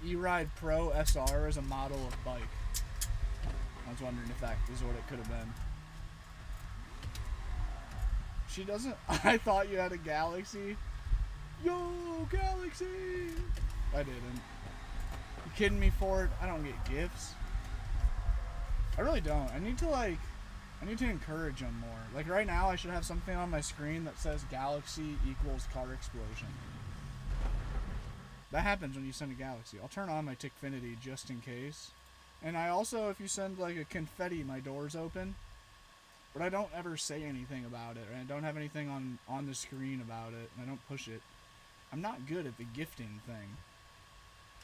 E-Ride Pro SR as a model of bike. I was wondering if that is what it could have been. She doesn't... I thought you had a Galaxy. Yo, Galaxy! I didn't. You kidding me, Ford? I don't get gifts. I really don't. I need to encourage them more. Like right now, I should have something on my screen that says Galaxy equals car explosion. That happens when you send a Galaxy. I'll turn on my Tickfinity just in case. And I also, if you send like a confetti, my door's open. But I don't ever say anything about it. And I don't have anything on the screen about it. And I don't push it. I'm not good at the gifting thing.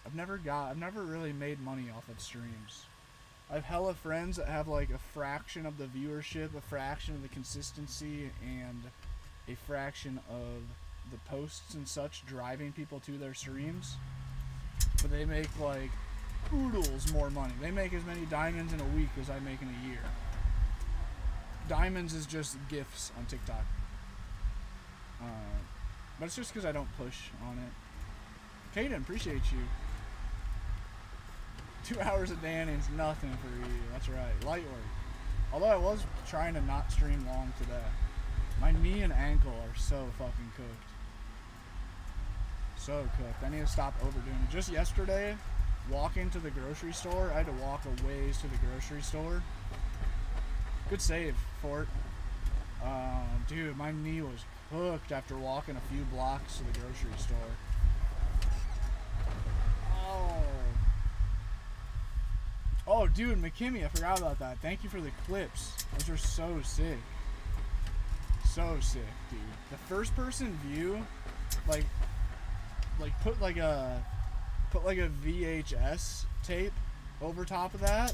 I've never really made money off of streams. I have hella friends that have like a fraction of the viewership, a fraction of the consistency, and a fraction of the posts and such driving people to their streams. But they make like oodles more money. They make as many diamonds in a week as I make in a year. Diamonds is just gifts on TikTok. But it's just because I don't push on it. Caden, appreciate you. 2 hours of Danning's nothing for you. That's right. Light work. Although I was trying to not stream long today. My knee and ankle are so fucking cooked. So cooked. I need to stop overdoing it. Just yesterday, walking to the grocery store, I had to walk a ways to the grocery store. Good save, Fort. Dude, my knee was cooked after walking a few blocks to the grocery store. Oh, dude, McKimmy, I forgot about that. Thank you for the clips. Those are so sick. So sick, dude. The first person view, like put like a VHS tape over top of that.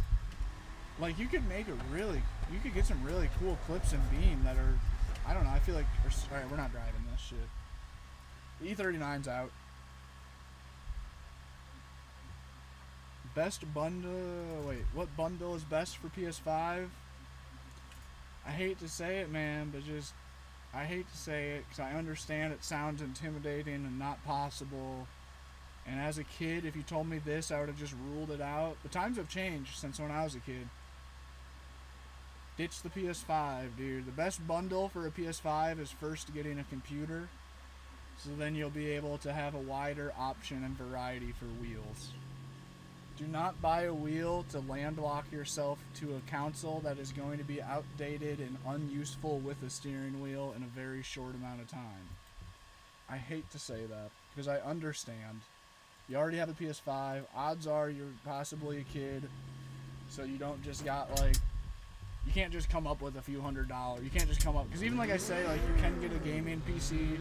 Like you could get some really cool clips in Beam that are, I don't know, I feel like, alright, we're not driving this shit. The E39's out. Best bundle, wait, what bundle is best for PS5? I hate to say it, man, but just, I hate to say it, because I understand it sounds intimidating and not possible. And as a kid, if you told me this, I would have just ruled it out. The times have changed since when I was a kid. Ditch the PS5, dude. The best bundle for a PS5 is first getting a computer, so then you'll be able to have a wider option and variety for wheels. Do not buy a wheel to landlock yourself to a console that is going to be outdated and unuseful with a steering wheel in a very short amount of time. I hate to say that, because I understand. You already have a PS5, odds are you're possibly a kid, so you don't just got like, you can't just come up with a few $100s. You can't just come up, because even like I say, like you can get a gaming PC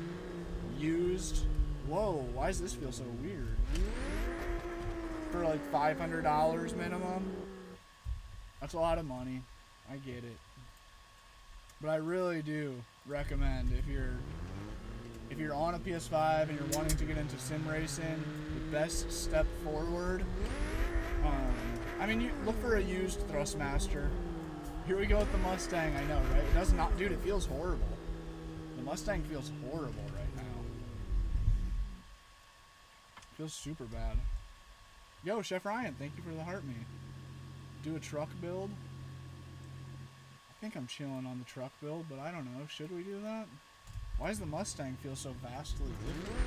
used. Whoa, why does this feel so weird? For like $500 minimum. That's a lot of money. I get it. But I really do recommend, if you're if you're on a PS5 and you're wanting to get into sim racing, the best step forward, I mean, you look for a used Thrustmaster. Here we go with the Mustang, I know, right? It does not, dude, it feels horrible. The Mustang feels horrible right now. It feels super bad. Yo, Chef Ryan, thank you for the heart me. Do a truck build? I think I'm chilling on the truck build, but I don't know. Should we do that? Why does the Mustang feel so vastly different?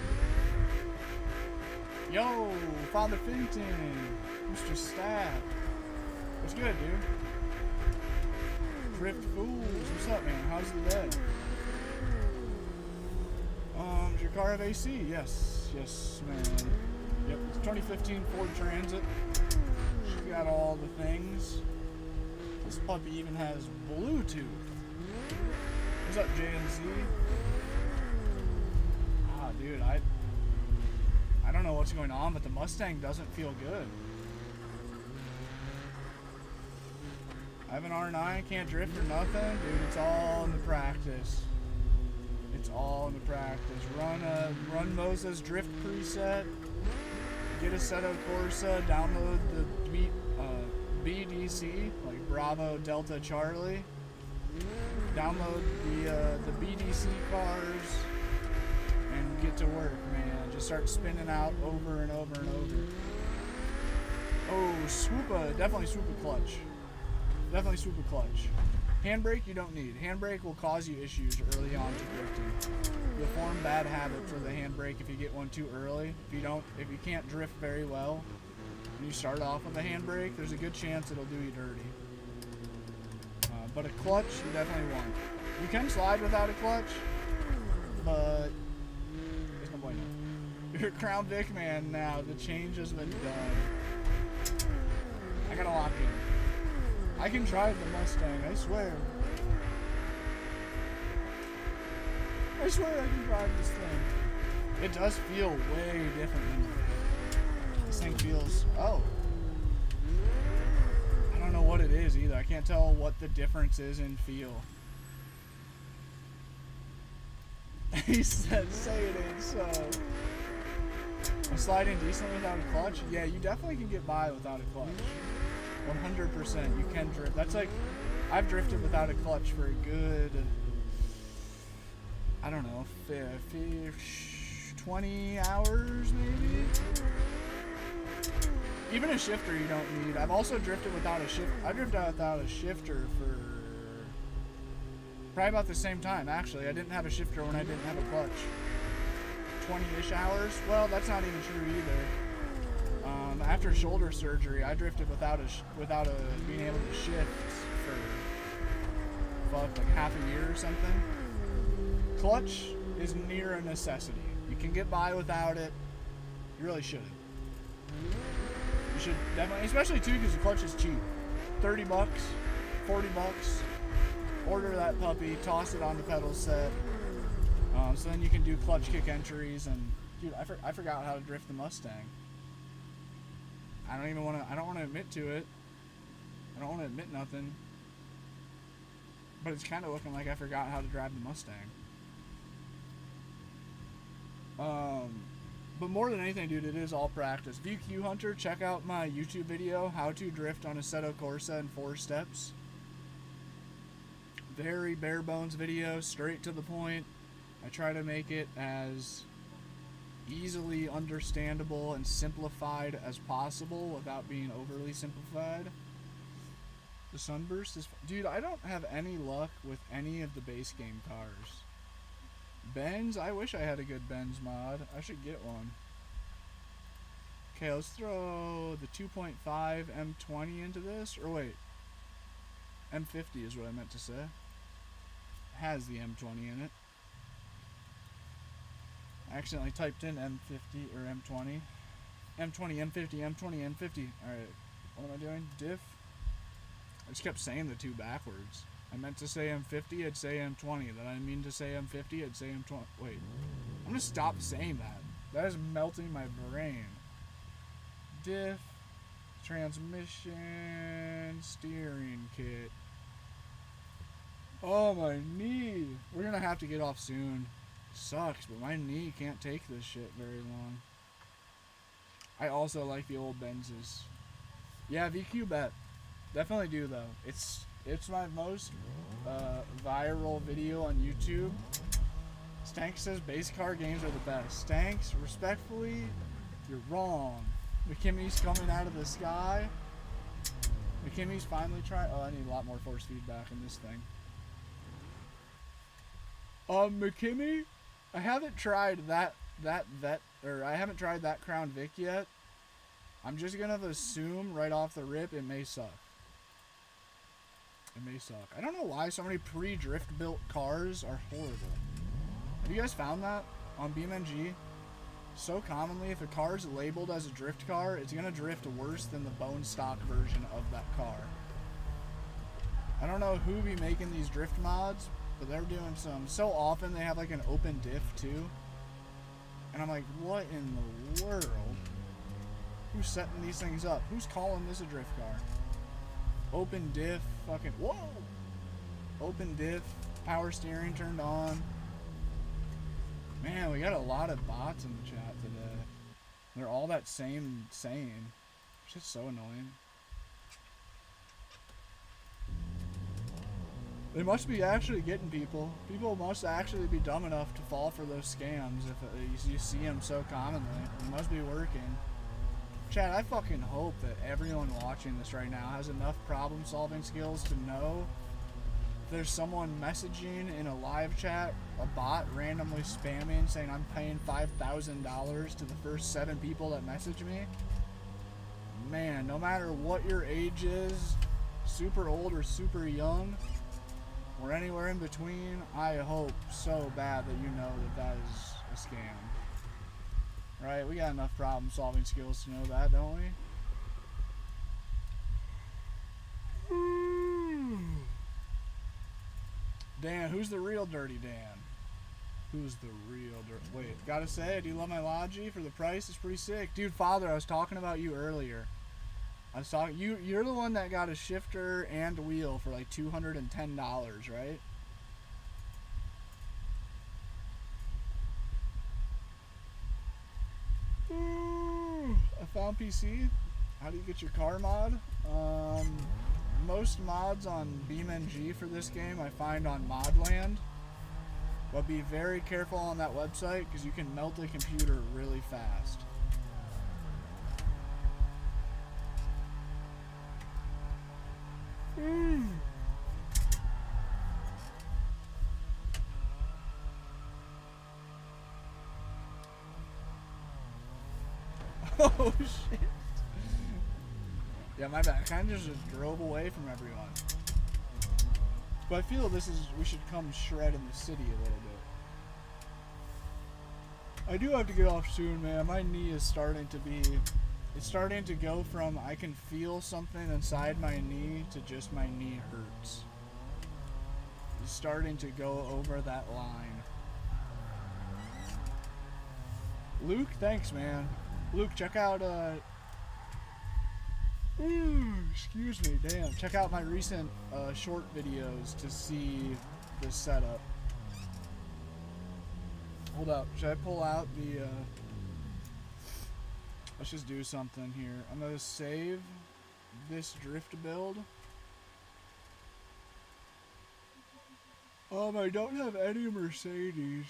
Yo, Father Finton, Mr. Staff. What's good, dude? Drift Fools, what's up, man? How's the day? Does your car have AC? Yes, man. Yep, it's 2015 Ford Transit. She got all the things. This puppy even has Bluetooth. What's up, JNZ? Ah, dude, I don't know what's going on, but the Mustang doesn't feel good. I have an R9, can't drift or nothing. Dude, it's all in the practice. It's all in the practice. Run MOSA's drift preset. Get Assetto Corsa, download the BDC, like Bravo Delta Charlie. Download the BDC cars and get to work, man. Just start spinning out over and over and over. Oh, swoopa, definitely swoopa clutch. Definitely swoopa clutch. Handbrake you don't need. Handbrake will cause you issues early on to drifting. You'll form bad habits with a handbrake if you get one too early. If you can't drift very well, and you start off with a handbrake, there's a good chance it'll do you dirty. But a clutch you definitely want. You can slide without a clutch, but there's no bueno. You're Crown Vic man now. The change has been done. I gotta lock in. I can drive the Mustang, I swear. I swear I can drive this thing. It does feel way different than this thing feels. Oh. I don't know what it is either. I can't tell what the difference is in feel. He said, say it ain't so. I'm sliding decently without a clutch? Yeah, you definitely can get by without a clutch. 100%, you can drift. That's like, I've drifted without a clutch for a good, I don't know, 20 hours maybe? Even a shifter you don't need. I've also drifted without a shifter. I drifted without a shifter for probably about the same time, actually. I didn't have a shifter when I didn't have a clutch. 20-ish hours? Well, that's not even true either. After shoulder surgery, I drifted without being able to shift for like half a year or something. Clutch is near a necessity. You can get by without it. You really shouldn't. You should definitely, especially too, because the clutch is cheap. 30 bucks, 40 bucks. Order that puppy, toss it on the pedal set. So then you can do clutch kick entries and, dude, I forgot how to drift the Mustang. I don't want to admit to it. I don't want to admit nothing. But it's kind of looking like I forgot how to drive the Mustang. But more than anything, dude, it is all practice. VQ Hunter, check out my YouTube video, how to drift on Assetto Corsa in 4 steps. Very bare bones video, straight to the point. I try to make it as easily understandable and simplified as possible without being overly simplified. The Sunburst is... Dude, I don't have any luck with any of the base game cars. Benz? I wish I had a good Benz mod. I should get one. Okay, let's throw the 2.5 M20 into this. Or wait. M50 is what I meant to say. It has the M20 in it. I accidentally typed in M50 or M20. M20, M50, M20, M50. Alright, what am I doing? Diff? I just kept saying the two backwards. I meant to say M50, I'd say M20. Then I mean to say M50, I'd say M20. Wait, I'm gonna stop saying that. That is melting my brain. Diff, transmission, steering kit. Oh, my knee. We're gonna have to get off soon. Sucks, but my knee can't take this shit very long. I also like the old Benzes. Yeah, VQ bet. Definitely do though. It's my most viral video on YouTube. Stank says base car games are the best. Stanks, respectfully, you're wrong. McKimmy's coming out of the sky. McKimmy's finally trying. Oh, I need a lot more force feedback in this thing. McKimmy, I haven't tried that Crown Vic yet. I'm just gonna assume right off the rip it may suck. It may suck. I don't know why so many pre-drift built cars are horrible. Have you guys found that on BeamNG? So commonly, if a car is labeled as a drift car, it's gonna drift worse than the bone stock version of that car. I don't know who be making these drift mods, but they're doing some. So often they have like an open diff too. And I'm like, what in the world? Who's setting these things up? Who's calling this a drift car? Open diff, fucking, whoa! Open diff, power steering turned on. Man, we got a lot of bots in the chat today. They're all that same saying. It's just so annoying. They must be actually getting people. People must actually be dumb enough to fall for those scams if you see them so commonly. It must be working. Chat, I fucking hope that everyone watching this right now has enough problem solving skills to know if there's someone messaging in a live chat, a bot randomly spamming saying I'm paying $5,000 to the first 7 people that message me. Man, no matter what your age is, super old or super young, or anywhere in between, I hope so bad that you know that that is a scam. Right? We got enough problem solving skills to know that, don't we? Dan, who's the real Dirty Dan? Who's the real Dirty... Wait, gotta say, I do love my Logi for the price. It's pretty sick. Dude, Father, I was talking about you earlier. I was talking... You're the one that got a shifter and wheel for like $210, right? I found PC. How do you get your car mod? Most mods on BeamNG for this game I find on Modland. But be very careful on that website because you can melt a computer really fast. Oh shit. Yeah, my bad. I kind of just drove away from everyone. But I feel we should come shred in the city a little bit. I do have to get off soon, man. My knee is starting to go from I can feel something inside my knee to just my knee hurts. It's starting to go over that line. Luke, thanks, man. Luke, check out, excuse me, damn. Check out my recent short videos to see the setup. Hold up, should I pull out the, let's just do something here. I'm gonna save this drift build. I don't have any Mercedes.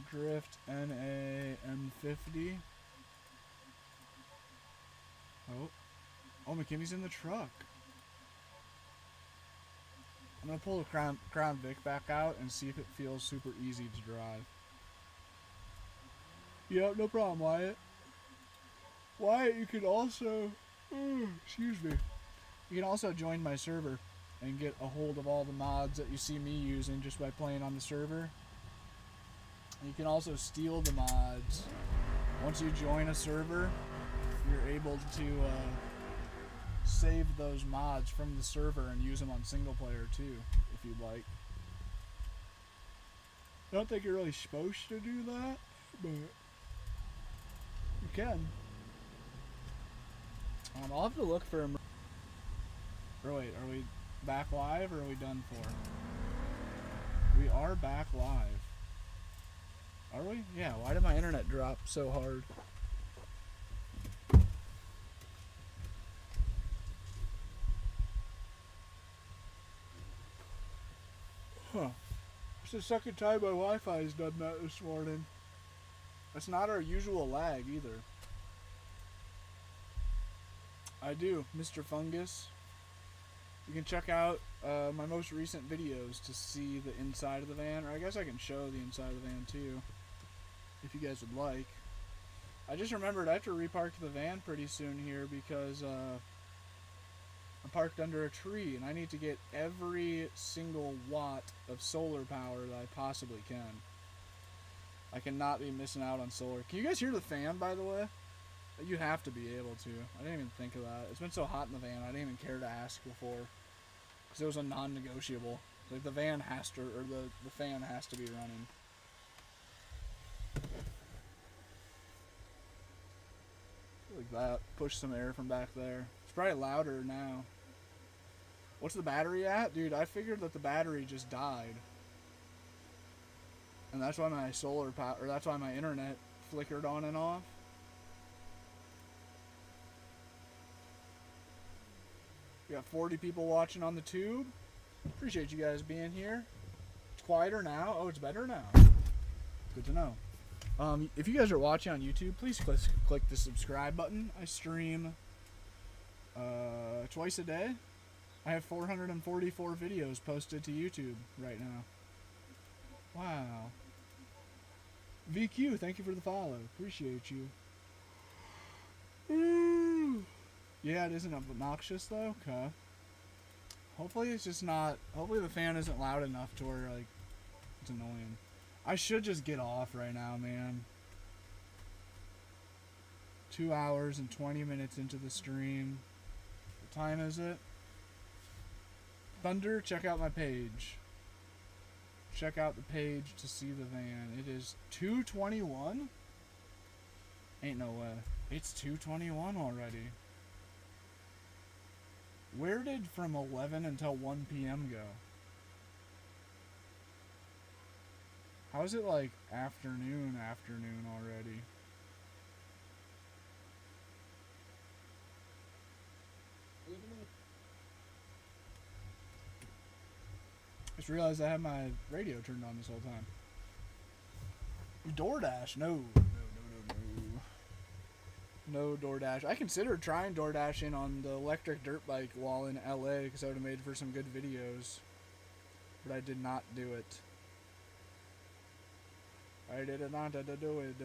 Drift NA M50. Oh, McKimmy's in the truck. I'm gonna pull the Crown Vic back out and see if it feels super easy to drive. Yep, no problem, Wyatt. Wyatt, you can also, excuse me. You can also join my server and get a hold of all the mods that you see me using just by playing on the server. You can also steal the mods. Once you join a server, you're able to save those mods from the server and use them on single player too, if you'd like. I don't think you're really supposed to do that, but you can. I'll have to look for... Or wait, are we back live or are we done for? We are back live. Are we? Yeah, why did my internet drop so hard? Huh. It's the second time my Wi-Fi has done that this morning. That's not our usual lag either. I do, Mr. Fungus. You can check out my most recent videos to see the inside of the van, or I guess I can show the inside of the van too, if you guys would like. I just remembered I have to repark the van pretty soon here because I'm parked under a tree and I need to get every single watt of solar power that I possibly can. I cannot be missing out on solar. Can you guys hear the fan, by the way? You have to be able to. I didn't even think of that. It's been so hot in the van, I didn't even care to ask before. Because it was a non-negotiable. Like, the van has to, or the fan has to be running. Like that. Push some air from back there. It's probably louder now. What's the battery at? Dude, I figured that the battery just died. And that's why my solar power, or that's why my internet flickered on and off. We got 40 people watching on the tube. Appreciate you guys being here. It's quieter now. Oh, it's better now. Good to know. If you guys are watching on YouTube, please click the subscribe button. I stream twice a day. I have 444 videos posted to YouTube right now. Wow. VQ, thank you for the follow. Appreciate you. Ooh. Yeah, it isn't obnoxious though. Okay. Hopefully it's just not. Hopefully the fan isn't loud enough to where like it's annoying. I should just get off right now, man. 2 hours and 20 minutes into the stream. What time is it? Thunder, check out my page. Check out the page to see the van. It is 2:21. Ain't no way. It's 2:21 already. Where did from 11 until 1 p.m. go? How is it like afternoon already? Just realized I had my radio turned on this whole time. DoorDash? No. No DoorDash. I considered trying DoorDashing on the electric dirt bike while in LA because I would have made for some good videos. But I did not do it. I did not do it.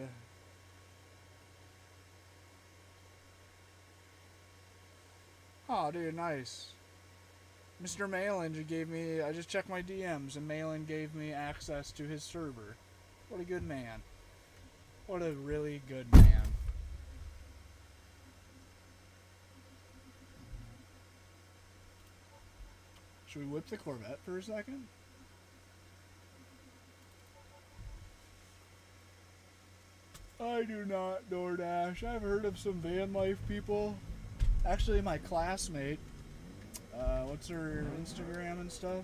Oh, dude, nice. Mr. Malin gave me, I just checked my DMs and Malin gave me access to his server. What a good man. What a really good man. Should we whip the Corvette for a second? I do not DoorDash. I've heard of some van life people. Actually, my classmate, what's her Instagram and stuff?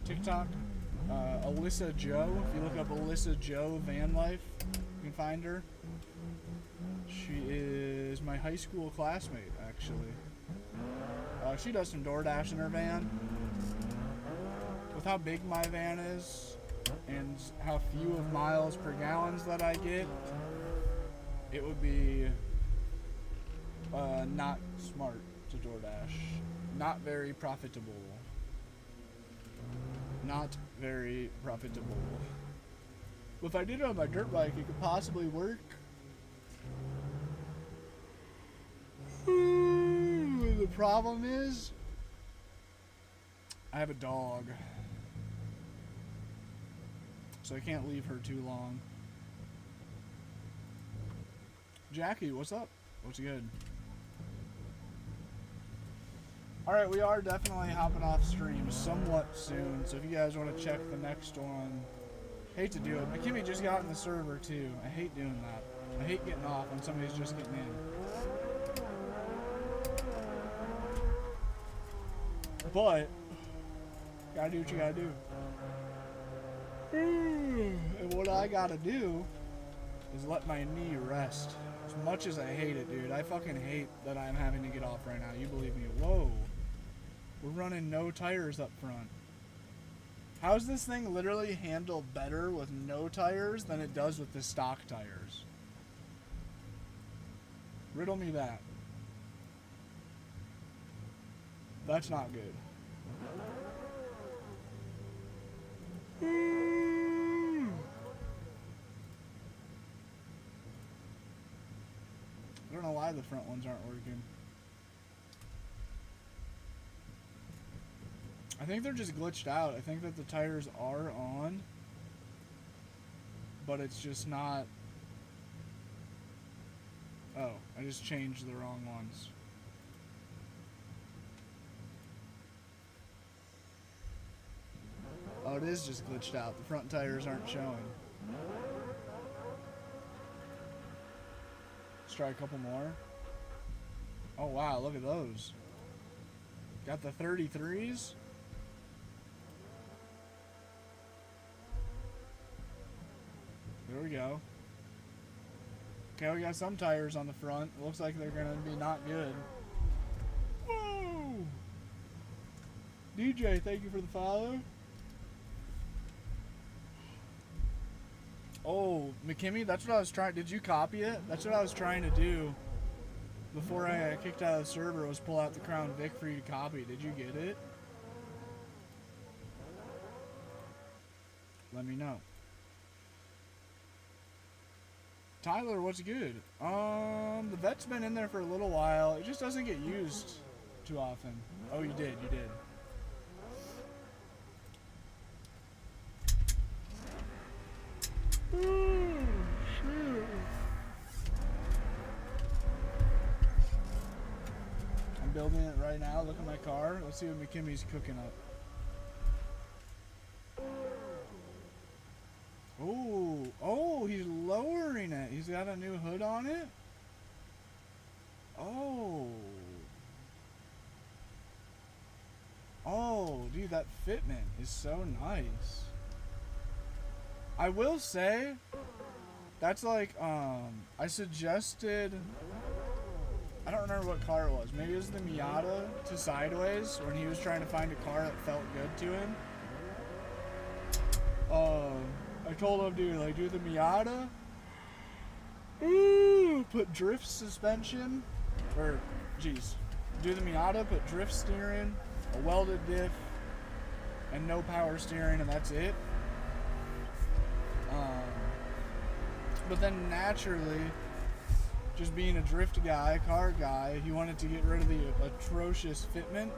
TikTok? Alyssa Joe. If you look up Alyssa Joe van life, you can find her. She is my high school classmate, actually. She does some DoorDash in her van. With how big my van is and how few of miles per gallons that I get, it would be not smart to DoorDash. Not very profitable. Not very profitable. But if I did it on my dirt bike, it could possibly work. The problem is, I have a dog, so I can't leave her too long. Jackie, what's up? What's good? Alright, we are definitely hopping off stream somewhat soon, so if you guys want to check the next one, hate to do it. My Kimmy just got in the server too. I hate doing that. I hate getting off when somebody's just getting in. But Gotta do what you gotta do. And what I gotta do is let my knee rest. As much as I hate it, dude. I fucking hate that I'm having to get off right now. You believe me. Whoa. We're running no tires up front. How's this thing literally handle better with no tires than it does with the stock tires? Riddle me that. That's not good. I don't know why the front ones aren't working. I think they're just glitched out. I think that the tires are on, but it's just not. Oh, I just changed the wrong ones. Oh, it is just glitched out. The front tires aren't showing. Let's try a couple more. Oh wow, look at those. Got the 33s. There we go. Okay, we got some tires on the front. It looks like they're gonna be not good. Whoa! DJ, thank you for the follow. Oh, McKimmy, that's what I was trying. Did you copy it? That's what I was trying to do before I got kicked out of the server, was pull out the Crown Vic for you to copy. Did you get it? Let me know. Tyler, what's good? The vet's been in there for a little while. It just doesn't get used too often. Oh, you did, you did. Ooh, shoot. I'm building it right now. Look at my car. Let's see what McKimmy's cooking up. Oh, he's lowering it. He's got a new hood on it. Oh, dude, that fitment is so nice. I will say, that's like, I suggested, I don't remember what car it was. Maybe it was the Miata to Sideways, when he was trying to find a car that felt good to him. I told him, dude, like, do the Miata. Ooh, put drift suspension, or, geez, do the Miata, put drift steering, a welded diff, and no power steering, and that's it. But then naturally, just being a drift guy, car guy, he wanted to get rid of the atrocious fitment.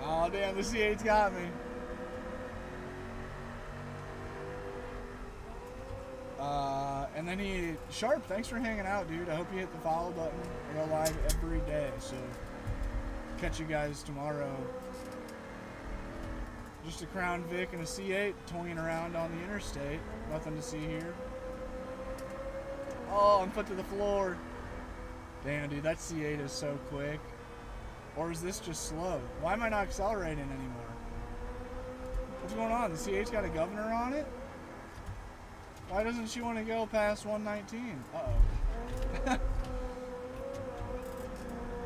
Oh damn, the C8's got me. And then Sharp, thanks for hanging out, dude. I hope you hit the follow button. I go live every day, so catch you guys tomorrow. Just a Crown Vic and a C8 toying around on the interstate. Nothing to see here. Oh, I'm put to the floor. Damn, dude, that C8 is so quick. Or is this just slow? Why am I not accelerating anymore? What's going on? The C8's got a governor on it? Why doesn't she want to go past 119? Uh-oh.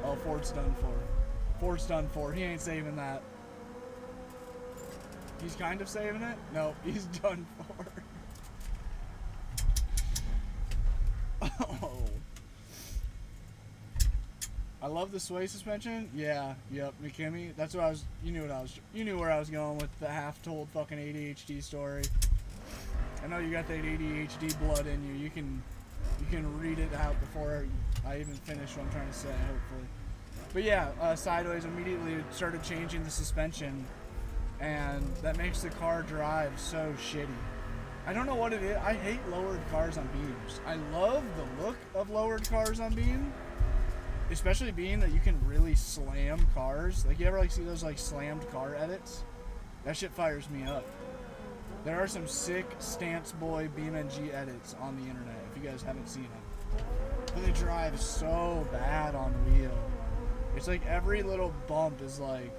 Oh, Ford's done for. Ford's done for. He ain't saving that. He's kind of saving it? No, he's done for. Oh. I love the sway suspension. Yeah, yep, McKimmy. That's what I was. You knew where I was going with the half-told fucking ADHD story. I know you got that ADHD blood in you. You can read it out before I even finish what I'm trying to say, hopefully. But yeah, Sideways immediately started changing the suspension, and that makes the car drive so shitty. I don't know what it is. I hate lowered cars on beams. I love the look of lowered cars on beam, especially being that you can really slam cars. Like, you ever like see those like slammed car edits? That shit fires me up. There are some sick Stance Boy BeamNG edits on the internet if you guys haven't seen them. But they drive so bad on wheel. It's like every little bump is like,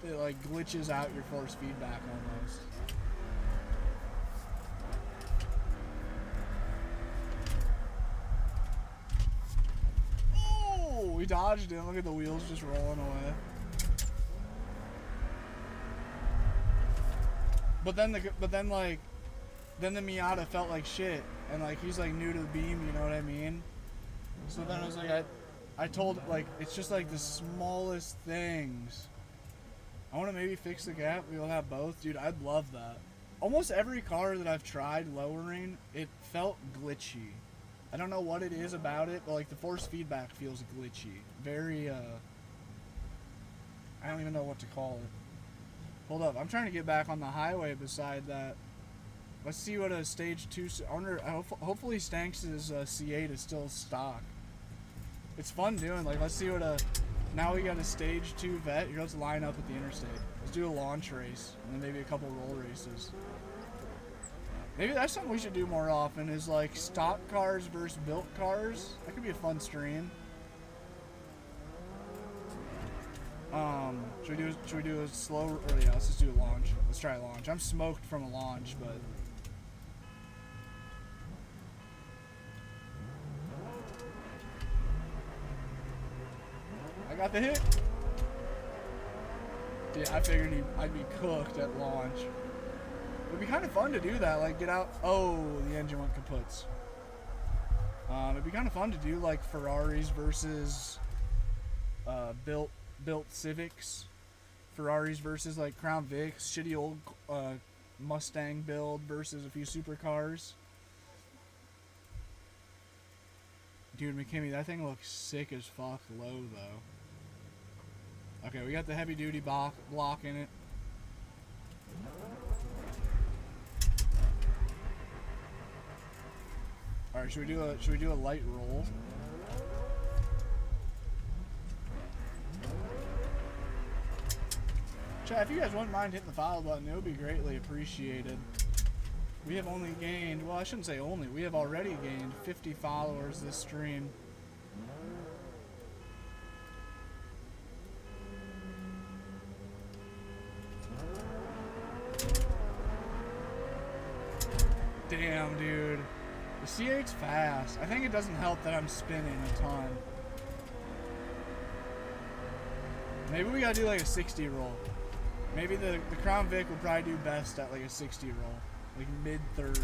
it like glitches out your force feedback almost. Oh, we dodged him. Look at the wheels just rolling away. But then the Miata felt like shit, and like he's like new to the beam, you know what I mean? So then I was like, I told, like, it's just like the smallest things. I want to maybe fix the gap. We'll have both, dude. I'd love that. Almost every car that I've tried lowering, it felt glitchy. I don't know what it is about it, but like the force feedback feels glitchy. Very I don't even know what to call it. Hold up, I'm trying to get back on the highway beside that. Let's see what a stage 2... I wonder, hopefully Stanks' C8 is still stock. It's fun doing, like, let's see what a... Now we got a stage 2 vet. Here, let's line up at the interstate. Let's do a launch race, and then maybe a couple roll races. Maybe that's something we should do more often, is like stock cars versus built cars. That could be a fun stream. Should we do a slow, or yeah, let's just do a launch. Let's try a launch. I'm smoked from a launch, but I got the hit. Yeah, I figured I'd be cooked at launch. It'd be kind of fun to do that, like get out. Oh, the engine went kaputs. It'd be kind of fun to do like Ferraris versus built Civics, Ferraris versus like Crown Vics, shitty old Mustang build versus a few supercars. Dude, McKimmy, that thing looks sick as fuck low though. Okay, we got the heavy duty block in it. All right, should we do a light roll? Chat, if you guys wouldn't mind hitting the follow button, it would be greatly appreciated. We have only gained, well, I shouldn't say only, we have already gained 50 followers this stream. Damn, dude. The C8's fast. I think it doesn't help that I'm spinning a ton. Maybe we gotta do like a 60 roll. Maybe the Crown Vic will probably do best at like a 60 roll. Like mid-third.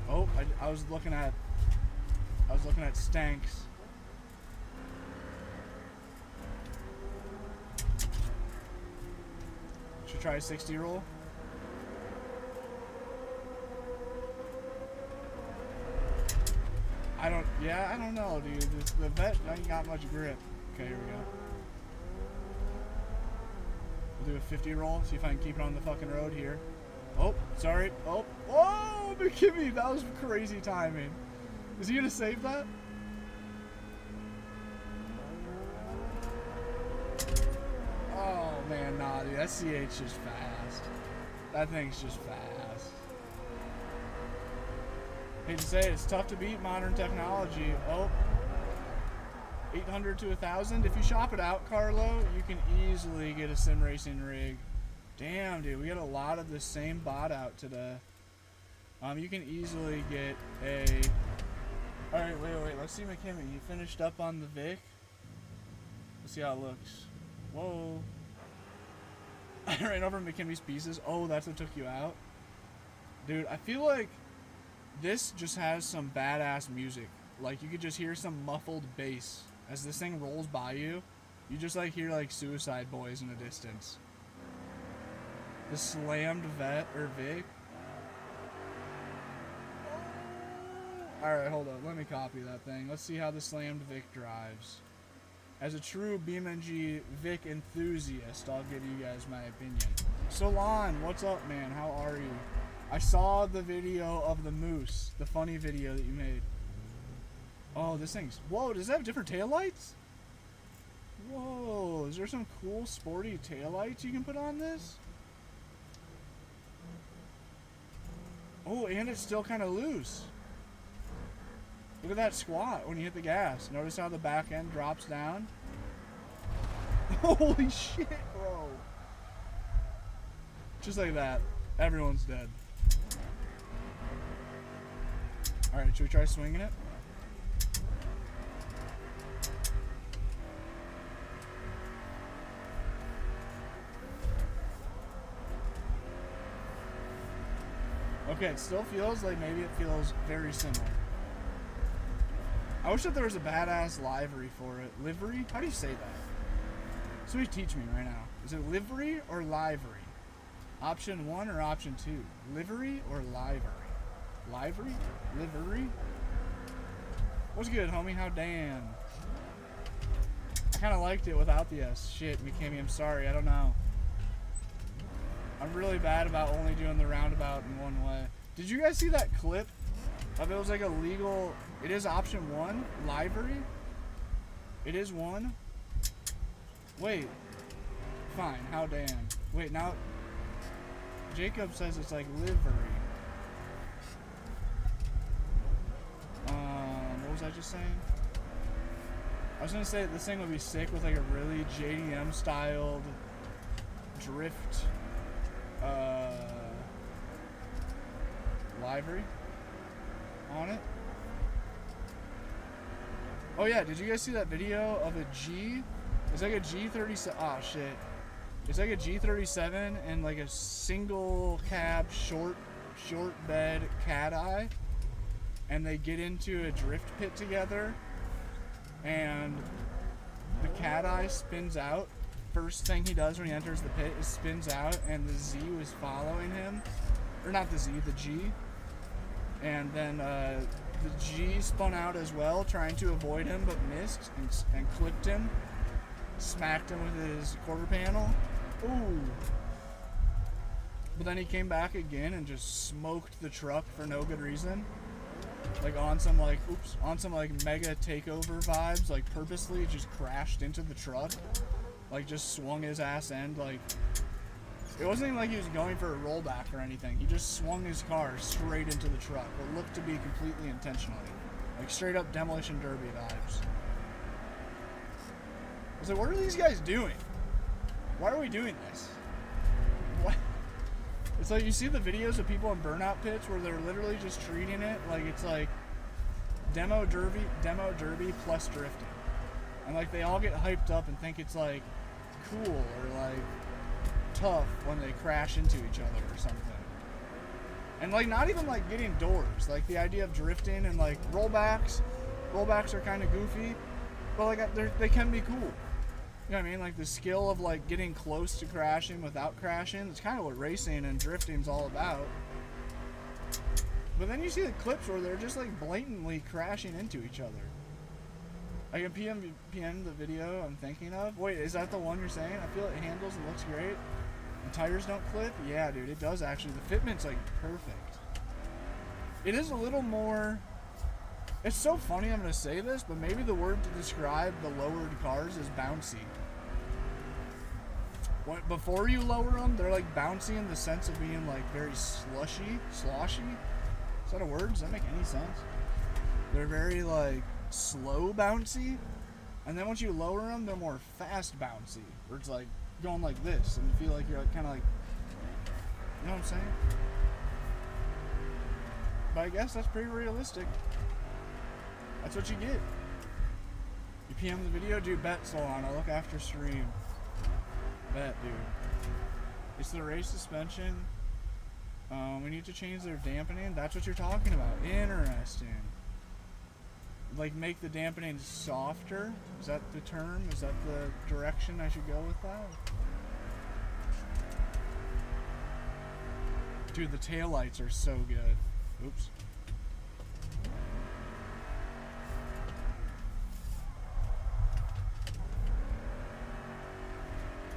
Oh, I was looking at Stanks. Should try a 60 roll? I don't know, dude. The vet ain't got much grip. Okay, here we go. We'll do a 50 roll, see if I can keep it on the fucking road here. Oh, sorry. Oh, whoa, McKimmy, that was crazy timing. Is he gonna save that? Oh man, nah, dude, that C8's just fast. That thing's just fast. Hate to say it, it's tough to beat modern technology. Oh, 800 to 1,000. If you shop it out, Carlo, you can easily get a sim racing rig. Damn, dude, we got a lot of the same bot out today. You can easily get a... Alright, wait, let's see McKimmy. You finished up on the Vic? Let's see how it looks. Whoa. I ran over McKimmy's pieces. Oh, that's what took you out? Dude, I feel like this just has some badass music. Like, you could just hear some muffled bass. As this thing rolls by you, you just like hear like Suicide Boys in the distance. The slammed vet or Vic. Alright, hold up. Let me copy that thing. Let's see how the slammed Vic drives. As a true BeamNG Vic enthusiast, I'll give you guys my opinion. Solon, what's up, man? How are you? I saw the video of the moose, the funny video that you made. Oh, this thing's... Whoa, does it have different taillights? Whoa, is there some cool sporty taillights you can put on this? Oh, and it's still kind of loose. Look at that squat when you hit the gas. Notice how the back end drops down? Holy shit, bro. Just like that. Everyone's dead. Alright, should we try swinging it? Okay, it still feels like maybe it feels very similar. I wish that there was a badass livery for it. Livery? How do you say that? So you teach me right now. Is it livery or livery? Option 1 or option 2? Livery or livery? Livery? Livery? What's good, homie? How damn? I kind of liked it without the S. Shit, Mikami, I'm sorry. I don't know. I'm really bad about only doing the roundabout in one way. Did you guys see that clip of it was like a legal... It is option 1, livery. It is 1. Wait. Fine, how damn. Wait, now... Jacob says it's like livery. What was I just saying? I was gonna say this thing would be sick with like a really JDM styled drift livery on it. Oh yeah, did you guys see that video of a G? It's like a G37. Oh shit. It's like a G37 and like a single cab short bed cat eye, and they get into a drift pit together, and the cat eye spins out. First thing he does when he enters the pit is spins out, and the Z was following him, or not the Z, the G, and then the G spun out as well, trying to avoid him, but missed and clipped him, smacked him with his quarter panel. Ooh. But then he came back again and just smoked the truck for no good reason. Like on some like, on some like mega takeover vibes, like purposely just crashed into the truck. Like just swung his ass end, like, it wasn't even like he was going for a rollback or anything. He just swung his car straight into the truck. What looked to be completely intentionally. Like straight up demolition derby vibes. I was like, what are these guys doing? Why are we doing this? What? It's like you see the videos of people in burnout pits where they're literally just treating it like it's like demo derby plus drifting. And like they all get hyped up and think it's like cool or like tough when they crash into each other or something. And like not even like getting doors. Like the idea of drifting and like rollbacks are kind of goofy, but like they can be cool. You know what I mean? Like the skill of like getting close to crashing without crashing. It's kind of what racing and drifting's all about. But then you see the clips where they're just like blatantly crashing into each other. I can PM the video I'm thinking of. Wait, is that the one you're saying? I feel it handles and looks great. The tires don't clip? Yeah, dude, it does actually. The fitment's like perfect. It is a little more... It's so funny I'm going to say this, but maybe the word to describe the lowered cars is bouncy. Before you lower them, they're like bouncy in the sense of being like very sloshy. Is that a word? Does that make any sense? They're very like slow bouncy, and then once you lower them, they're more fast bouncy, where it's like going like this, and you feel like you're like, kind of like, you know what I'm saying? But I guess that's pretty realistic. That's what you get. You PM the video, dude, bet Solana, I'll look after stream. Bet, dude. It's the race suspension. We need to change their dampening. That's what you're talking about. Interesting. Like make the dampening softer? Is that the term? Is that the direction I should go with that? Dude, the taillights are so good. Oops.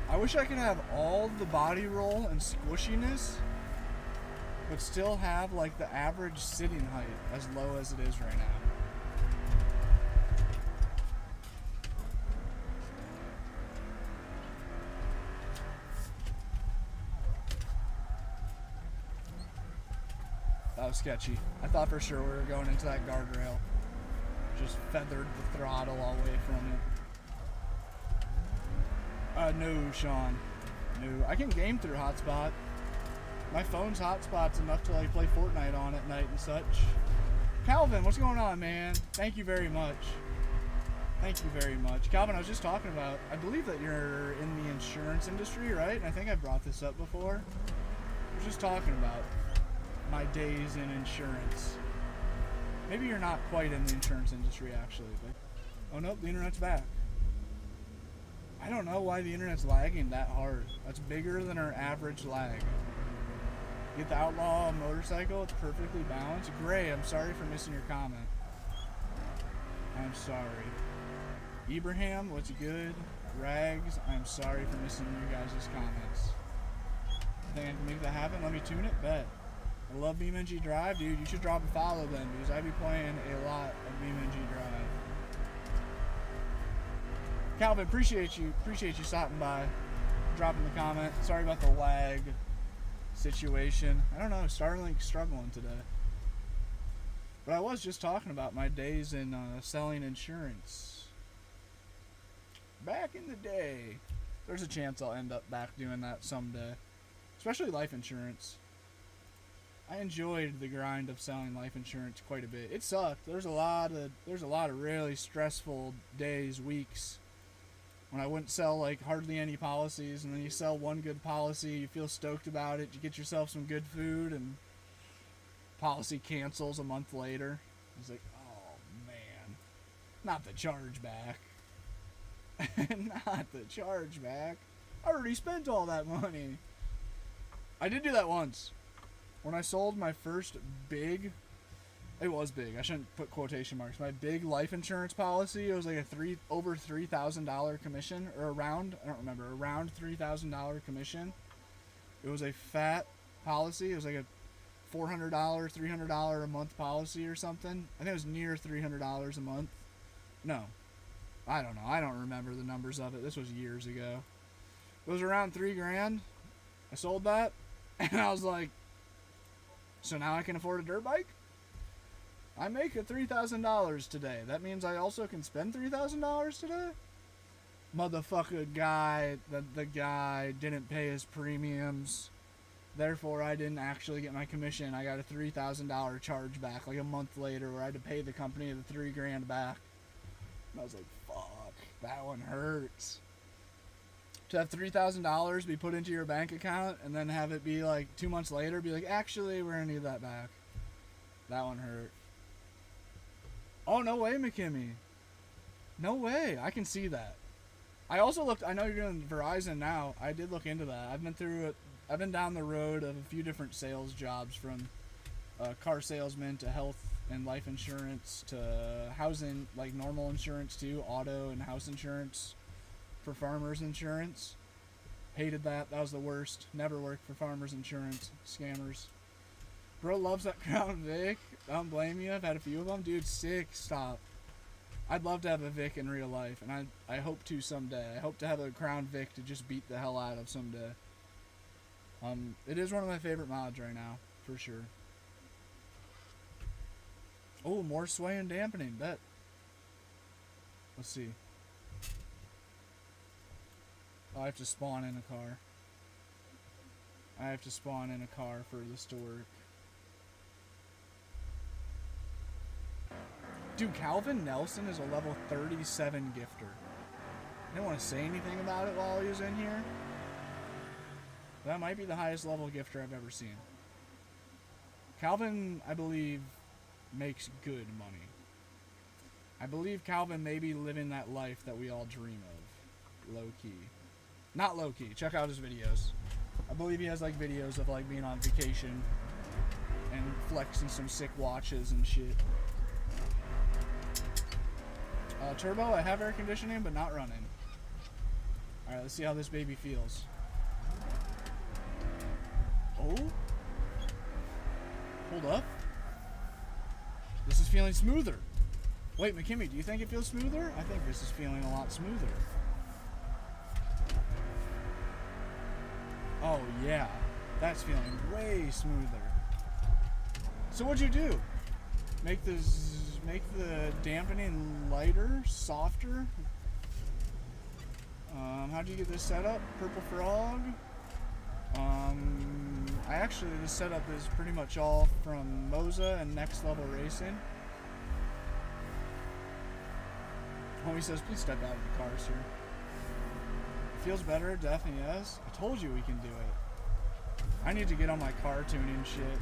I wish I could have all the body roll and squishiness, but still have like the average sitting height as low as it is right now. That was sketchy. I thought for sure we were going into that guardrail. Just feathered the throttle all the way from it. No, Sean. No. I can game through Hotspot. My phone's Hotspot's enough to like play Fortnite on at night and such. Calvin, what's going on, man? Thank you very much. Thank you very much. Calvin, I was just talking about, I believe that you're in the insurance industry, right? And I think I brought this up before. I was just talking about my days in insurance. Maybe you're not quite in the insurance industry, actually. But oh, nope, the internet's back. I don't know why the internet's lagging that hard. That's bigger than our average lag. Get the Outlaw motorcycle, it's perfectly balanced. Gray, I'm sorry for missing your comment. I'm sorry. Ibrahim, what's good? Rags, I'm sorry for missing you guys' comments. I think I can make that happen. Let me tune it, bet. I love BeamNG Drive, dude. You should drop a follow then, because I be playing a lot of BeamNG Drive. Calvin, appreciate you stopping by, dropping the comment. Sorry about the lag situation. I don't know, Starlink's struggling today. But I was just talking about my days in selling insurance. Back in the day. There's a chance I'll end up back doing that someday. Especially life insurance. I enjoyed the grind of selling life insurance quite a bit. It sucked. There's a lot of really stressful days, weeks, when I wouldn't sell like hardly any policies, and then you sell one good policy, you feel stoked about it, you get yourself some good food, and policy cancels a month later. It's like, oh man, not the chargeback. Not the chargeback. I already spent all that money. I did do that once. When I sold my first big, it was big, I shouldn't put quotation marks, my big life insurance policy, it was like a over $3,000 commission, or around, I don't remember, around $3,000 commission. It was a fat policy. It was like a $400, $300 a month policy or something. I think it was near $300 a month. No, I don't know. I don't remember the numbers of it. This was years ago. It was around $3,000. I sold that, and I was like, so now I can afford a dirt bike? I make $3,000 today. That means I also can spend $3,000 today? Motherfucker guy, the guy didn't pay his premiums. Therefore, I didn't actually get my commission. I got a $3,000 charge back like a month later where I had to pay the company the $3,000 back. And I was like, fuck, that one hurts. To have $3,000 be put into your bank account and then have it be like 2 months later, be like, actually, we're going to need that back. That one hurt. Oh, no way, McKimmy. No way. I can see that. I also looked, I know you're doing Verizon now. I did look into that. I've been through it. I've been down the road of a few different sales jobs, from car salesman to health and life insurance to housing, like normal insurance too, auto and house insurance for farmers insurance. Hated that. That was the worst. Never worked for farmers insurance. Scammers. Bro loves that Crown Vic. I don't blame you. I've had a few of them. Dude, sick. Stop. I'd love to have a Vic in real life, and I hope to someday. I hope to have a Crown Vic to just beat the hell out of someday. It is one of my favorite mods right now, for sure. Oh, more sway and dampening, bet. Let's see. Oh, I have to spawn in a car. I have to spawn in a car for this to work. Dude, Calvin Nelson is a level 37 gifter. I didn't want to say anything about it while he was in here. That might be the highest level gifter I've ever seen. Calvin, I believe, makes good money. I believe Calvin may be living that life that we all dream of. Low-key. Not low-key. Check out his videos. I believe he has like videos of like being on vacation and flexing some sick watches and shit. Turbo, I have air conditioning, but not running. Alright, let's see how this baby feels. Oh? Hold up. This is feeling smoother. Wait, McKimmy, do you think it feels smoother? I think this is feeling a lot smoother. Oh, yeah. That's feeling way smoother. So what'd you do? Make the dampening lighter, softer. How'd you get this set up? Purple Frog. This setup is pretty much all from MOSA and Next Level Racing. Homie says, please step out of the car, sir. Feels better, definitely yes. I told you we can do it. I need to get on my car tuning shit.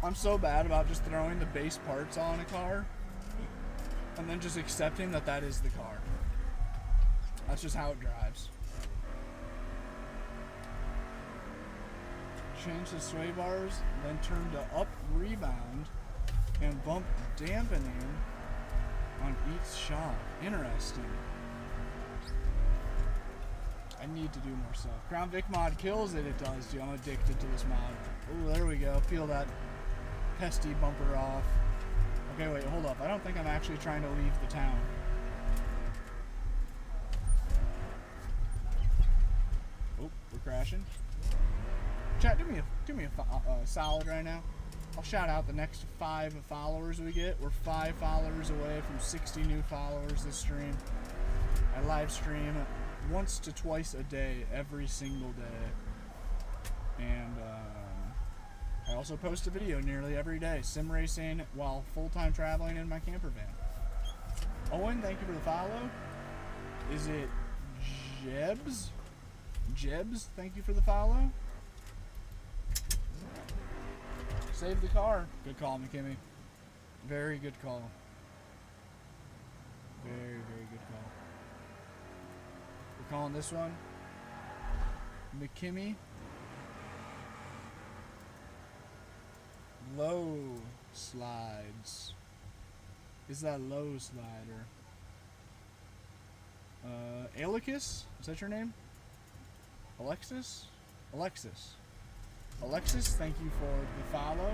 I'm so bad about just throwing the base parts on a car and then just accepting that that is the car. That's just how it drives. Change the sway bars, then turn to up rebound and bump dampening on each shock. Interesting. I need to do more stuff. Crown Vic mod kills it, it does, dude. I'm addicted to this mod. Oh, there we go. Peel that pesty bumper off. Okay, wait, hold up. I don't think I'm actually trying to leave the town. Oh, we're crashing. Chat, do me a solid right now. I'll shout out the next 5 followers we get. We're 5 followers away from 60 new followers this stream. I live stream once to twice a day, every single day. And I also post a video nearly every day, sim racing while full-time traveling in my camper van. Owen, thank you for the follow. Is it Jebs? Jebs, thank you for the follow. Save the car. Good call, McKimmy. Very good call. Very, very good call. We're calling this one McKimmy Low Slides. Is that low slider? Alicus? Is that your name? Alexis? Alexis. Alexis, thank you for the follow.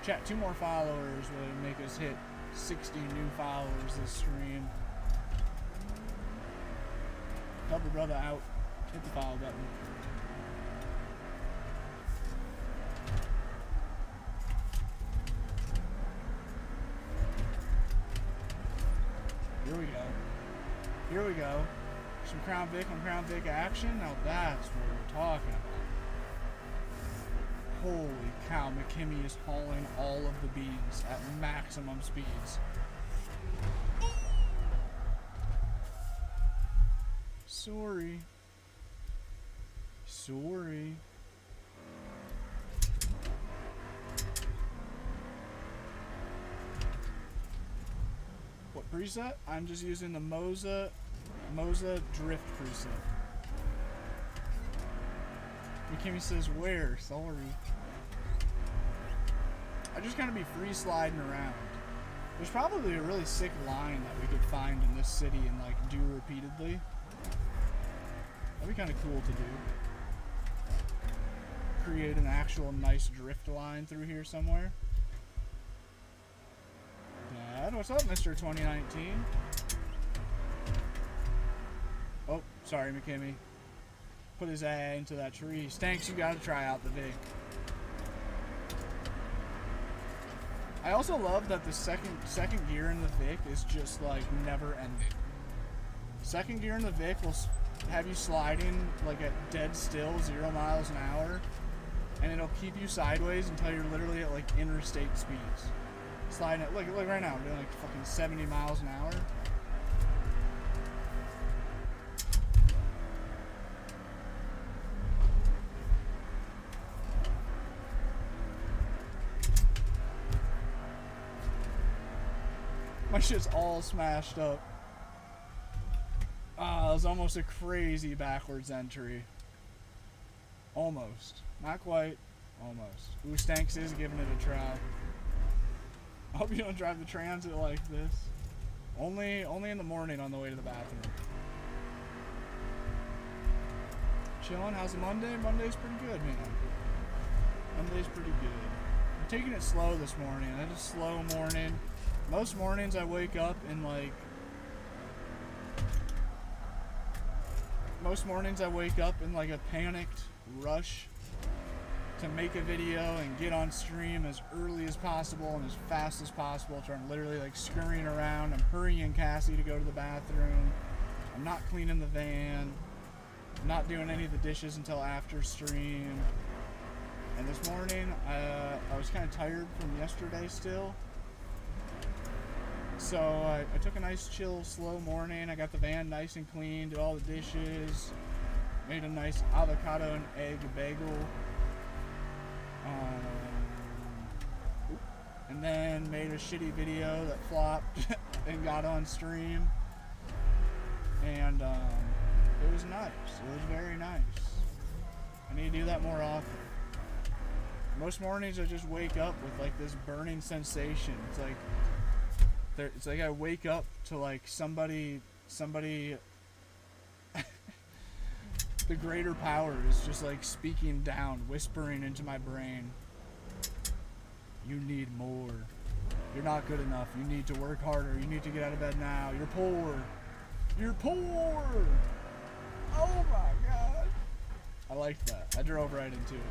Chat, 2 more followers would make us hit 60 new followers this stream. Help a brother out. Hit the follow button. Here we go. Here we go. Some Crown Vic on Crown Vic action. Now that's what we're talking about. Holy cow, McKimmy is hauling all of the beams at maximum speeds. Sorry. Sorry. What preset? I'm just using the MOSA drift preset. McKimmy says, where? Sorry. I just gotta be free sliding around. There's probably a really sick line that we could find in this city and like do repeatedly. That'd be kind of cool to do. Create an actual nice drift line through here somewhere. Dad, what's up, Mr. 2019? Oh, sorry, McKimmy. Put his eye into that tree. Stanks, you gotta try out the Vic. I also love that the second gear in the Vic is just like never ending. Second gear in the Vic will have you sliding like at dead still 0 miles an hour, and it'll keep you sideways until you're literally at like interstate speeds. Sliding at like right now, we're doing like fucking 70 miles an hour. My shit's all smashed up. Ah, it was almost a crazy backwards entry. Almost. Not quite. Almost. Ooh, Stanks is giving it a try. I hope you don't drive the transit like this. Only in the morning on the way to the bathroom. Chillin', how's the Monday? Monday's pretty good, man. Monday's pretty good. I'm taking it slow this morning. I had a slow morning. Most mornings I wake up in like... Most mornings I wake up in like a panicked rush to make a video and get on stream as early as possible and as fast as possible. So I'm literally like scurrying around. I'm hurrying Cassie to go to the bathroom. I'm not cleaning the van. I'm not doing any of the dishes until after stream. And this morning, I was kind of tired from yesterday still. So I took a nice chill, slow morning. I got the van nice and clean, did all the dishes, made a nice avocado and egg bagel. And then made a shitty video that flopped and got on stream. And it was nice. It was very nice. I need to do that more often. Most mornings I just wake up with like this burning sensation. It's like I wake up to like somebody the greater power is just like speaking down, whispering into my brain. You need more. You're not good enough. You need to work harder. You need to get out of bed now. You're poor. You're poor. Oh my God. I liked that. I drove right into it.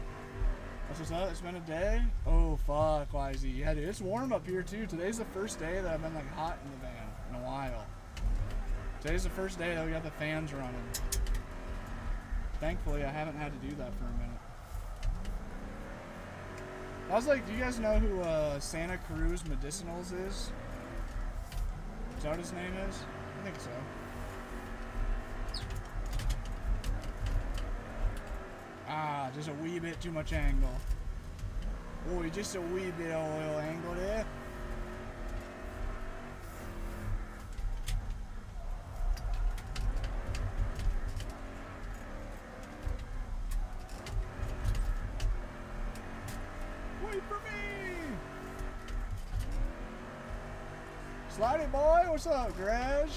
That's what's up. It's been a day. Oh fuck, YZ. Yeah, dude, it's warm up here too. Today's the first day that I've been like hot in the van in a while. Today's the first day that we got the fans running. Thankfully, I haven't had to do that for a minute. I was like, do you guys know who Santa Cruz Medicinals is? Is that what his name is? I think so. Ah, just a wee bit too much angle. Oh, just a wee bit of oil angle there. Wait for me! Slidey boy, what's up, Garage?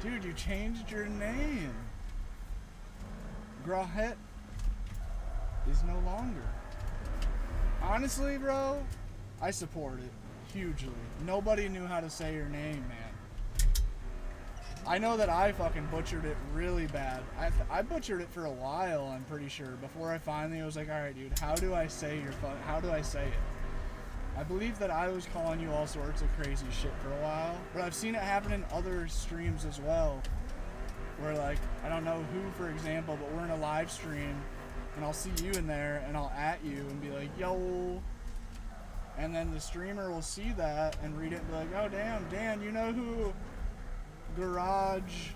Dude, you changed your name. Grahet is no longer. Honestly, bro, I support it hugely. Nobody knew how to say your name, man. I know that I fucking butchered it really bad. I butchered it for a while, I'm pretty sure, before I finally was like, alright, dude, how do I say how do I say it? I believe that I was calling you all sorts of crazy shit for a while, but I've seen it happen in other streams as well, where like, I don't know who, for example, but we're in a live stream, and I'll see you in there, and I'll at you and be like, yo, and then the streamer will see that and read it and be like, oh damn, Dan, you know who Garage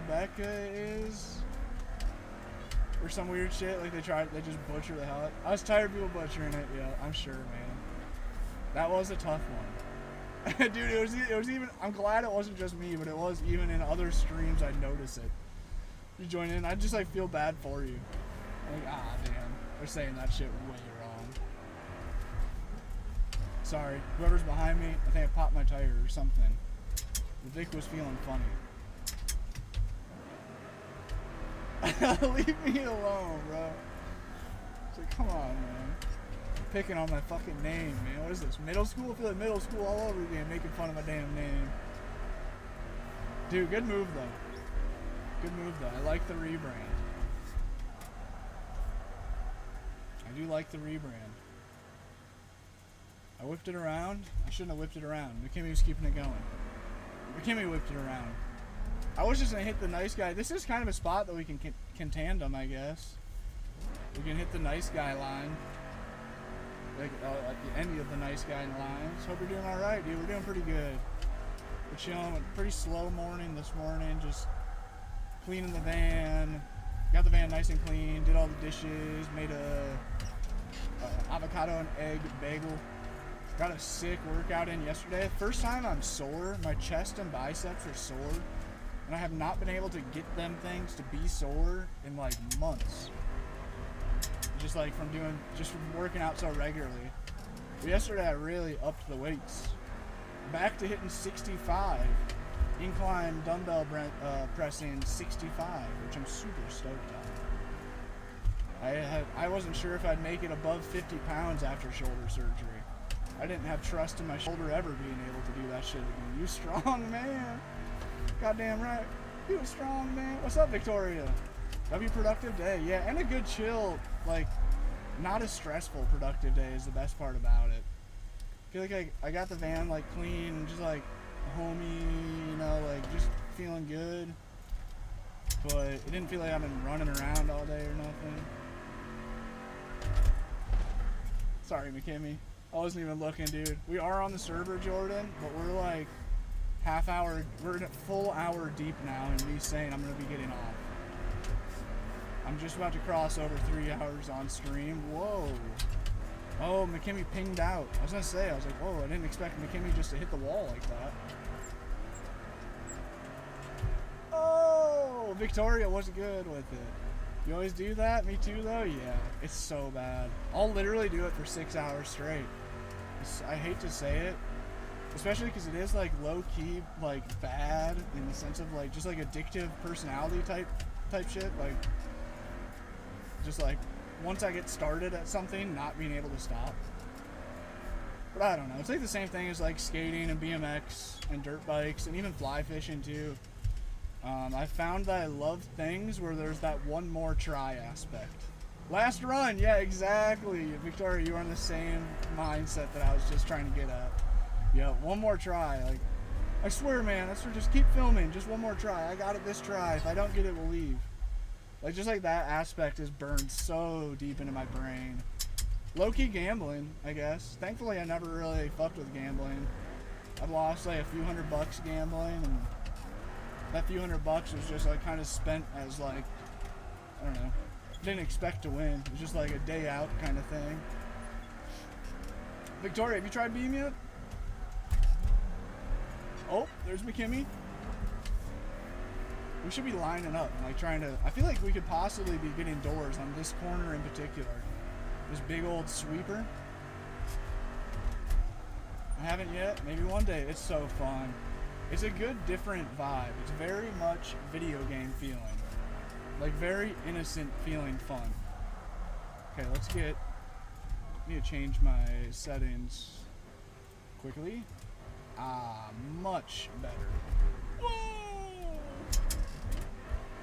Becca is? Or some weird shit, like they just butcher the hell out. I was tired of people butchering it, yeah, I'm sure, man. That was a tough one. Dude, it was even, I'm glad it wasn't just me, but it was even in other streams I'd notice it. You join in, I just like feel bad for you. Like, ah, damn, they're saying that shit way wrong. Sorry, whoever's behind me, I think I popped my tire or something. The dick was feeling funny. Leave me alone, bro. It's like, come on, man. You're picking on my fucking name, man. What is this, middle school? I feel like middle school all over again, making fun of my damn name. Dude, good move, though. Good move, though. I like the rebrand. I do like the rebrand. I whipped it around. I shouldn't have whipped it around. McKimmy was keeping it going. McKimmy whipped it around. I was just going to hit the nice guy. This is kind of a spot that we can tandem, I guess. We can hit the nice guy line. Like, at the end of the nice guy lines. Hope you're doing alright, dude. We're doing pretty good. We're chilling. Pretty slow morning this morning. Just cleaning the van, got the van nice and clean, did all the dishes, made a avocado and egg bagel. Got a sick workout in yesterday. First time I'm sore. My chest and biceps are sore, and I have not been able to get them things to be sore in like months. Just like from working out so regularly. But yesterday I really upped the weights. Back to hitting 65. Incline dumbbell pressing 65, which I'm super stoked on. I wasn't sure if I'd make it above 50 pounds after shoulder surgery. I didn't have trust in my shoulder ever being able to do that shit again. You strong, man. Goddamn right. You a strong man. What's up, Victoria? That'd be a productive day, yeah, and a good chill, like, not a stressful productive day is the best part about it. I feel like I got the van, like, clean, and just, like, homey, you know, like, just feeling good. But it didn't feel like I've been running around all day or nothing. Sorry, McKimmy. I wasn't even looking, dude. We are on the server, Jordan, but we're, like, we're in a full hour deep now in me saying I'm going to be getting off. I'm just about to cross over 3 hours on stream. Whoa. Oh, McKimmy pinged out. I was going to say, I was like, whoa, I didn't expect McKimmy just to hit the wall like that. Oh, Victoria wasn't good with it. You always do that? Me too, though? Yeah, it's so bad. I'll literally do it for 6 hours straight. I hate to say it, especially because it is, like, low-key, like, bad in the sense of, like, just, like, addictive personality type shit. Like, just, like, once I get started at something, not being able to stop. But I don't know. It's like the same thing as, like, skating and BMX and dirt bikes and even fly fishing, too. I found that I love things where there's that one more try aspect. Last run, yeah, exactly. Victoria, you are in the same mindset that I was just trying to get at. Yeah, one more try. Like, I swear, man, that's for just keep filming. Just one more try. I got it this try. If I don't get it, we'll leave. Like, just like that aspect is burned so deep into my brain. Low-key gambling, I guess. Thankfully, I never really fucked with gambling. I've lost, like, a few $100 gambling, and that few $100 was just, like, kind of spent as, like, I don't know. Didn't expect to win. It was just, like, a day out kind of thing. Victoria, have you tried Beam yet? Oh, there's McKimmy. We should be lining up, like trying to, I feel like we could possibly be getting doors on this corner in particular. This big old sweeper. I haven't yet, maybe one day. It's so fun. It's a good different vibe. It's very much video game feeling. Like very innocent feeling fun. Okay, let's get, I need to change my settings quickly. Ah, much better. Whoa!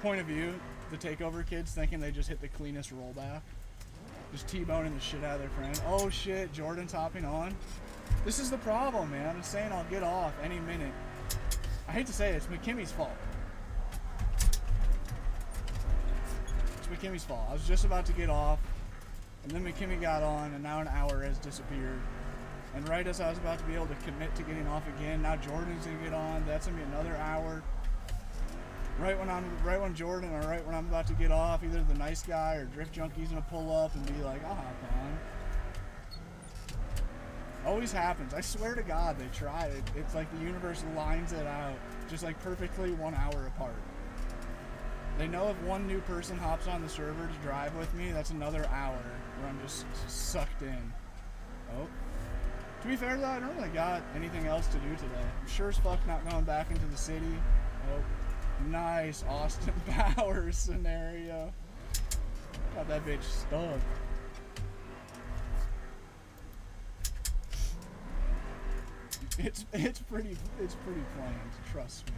Point of view, the takeover kids thinking they just hit the cleanest rollback. Just T-boning the shit out of their friend. Oh shit, Jordan's hopping on. This is the problem, man. I'm saying I'll get off any minute. I hate to say it, it's McKimmy's fault. It's McKimmy's fault. I was just about to get off, and then McKimmy got on, and now an hour has disappeared. And right as I was about to be able to commit to getting off again, now Jordan's gonna get on. That's gonna be another hour. Right when Jordan, or right when I'm about to get off, either the nice guy or Drift Junkie's gonna pull up and be like, I'll hop on. Always happens. I swear to God, they try it. It's like the universe lines it out, just like perfectly 1 hour apart. They know if one new person hops on the server to drive with me, that's another hour where I'm just sucked in. Oh. To be fair though, I don't really got anything else to do today. I'm sure as fuck not going back into the city. Oh. Nice Austin Powers scenario. Got that bitch stuck. It's pretty plain, trust me.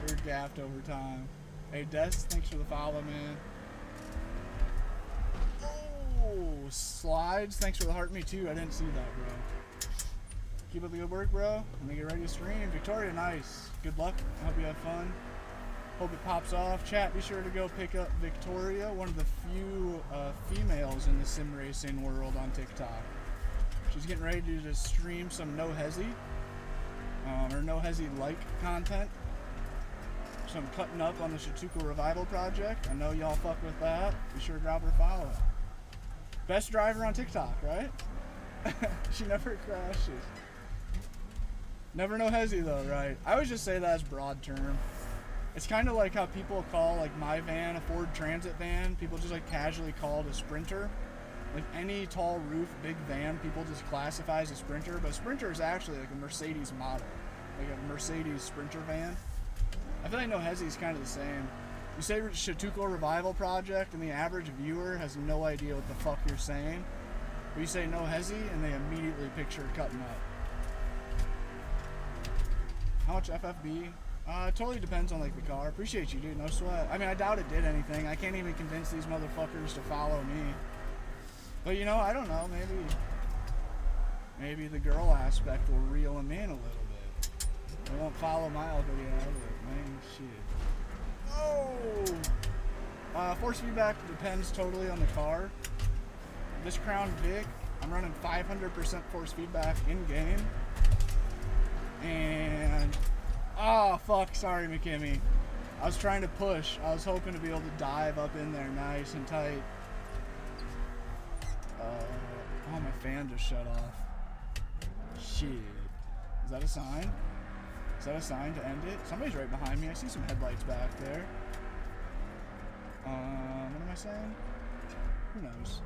We're gapped over time. Hey Des, thanks for the follow, man. Oh, Slides, thanks for the heart. Me too. I didn't see that, bro. Keep up the good work, bro. Let me get ready to stream. Victoria, nice. Good luck. I hope you have fun. Hope it pops off. Chat, be sure to go pick up Victoria, one of the few females in the sim racing world on TikTok. She's getting ready to just stream some No Hezi, or No Hezi-like content. So I'm cutting up on the Shatuka Revival project. I know y'all fuck with that. Be sure to drop her a follow. Best driver on TikTok, right? She never crashes. Never No Hezi though, right? I always just say that as broad term. It's kind of like how people call like my van a Ford Transit van. People just like casually call it a Sprinter. Like any tall roof, big van, people just classify as a Sprinter. But a Sprinter is actually like a Mercedes model. Like a Mercedes Sprinter van. I feel like No Hezi is kind of the same. You say Shatuka Revival project and the average viewer has no idea what the fuck you're saying. But you say No Hezi and they immediately picture cutting up. How much FFB? It totally depends on like the car. Appreciate you, dude. No sweat. I mean, I doubt it did anything. I can't even convince these motherfuckers to follow me. But you know, I don't know. Maybe the girl aspect will reel them in a little bit. They won't follow my algorithm. Man, shit. Oh! Force feedback depends totally on the car. This Crown Vic, I'm running 500% force feedback in game. And oh fuck, sorry McKimmy. I was trying to push. I was hoping to be able to dive up in there nice and tight. Oh, my fan just shut off. Shit. Is that a sign? Is that a sign to end it? Somebody's right behind me. I see some headlights back there. What am I saying? Who knows?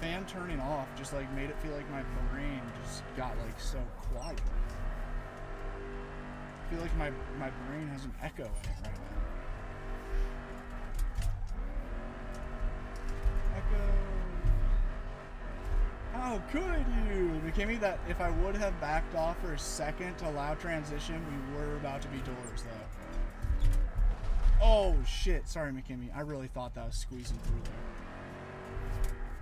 Fan turning off just like made it feel like my brain just got like so quiet. I feel like my brain has an echo in it right now. Echo. How could you? McKimmy, that if I would have backed off for a second to allow transition, we were about to be doors though. Oh shit, sorry McKimmy. I really thought that was squeezing through there.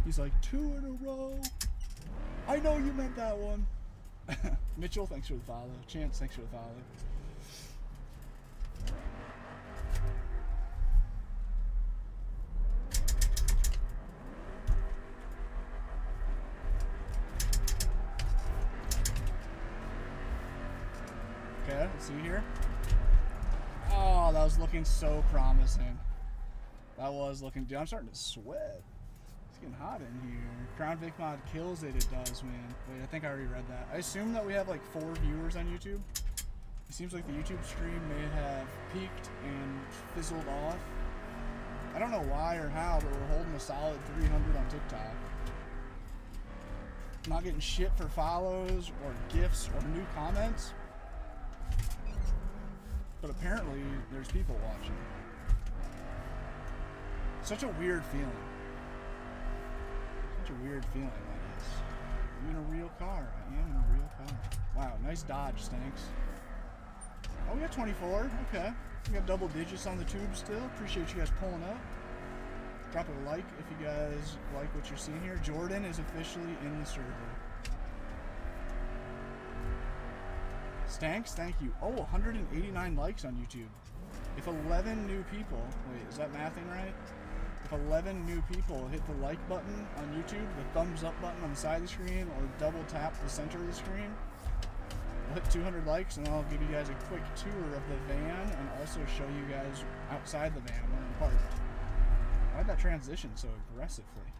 He's like, 2 in a row. I know you meant that one. Mitchell, thanks for the follow. Chance, thanks for the follow. Okay, let's see here. Oh, that was looking so promising. That was looking, dude, I'm starting to sweat. It's getting hot in here. Crown Vic mod kills it, it does, man. Wait, I think I already read that. I assume that we have like 4 viewers on YouTube. It seems like the YouTube stream may have peaked and fizzled off. I don't know why or how, but we're holding a solid 300 on TikTok. Not getting shit for follows or gifts or new comments. But apparently there's people watching. Such a weird feeling. Such a weird feeling that is. I'm in a real car. I am in a real car. Wow, nice dodge, Stanks. Oh, we got 24. Okay. We got double digits on the tube still. Appreciate you guys pulling up. Drop a like if you guys like what you're seeing here. Jordan is officially in the server. Stanks, thank you. Oh, 189 likes on YouTube. If 11 new people, wait, is that mathing right? If 11 new people hit the like button on YouTube, the thumbs up button on the side of the screen, or double tap the center of the screen, we'll hit 200 likes, and I'll give you guys a quick tour of the van and also show you guys outside the van when I'm parked. Why'd that transition so aggressively?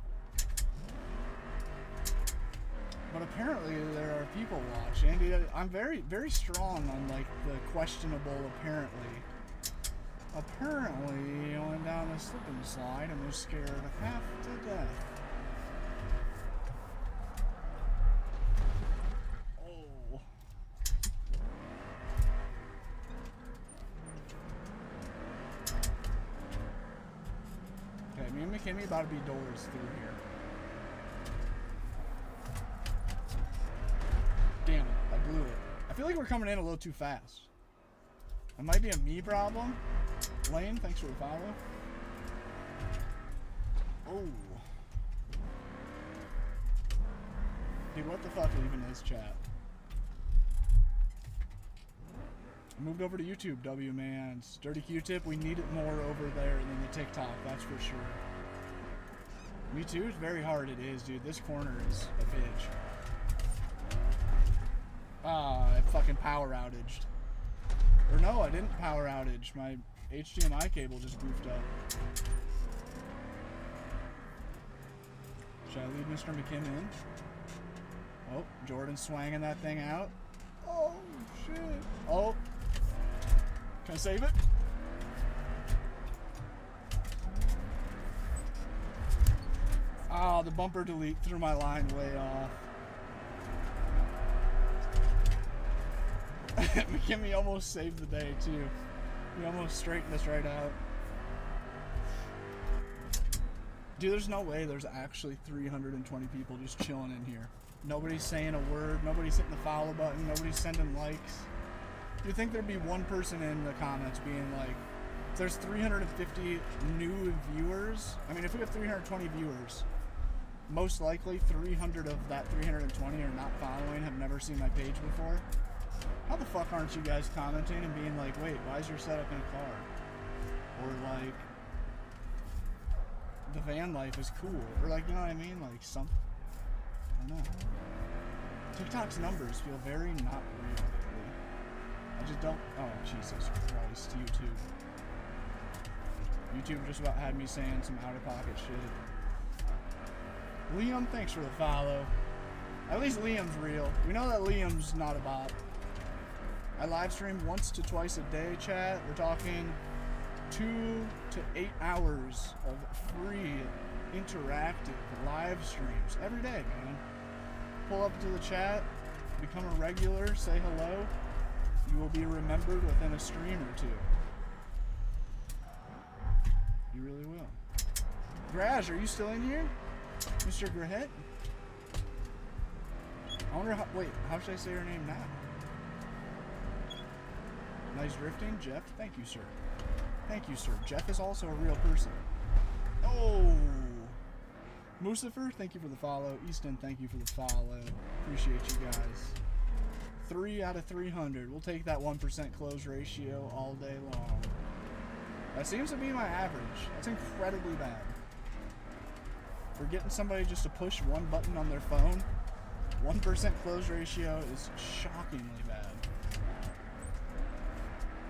But apparently there are people watching. I'm very, very strong on like the questionable apparently. Apparently I went down a slip and slide and was scared half to death. Oh. Okay, me and McKinney about to be doors through here. Damn it, I blew it. I feel like we're coming in a little too fast. It might be a me problem. Lane, thanks for the follow. Oh. Dude, what the fuck even is chat? I moved over to YouTube, W-Mans. Dirty Q-Tip, we need it more over there than the TikTok, that's for sure. Me too, it's very hard it is, dude. This corner is a bitch. Ah, I fucking power outaged. Or no, I didn't power outage. My HDMI cable just goofed up. Should I leave Mr. McKim in? Oh, Jordan's swanging that thing out. Oh, shit. Oh. Can I save it? Oh, the bumper delete threw my line way off. McKimmy almost saved the day too. He almost straightened us right out. Dude, there's no way there's actually 320 people just chilling in here. Nobody's saying a word. Nobody's hitting the follow button. Nobody's sending likes. You'd think there'd be one person in the comments being like, if there's 350 new viewers, I mean, if we have 320 viewers, most likely 300 of that 320 are not following, have never seen my page before. How the fuck aren't you guys commenting and being like, wait, why is your setup in a car? Or like, the van life is cool. Or like, you know what I mean? Like some, I don't know. TikTok's numbers feel very not real lately. I just don't, oh Jesus Christ, YouTube. YouTube just about had me saying some out-of-pocket shit. Liam, thanks for the follow. At least Liam's real. We know that Liam's not a bot. I live stream once to twice a day, chat. We're talking 2 to 8 hours of free, interactive live streams every day, man. Pull up to the chat, become a regular, say hello. You will be remembered within a stream or two. You really will. Graj, are you still in here? Mr. Grahet? I wonder how, wait, how should I say your name now? Nice drifting, Jeff. Thank you, sir. Thank you, sir. Jeff is also a real person. Oh! Musifer, thank you for the follow. Easton, thank you for the follow. Appreciate you guys. 3 out of 300. We'll take that 1% close ratio all day long. That seems to be my average. That's incredibly bad. For getting somebody just to push one button on their phone, 1% close ratio is shockingly bad.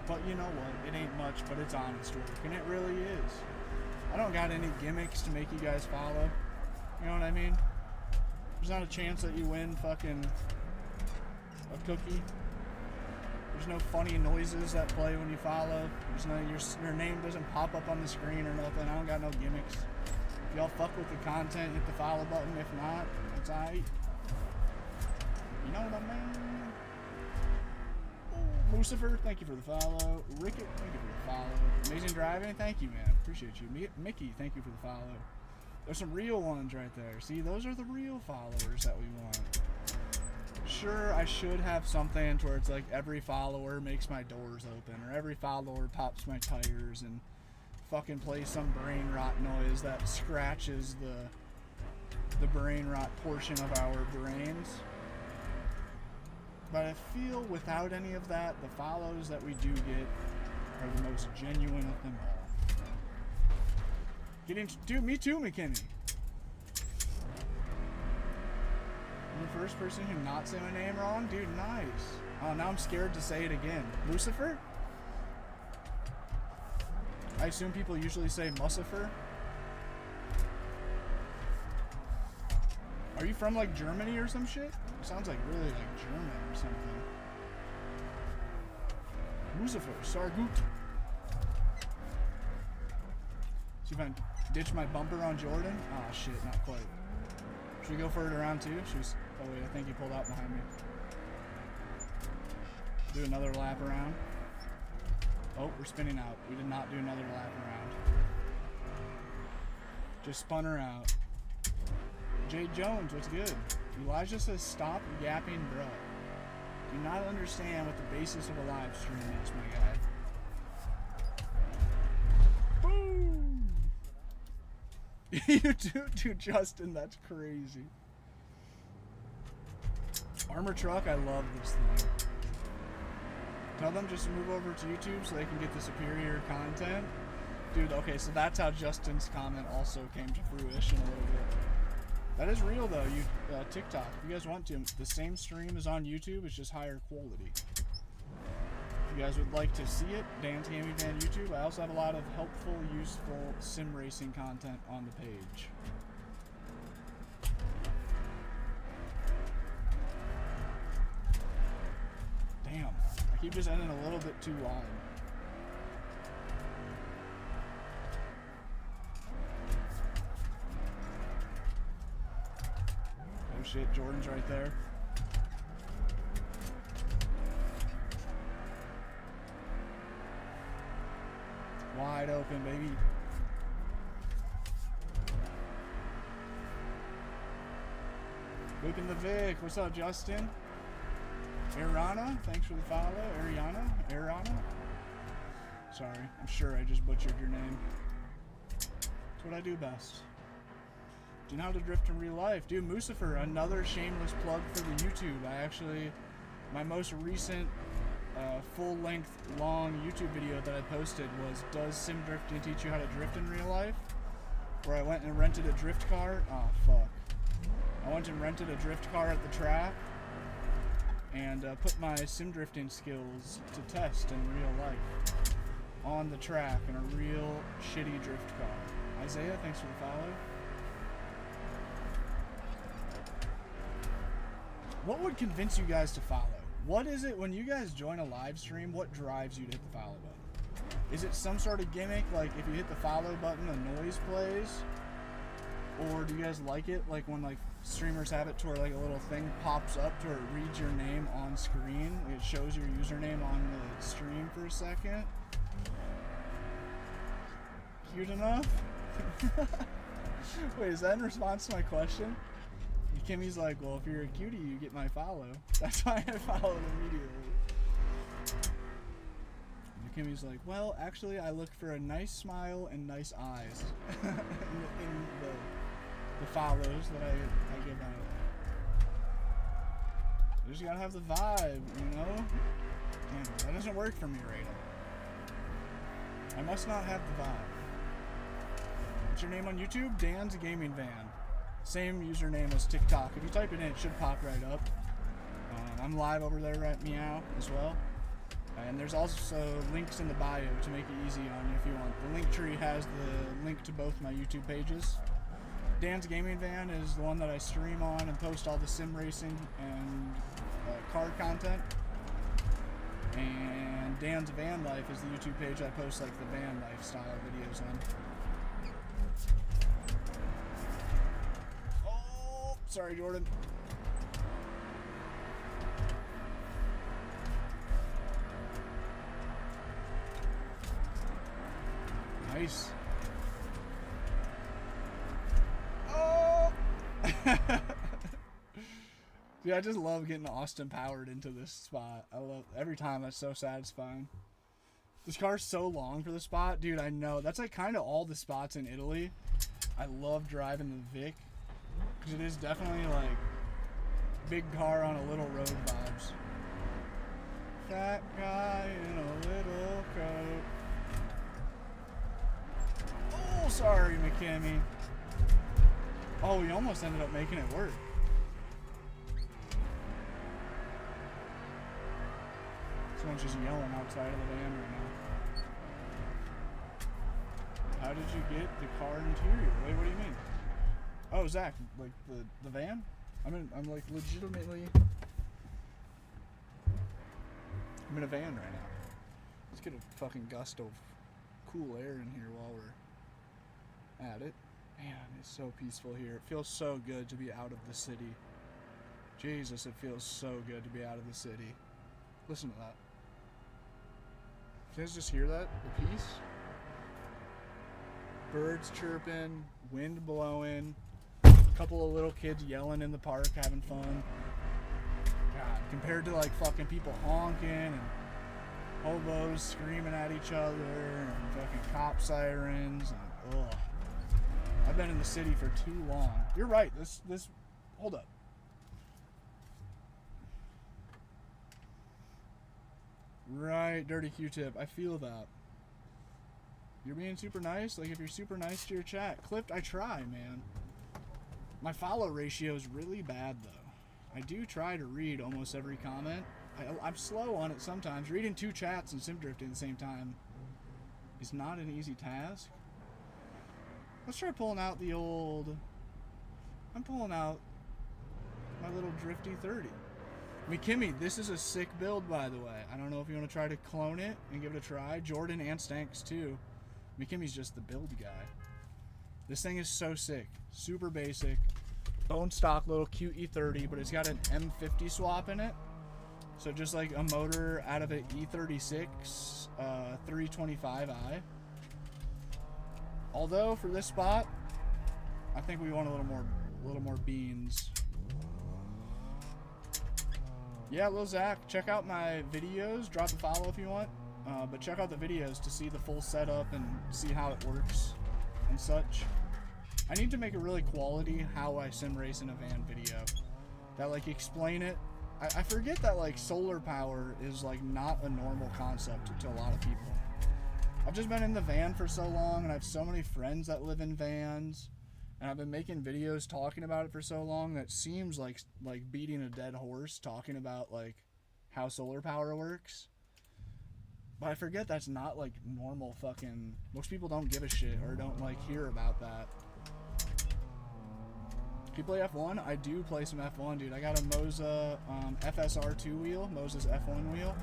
But you know what? It ain't much, but it's honest work, and it really is. I don't got any gimmicks to make you guys follow. You know what I mean? There's not a chance that you win fucking a cookie. There's no funny noises that play when you follow. There's no, your name doesn't pop up on the screen or nothing. I don't got no gimmicks. If y'all fuck with the content, hit the follow button. If not, it's alright. You know what I mean? Lucifer, thank you for the follow. Rickett, thank you for the follow. Amazing driving, thank you, man. Appreciate you. Mickey, thank you for the follow. There's some real ones right there. See, those are the real followers that we want. Sure, I should have something to where it's like every follower makes my doors open, or every follower pops my tires and fucking plays some brain rot noise that scratches the brain rot portion of our brains. But I feel without any of that, the follows that we do get are the most genuine of them all. Dude, me too, McKinney. I'm the first person who not say my name wrong? Dude, nice. Oh, now I'm scared to say it again. Lucifer? I assume people usually say Musifer. Are you from like Germany or some shit? Sounds like really like German or something. Musifer, Sargut. See if I can ditch my bumper on Jordan. Ah, shit, not quite. Should we go for it around two? Oh wait, I think he pulled out behind me. Do another lap around. Oh, we're spinning out. We did not do another lap around. Just spun her out. Jay Jones, what's good? Elijah says, stop yapping, bro. Do not understand what the basis of a live stream is, my guy. Boom! You do, Justin, that's crazy. Armor Truck, I love this thing. Tell them just to move over to YouTube so they can get the superior content. Dude, okay, so that's how Justin's comment also came to fruition a little bit. That is real though, TikTok. If you guys want to, the same stream is on YouTube, it's just higher quality. If you guys would like to see it, Dan's Gaming Van YouTube. I also have a lot of helpful, useful sim racing content on the page. Damn, I keep just ending a little bit too wide. Oh shit, Jordan's right there. Wide open, baby. Luke and the Vic, what's up, Justin? Ariana, thanks for the follow. Ariana. Sorry, I'm sure I just butchered your name. That's what I do best. Do you know how to drift in real life? Dude, Mucifer, another shameless plug for the YouTube. My most recent full-length, long YouTube video that I posted was Does Sim Drifting Teach You How to Drift in Real Life? Where I went and rented a drift car. Oh, fuck. I went and rented a drift car at the track and put my sim drifting skills to test in real life on the track in a real shitty drift car. Isaiah, thanks for the follow. What would convince you guys to follow? What is it when you guys join a live stream? What drives you to hit the follow button? Is it some sort of gimmick, like if you hit the follow button, a noise plays? Or do you guys like it, like when like streamers have it to where like a little thing pops up to where it reads your name on screen? It shows your username on the stream for a second. Cute enough? Wait, is that in response to my question? Kimmy's like, well, if you're a cutie, you get my follow. That's why I followed immediately. And Kimmy's like, well, actually, I look for a nice smile and nice eyes in the follows that I give out. You just gotta have the vibe, you know? Damn, that doesn't work for me right now. I must not have the vibe. What's your name on YouTube? Dan's Gaming Van. Same username as TikTok. If you type it in, it should pop right up. I'm live over there at Meow as well. And there's also links in the bio to make it easy on you if you want. The link tree has the link to both my YouTube pages. Dan's Gaming Van is the one that I stream on and post all the sim racing and car content. And Dan's Van Life is the YouTube page I post like the van lifestyle videos on. Sorry, Jordan. Nice. Oh! Dude, I just love getting Austin powered into this spot. I love every time. That's so satisfying. This car's so long for the spot. Dude, I know. That's like kind of all the spots in Italy. I love driving the Vic. Because it is definitely like big car on a little road vibes. Fat guy in a little coat. Oh, sorry, McKimmy. Oh, we almost ended up making it work. Someone's just yelling outside of the van right now. How did you get the car interior? Wait, what do you mean? Oh, Zach, like the van? I'm like legitimately. I'm in a van right now. Let's get a fucking gust of cool air in here while we're at it. Man, it's so peaceful here. It feels so good to be out of the city. Jesus, it feels so good to be out of the city. Listen to that. Can you guys just hear that? The peace? Birds chirping, wind blowing. Couple of little kids yelling in the park, having fun. God, compared to like fucking people honking and hobos screaming at each other and fucking cop sirens and ugh. I've been in the city for too long. You're right. This hold up. Right, dirty Q-tip. I feel that. You're being super nice. Like if you're super nice to your chat, Clipped, I try, man. My follow ratio is really bad, though. I do try to read almost every comment. I'm slow on it sometimes. Reading 2 chats and sim drifting at the same time is not an easy task. Let's try pulling out the old... I'm pulling out my little drifty 30. McKimmy, this is a sick build, by the way. I don't know if you want to try to clone it and give it a try. Jordan and Stanks, too. McKimmy's just the build guy. This thing is so sick. Super basic. Bone stock little cute E30, but it's got an M50 swap in it. So just like a motor out of an E36 325i. Although for this spot, I think we want a little more beans. Yeah, Lil Zach, check out my videos. Drop a follow if you want. But check out the videos to see the full setup and see how it works and such. I need to make a really quality how I sim race in a van video that like explain it. I forget that like solar power is like not a normal concept to a lot of people. I've just been in the van for so long, and I have so many friends that live in vans, and I've been making videos talking about it for so long that seems like beating a dead horse talking about like how solar power works. But I forget that's not like normal fucking, most people don't give a shit or don't like hear about that. Do you play F1? I do play some F1, dude. I got a MOSA FSR2 wheel, MOSA's F1 wheel.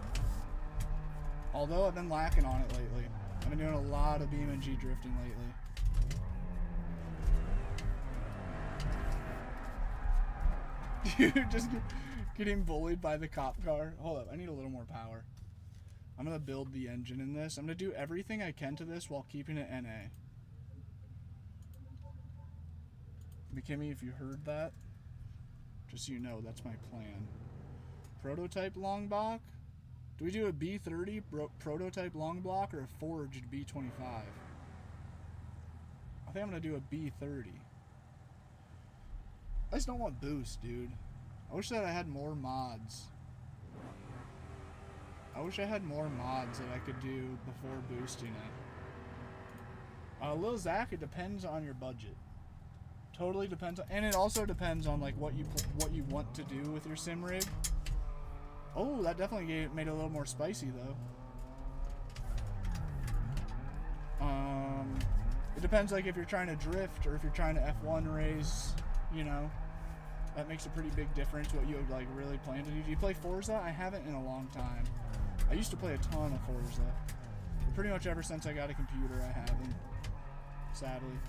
Although I've been lacking on it lately. I've been doing a lot of BeamNG drifting lately. Dude, just getting bullied by the cop car. Hold up, I need a little more power. I'm gonna build the engine in this. I'm gonna do everything I can to this while keeping it NA. McKimmy, if you heard that, just so you know, that's my plan. Prototype long block? Do we do a B30 prototype long block or a forged B25? I think I'm gonna do a B30. I just don't want boost, dude. I wish that I had more mods. I wish I had more mods that I could do before boosting it. Lil Zach, it depends on your budget. Totally depends on, and it also depends on like what you want to do with your sim rig. Oh, that definitely made it a little more spicy though. It depends like if you're trying to drift or if you're trying to F1 race, you know. That makes a pretty big difference what you would like really plan to do. Do you play Forza? I haven't in a long time. I used to play a ton of Forza. But pretty much ever since I got a computer, I haven't. Sadly.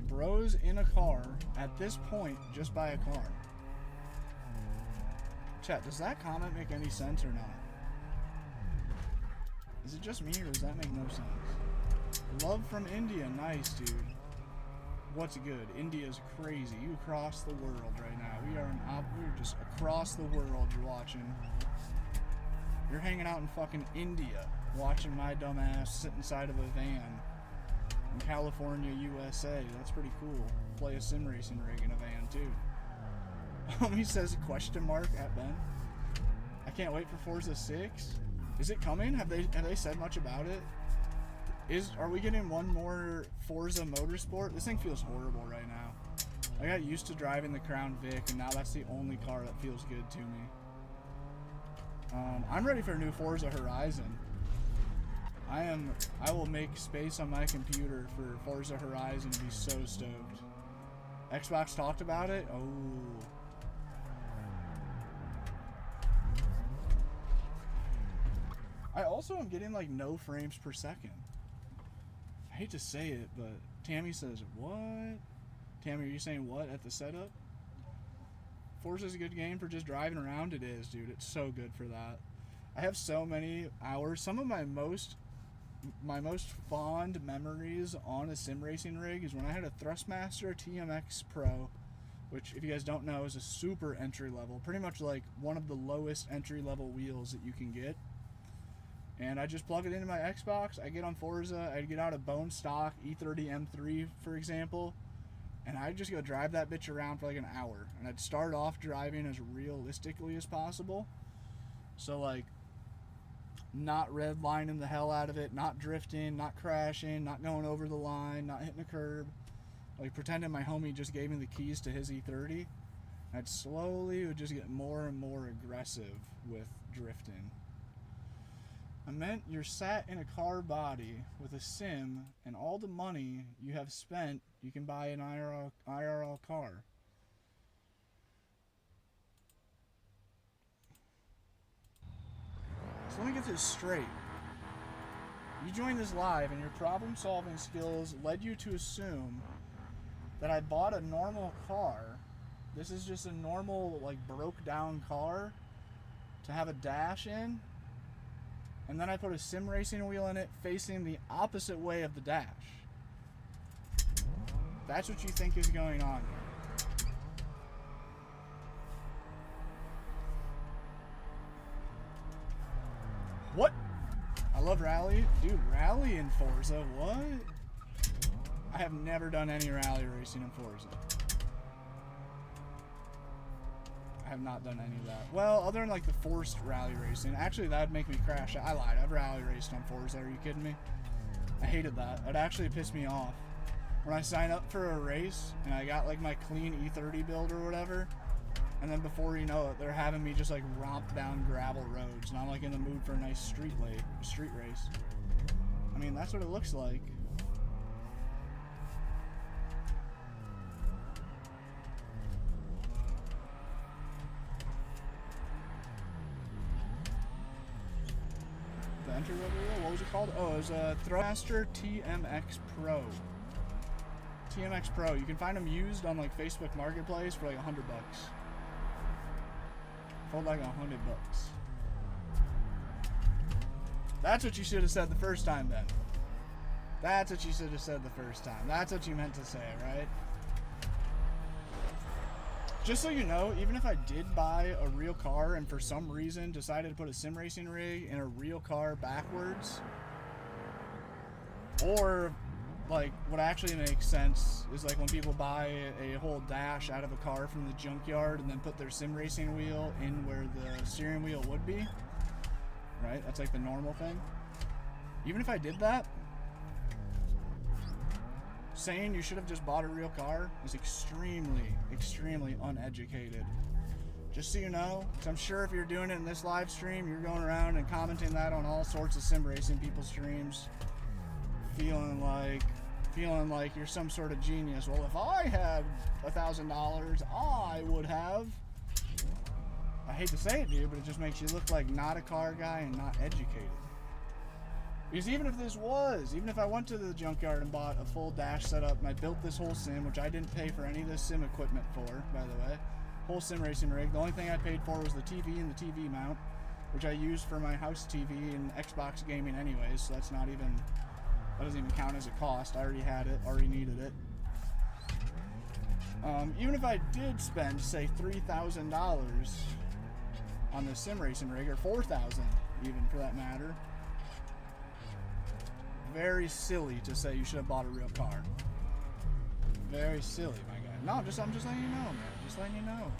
Bros in a car, at this point, just buy a car. Chat, does that comment make any sense or not? Is it just me or does that make no sense? Love from India, nice dude. What's good? India's crazy. You across the world right now. We're just across the world you're watching. You're hanging out in fucking India, watching my dumb ass sit inside of a van in California, USA. That's pretty cool. Play a sim racing rig in a van too. He says question mark at Ben. I can't wait for Forza 6. Is it coming? Have they said much about it? Are we getting one more Forza Motorsport? This thing feels horrible right now. I got used to driving the Crown Vic, and now that's the only car that feels good to me. I'm ready for a new Forza Horizon. I will make space on my computer for Forza Horizon to be so stoked. Xbox talked about it? Oh. I also am getting like no frames per second. I hate to say it, but Tammy says, what? Tammy, are you saying what at the setup? Forza's a good game for just driving around. It is, dude. It's so good for that. I have so many hours. Some of my most fond memories on a sim racing rig is when I had a Thrustmaster TMX Pro, which, if you guys don't know, is a super entry level. Pretty much like one of the lowest entry level wheels that you can get. And I just plug it into my Xbox, I get on Forza, I get out a bone stock E30 M3, for example, and I just go drive that bitch around for like an hour. And I'd start off driving as realistically as possible. So like, not redlining the hell out of it, not drifting, not crashing, not going over the line, not hitting a curb. Like pretending my homie just gave me the keys to his E30. I'd slowly would just get more and more aggressive with drifting. I meant you're sat in a car body with a sim, and all the money you have spent, you can buy an IRL car. So let me get this straight. You joined this live, and your problem-solving skills led you to assume that I bought a normal car. This is just a normal, like, broke-down car to have a dash in. And then I put a sim racing wheel in it facing the opposite way of the dash. That's what you think is going on here. love rally. Dude, rally in Forza, what? I have never done any rally racing in Forza. I have not done any of that. Well, other than like the forced rally racing. Actually, that'd make me crash. I lied. I've rally raced on Forza. Are you kidding me? I hated that. It actually pissed me off. When I signed up for a race and I got like my clean E30 build or whatever, and then before you know it, they're having me just like romp down gravel roads, and I'm like in the mood for a nice street race. I mean, that's what it looks like. The entry level wheel, what was it called? Oh, it was a Throwmaster TMX Pro. TMX Pro. You can find them used on like Facebook Marketplace for like $100. For like $100. That's what you should have said the first time, Ben. That's what you should have said the first time. That's what you meant to say, right? Just so you know, even if I did buy a real car and for some reason decided to put a sim racing rig in a real car backwards, or like what actually makes sense is like when people buy a whole dash out of a car from the junkyard and then put their sim racing wheel in where the steering wheel would be, right? That's like the normal thing. Even if I did that, saying you should have just bought a real car is extremely uneducated. Just so you know, because I'm sure if you're doing it in this live stream, you're going around and commenting that on all sorts of sim racing people's streams, feeling like you're some sort of genius. Well, if I had $1,000, I would have. I hate to say it, dude, but it just makes you look like not a car guy and not educated. Because even if I went to the junkyard and bought a full dash setup and I built this whole sim, which I didn't pay for any of this sim equipment for, by the way, whole sim racing rig, the only thing I paid for was the TV and the TV mount, which I used for my house TV and Xbox gaming anyways, so that doesn't even count as a cost. I already had it, already needed it. Even if I did spend, say, $3,000 on the sim racing rig, or $4,000 even for that matter, very silly to say you should have bought a real car. Very silly, my guy. No, I'm just letting you know, man. Just letting you know.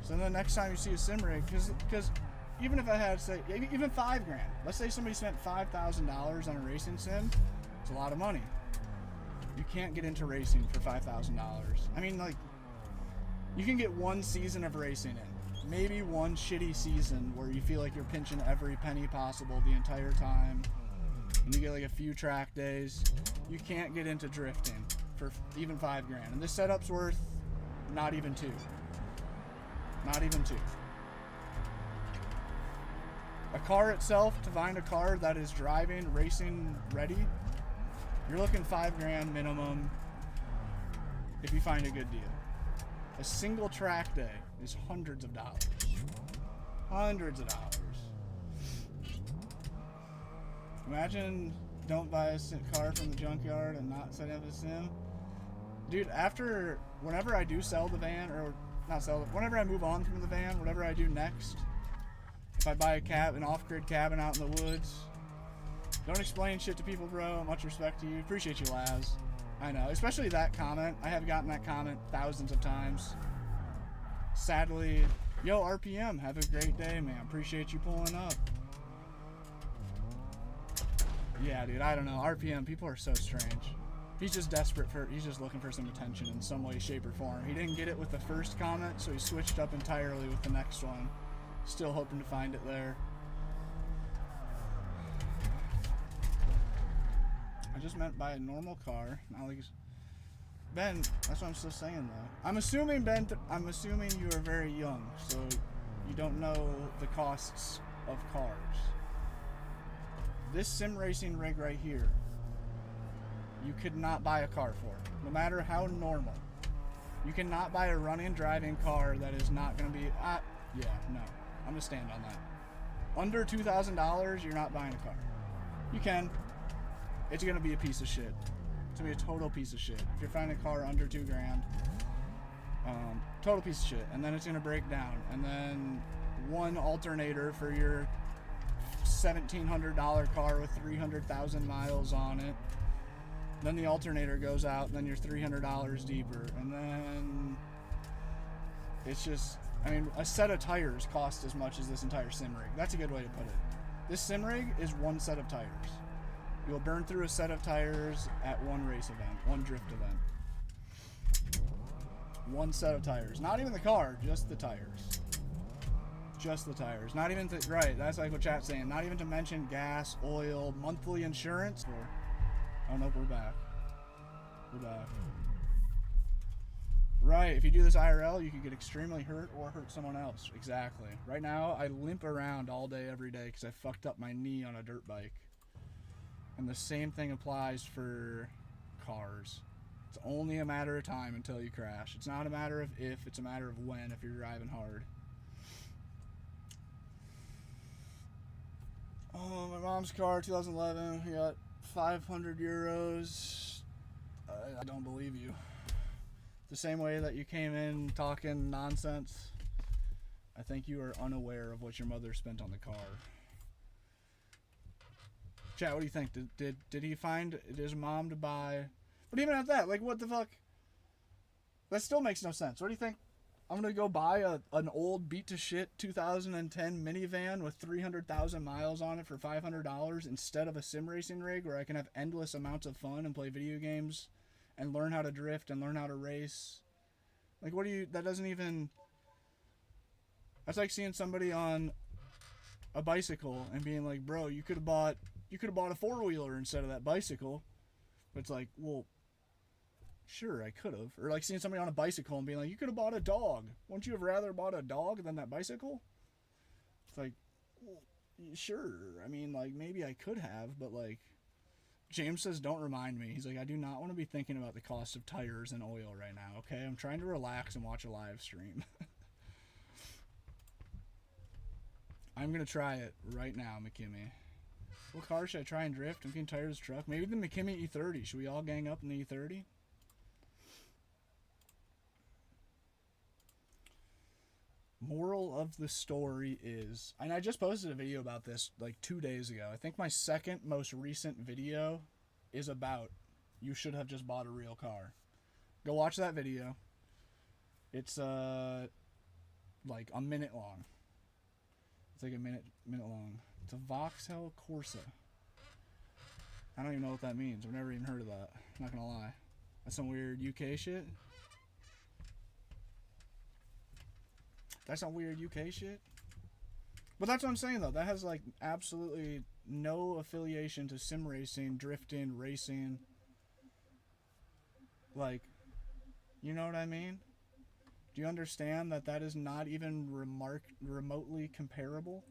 So then the next time you see a sim rig, because even if I had, say, even $5 grand, let's say somebody spent $5,000 on a racing sim, it's a lot of money. You can't get into racing for $5,000. I mean, like, you can get one season of racing in. Maybe one shitty season where you feel like you're pinching every penny possible the entire time, and you get like a few track days. You can't get into drifting for even $5 grand. And this setup's worth not even $2. Not even $2. A car itself, to find a car that is driving, racing ready, you're looking $5 grand minimum if you find a good deal. A single track day is hundreds of dollars. Hundreds of dollars. Imagine don't buy a car from the junkyard and not set up a sim. Dude, whenever I do sell the van, or not sell it, whenever I move on from the van, whatever I do next, if I buy an off-grid cabin out in the woods, don't explain shit to people, bro. Much respect to you. Appreciate you, Laz. I know, especially that comment. I have gotten that comment thousands of times. Sadly, yo, RPM, have a great day, man. Appreciate you pulling up. Yeah, dude, I don't know. RPM, people are so strange. He's just he's just looking for some attention in some way, shape, or form. He didn't get it with the first comment, so he switched up entirely with the next one. Still hoping to find it there. I just meant buy a normal car. Not like Ben, that's what I'm still saying though. I'm assuming, Ben, you are very young, so you don't know the costs of cars. This sim racing rig right here, you could not buy a car for, no matter how normal. You cannot buy a running, driving car that is not going to be, yeah, no. I'm going to stand on that. Under $2,000, you're not buying a car. You can. It's going to be a piece of shit. It's going to be a total piece of shit. If you're finding a car under $2 grand, total piece of shit. And then it's going to break down. And then one alternator for your $1,700 car with 300,000 miles on it. Then the alternator goes out, and then you're $300 deeper. And then it's just, I mean, a set of tires costs as much as this entire sim rig. That's a good way to put it. This sim rig is one set of tires. You'll burn through a set of tires at one race event, one drift event. One set of tires. Not even the car, just the tires. Just the tires. Not even, right, that's like what chat's saying. Not even to mention gas, oil, monthly insurance. Oh, nope, we're back. We're back. Right, if you do this IRL, you could get extremely hurt or hurt someone else. Exactly. Right now, I limp around all day, every day, because I fucked up my knee on a dirt bike. And the same thing applies for cars. It's only a matter of time until you crash. It's not a matter of if, it's a matter of when if you're driving hard. Oh, my mom's car, 2011. We got 500 euros. I don't believe you. The same way that you came in talking nonsense, I think you are unaware of what your mother spent on the car. Chat, what do you think? Did he find his mom to buy? But even at that, like, what the fuck? That still makes no sense. What do you think? I'm gonna go buy an old beat to shit 2010 minivan with 300,000 miles on it for $500 instead of a sim racing rig where I can have endless amounts of fun and play video games and learn how to drift and learn how to race. Like, what do you, that doesn't even, that's like seeing somebody on a bicycle and being like, bro, you could have bought a four-wheeler instead of that bicycle. But it's like, well, sure, I could have. Or like seeing somebody on a bicycle and being like, you could have bought a dog. Wouldn't you have rather bought a dog than that bicycle? It's like, well, sure. I mean, like, maybe I could have, but like, James says, don't remind me. He's like, I do not want to be thinking about the cost of tires and oil right now, okay? I'm trying to relax and watch a live stream. I'm going to try it right now, McKimmy. What car should I try and drift? I'm getting tired of this truck. Maybe the McKimmy E30. Should we all gang up in the E30? Moral of the story is, and I just posted a video about this like 2 days ago. I think my second most recent video is about you should have just bought a real car. Go watch that video. It's like a minute long. It's like a minute long. It's a Vauxhall Corsa. I don't even know what that means. I've never even heard of that. I'm not gonna lie. That's some weird UK shit. That's some weird UK shit. But that's what I'm saying though. That has like absolutely no affiliation to sim racing, drifting, racing. Like, you know what I mean? Do you understand that that is not even remotely comparable?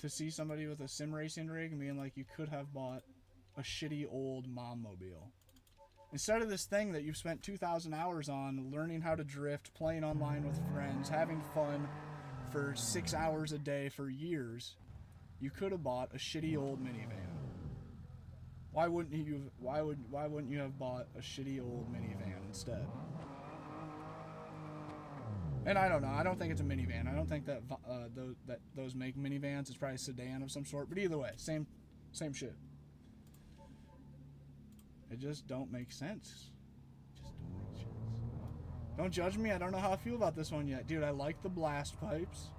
To see somebody with a sim racing rig and being like, you could have bought a shitty old mom mobile. Instead of this thing that you've spent 2,000 hours on, learning how to drift, playing online with friends, having fun for 6 hours a day for years, you could have bought a shitty old minivan. Why wouldn't you have bought a shitty old minivan instead? And I don't know. I don't think it's a minivan. I don't think that those make minivans. It's probably a sedan of some sort. But either way, same shit. It just don't make sense. Don't judge me. I don't know how I feel about this one yet. Dude, I like the blast pipes.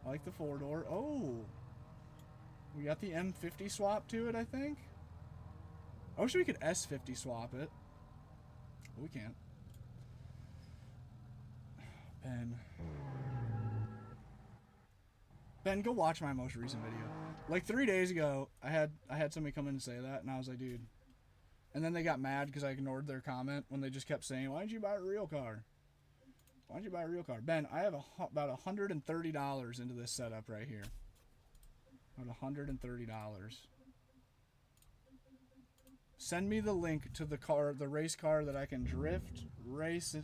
I like the four-door. Oh. We got the M50 swap to it, I think. I wish we could S50 swap it. We can't. Ben, go watch my most recent video. Like 3 days ago, I had somebody come in and say that, and I was like, dude. And then they got mad because I ignored their comment when they just kept saying, why didn't you buy a real car? Why didn't you buy a real car? Ben, I have about $130 into this setup right here. About $130. Send me the link to the car, the race car that I can drift, race,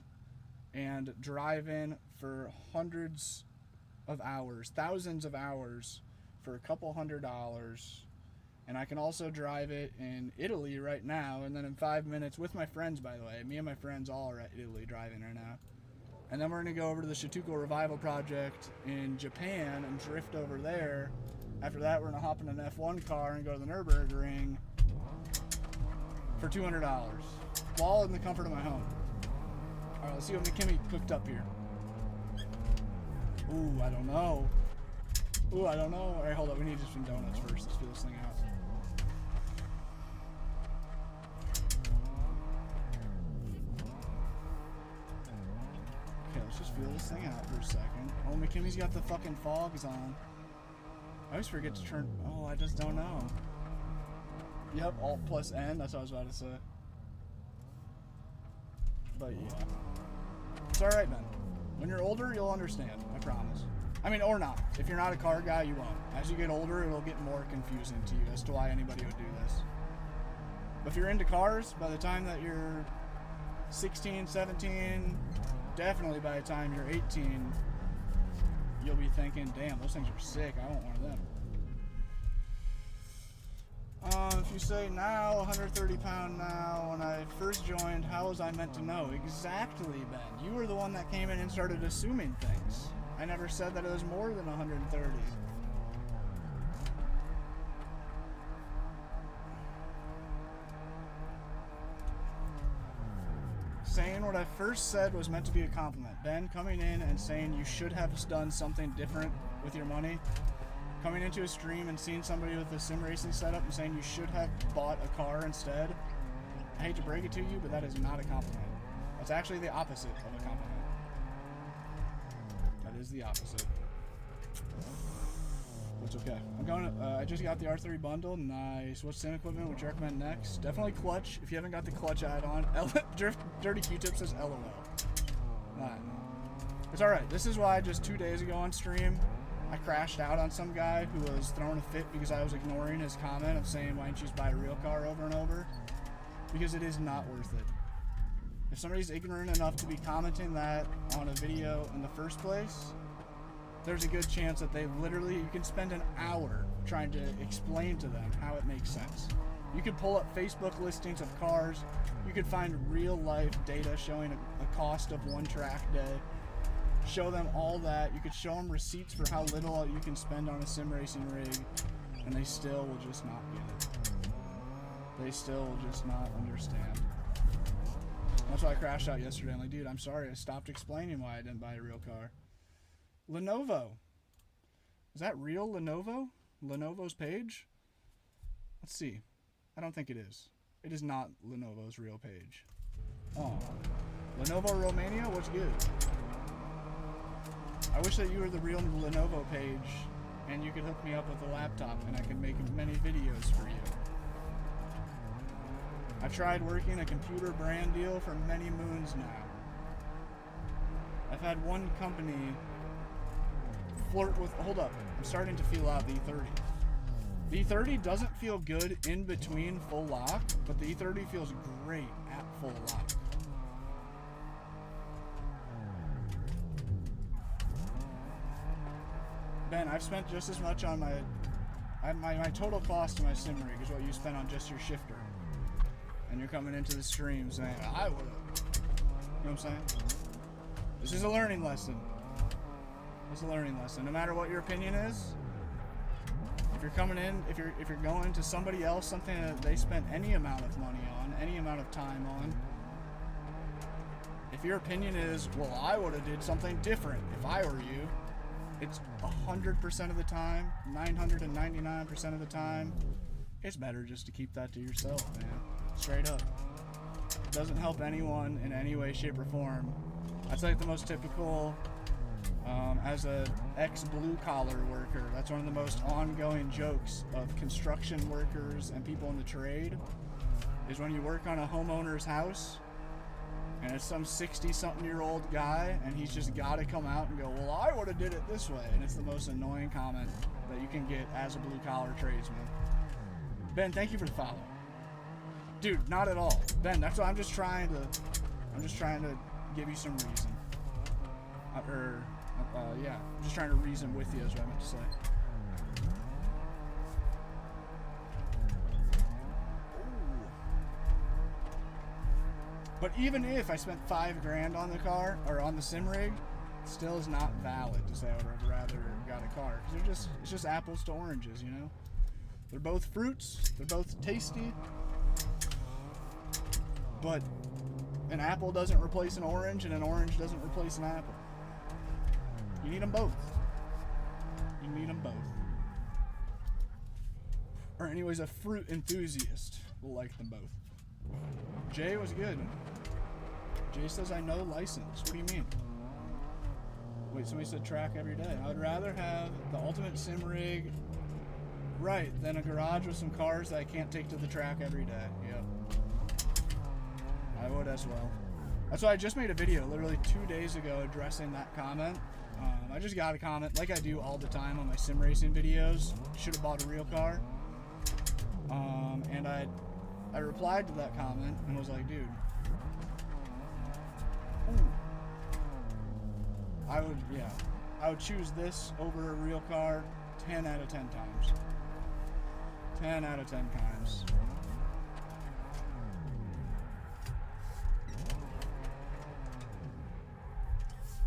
and drive in for hundreds of hours, thousands of hours for a couple $100. And I can also drive it in Italy right now, and then in 5 minutes with my friends, by the way. Me and my friends all are at Italy driving right now. And then we're going to go over to the Shituko Revival Project in Japan and drift over there. After that, we're going to hop in an F1 car and go to the Nürburgring for $200, all in the comfort of my home. All right, let's see what McKimmy cooked up here. Ooh, I don't know. Ooh, I don't know. All right, hold up. We need just some donuts first. Let's feel this thing out. Okay, let's just feel this thing out for a second. Oh, McKimmy's got the fucking fogs on. I always forget to turn... Oh, I just don't know. Yep, Alt plus N. That's what I was about to say. But yeah. It's alright, man. When you're older, you'll understand. I promise. I mean, or not. If you're not a car guy, you won't. As you get older, it'll get more confusing to you as to why anybody would do this. But if you're into cars, by the time that you're 16, 17, definitely by the time you're 18, you'll be thinking, damn, those things are sick. I want one of them. If you say now, 130 pound now, when I first joined, how was I meant to know? Exactly, Ben. You were the one that came in and started assuming things. I never said that it was more than 130. Saying what I first said was meant to be a compliment. Ben coming in and saying you should have done something different with your money. Coming into a stream and seeing somebody with a sim racing setup and saying you should have bought a car instead. I hate to break it to you, but that is not a compliment. That's actually the opposite of a compliment. That is the opposite. It's okay. I'm going to, I just got the R3 bundle. Nice. What sim equipment would you recommend next? Definitely clutch. If you haven't got the clutch add-on, Dirty Q-Tip says LOL. Nah, no. It's alright. This is why just 2 days ago on stream, I crashed out on some guy who was throwing a fit because I was ignoring his comment of saying, why don't you just buy a real car over and over? Because it is not worth it. If somebody's ignorant enough to be commenting that on a video in the first place, there's a good chance that they literally, you can spend an hour trying to explain to them how it makes sense. You could pull up Facebook listings of cars. You could find real life data showing a cost of one track day. Show them all that. You could show them receipts for how little you can spend on a sim racing rig, and they still will just not get it. They still will just not understand. That's why I crashed out yesterday. I'm like, dude, I'm sorry. I stopped explaining why I didn't buy a real car. Lenovo. Is that real Lenovo? Lenovo's page? Let's see. I don't think it is. It is not Lenovo's real page. Oh. Lenovo Romania? What's good? I wish that you were the real Lenovo page and you could hook me up with a laptop and I could make many videos for you. I've tried working a computer brand deal for many moons now. I've had one company flirt with... Hold up. I'm starting to feel out the E30. The E30 doesn't feel good in between full lock, but the E30 feels great at full lock. Ben, I've spent just as much on my total cost to my sim rig is what you spent on just your shifter. And you're coming into the stream saying, I would've. You know what I'm saying? This is a learning lesson. It's a learning lesson. No matter what your opinion is, if you're coming in, if you're going to somebody else, something that they spent any amount of money on, any amount of time on, if your opinion is, well, I would've did something different if I were you, it's 100% of the time, 999% of the time, it's better just to keep that to yourself, man. Straight up. It doesn't help anyone in any way, shape, or form. That's like the most typical, as a ex-blue-collar worker, that's one of the most ongoing jokes of construction workers and people in the trade, is when you work on a homeowner's house, and it's some 60-something-year-old guy, and he's just got to come out and go, well, I would have did it this way. And it's the most annoying comment that you can get as a blue-collar tradesman. Ben, thank you for the follow. Dude, not at all. Ben, that's what I'm just trying to give you some reason. Yeah, I'm just trying to reason with you is what I meant to say. But even if I spent $5 on the car or on the sim rig, it still is not valid to say I would have rather got a car, because it's just apples to oranges, you know. They're both fruits. They're both tasty. But an apple doesn't replace an orange, and an orange doesn't replace an apple. You need them both. You need them both. Or anyways, a fruit enthusiast will like them both. Jay was good. Jay says, I know license. What do you mean? Wait, somebody said track every day. I would rather have the ultimate sim rig, right, than a garage with some cars that I can't take to the track every day. Yep. I would as well. That's why I just made a video literally 2 days ago addressing that comment. I just got a comment, like I do all the time on my sim racing videos. Should have bought a real car. And I replied to that comment and was like, dude, I would choose this over a real car 10 out of 10 times. 10 out of 10 times.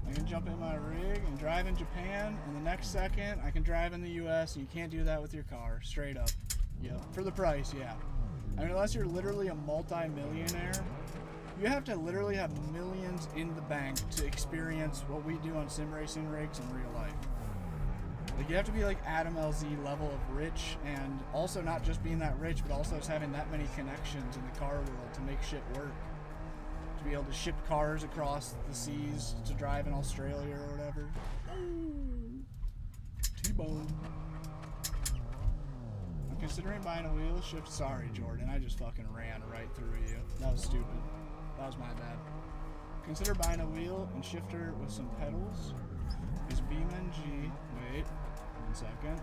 I can jump in my rig and drive in Japan, and the next second I can drive in the US, and you can't do that with your car, straight up. Yeah, for the price, yeah. I mean, unless you're literally a multi-millionaire, you have to literally have millions in the bank to experience what we do on sim racing rigs in real life. Like, you have to be like Adam LZ level of rich, and also not just being that rich, but also just having that many connections in the car world to make shit work. To be able to ship cars across the seas to drive in Australia or whatever. T-bone. I'm considering buying a wheel shift. Sorry, Jordan, I just fucking ran right through you. That was stupid. That was my bad. Consider buying a wheel and shifter with some pedals. Is BeamNG, wait, 1 second.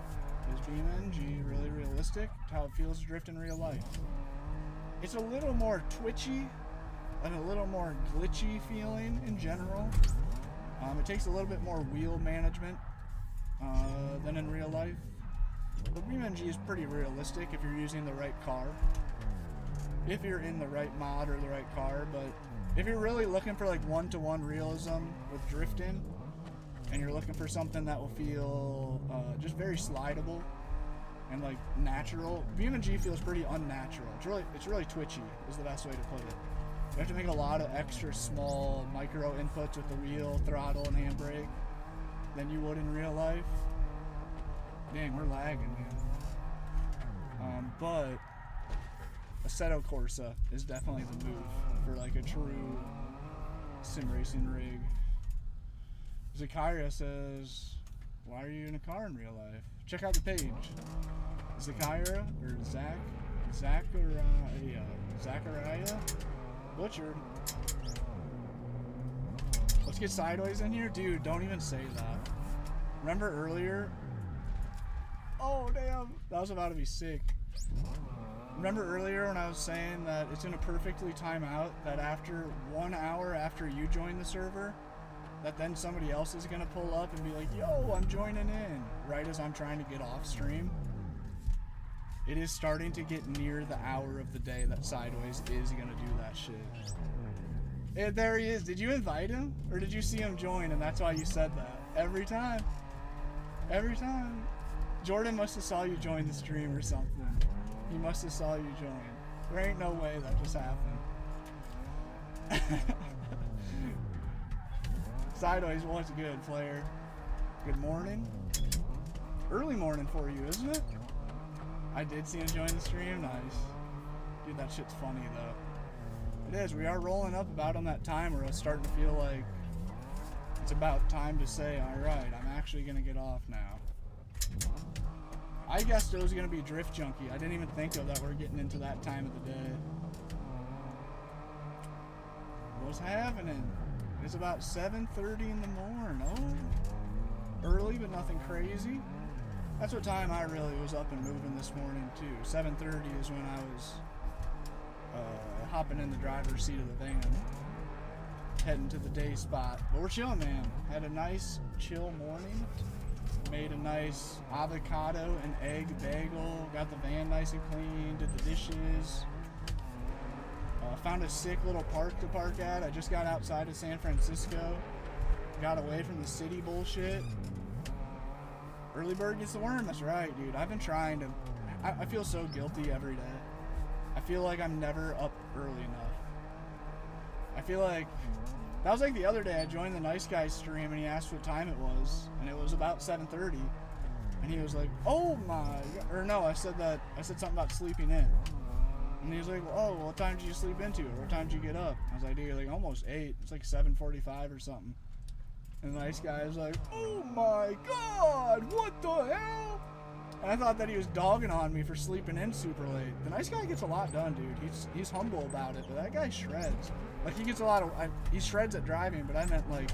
Is BeamNG really realistic to how it feels to drift in real life? It's a little more twitchy and a little more glitchy feeling in general. It takes a little bit more wheel management than in real life. But BeamNG is pretty realistic if you're using the right car. If you're in the right mod or the right car, but if you're really looking for like one-to-one realism with drifting, and you're looking for something that will feel just very slidable and like natural, BeamNG feels pretty unnatural. It's really twitchy is the best way to put it. You have to make a lot of extra small micro inputs with the wheel, throttle, and handbrake than you would in real life. Dang, we're lagging, man. But Assetto Corsa is definitely the move for like a true sim racing rig. Zakaria says, why are you in a car in real life? Check out the page. Zakaria or Zachariah Butchered. Let's get sideways in here. Dude, don't even say that. Remember earlier? Oh, damn. That was about to be sick. Remember earlier when I was saying that it's going to perfectly time out that after 1 hour after you join the server, that then somebody else is going to pull up and be like, yo, I'm joining in, right as I'm trying to get off stream? It is starting to get near the hour of the day that Sideways is going to do that shit. And there he is. Did you invite him? Or did you see him join and that's why you said that? Every time. Every time. Jordan must have saw you join the stream or something. He must have saw you join. There ain't no way that just happened. Sideways, what's good, player? Good morning. Early morning for you, isn't it? I did see him join the stream. Nice. Dude, that shit's funny, though. It is. We are rolling up about on that time where it's starting to feel like it's about time to say, alright, I'm actually going to get off now. I guessed it was going to be Drift Junkie. I didn't even think of that we're getting into that time of the day. What's happening? It's about 7:30 in the morning. Oh, early but nothing crazy. That's what time I really was up and moving this morning too. 7:30 is when I was hopping in the driver's seat of the van, heading to the day spot. But we're chilling, man. Had a nice chill morning. Made a nice avocado and egg bagel. Got the van nice and clean. Did the dishes. Found a sick little park to park at. I just got outside of San Francisco. Got away from the city bullshit. Early bird gets the worm. That's right, dude. I've been trying to... I feel so guilty every day. I feel like I'm never up early enough. I feel like... That was like the other day. I joined the Nice Guy stream and he asked what time it was. And it was about 7:30. And he was like, oh my... Or no, I said something about sleeping in. And he was like, oh, well, what time did you sleep into? Or what time did you get up? I was like, dude, like almost 8. It's like 7:45 or something. And the Nice Guy was like, oh my god, what the hell? And I thought that he was dogging on me for sleeping in super late. The Nice Guy gets a lot done, dude. He's humble about it, but that guy shreds. Like, he gets a lot of... he shreds at driving, but I meant, like...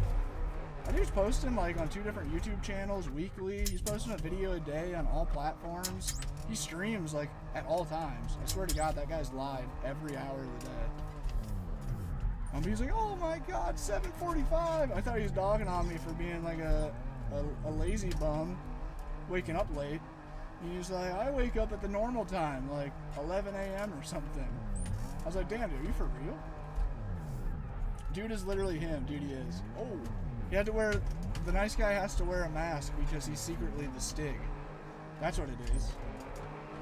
I think he's posting, like, on 2 different YouTube channels weekly. He's posting a video a day on all platforms. He streams, like, at all times. I swear to God, that guy's live every hour of the day. He's like, oh my god, 7:45. I thought he was dogging on me for being like a lazy bum, waking up late. He was like, I wake up at the normal time, like 11 a.m. or something. I was like, damn, dude, are you for real? Dude is literally him, dude, he is. Oh, he had to wear, the Nice Guy has to wear a mask because he's secretly the Stig. That's what it is.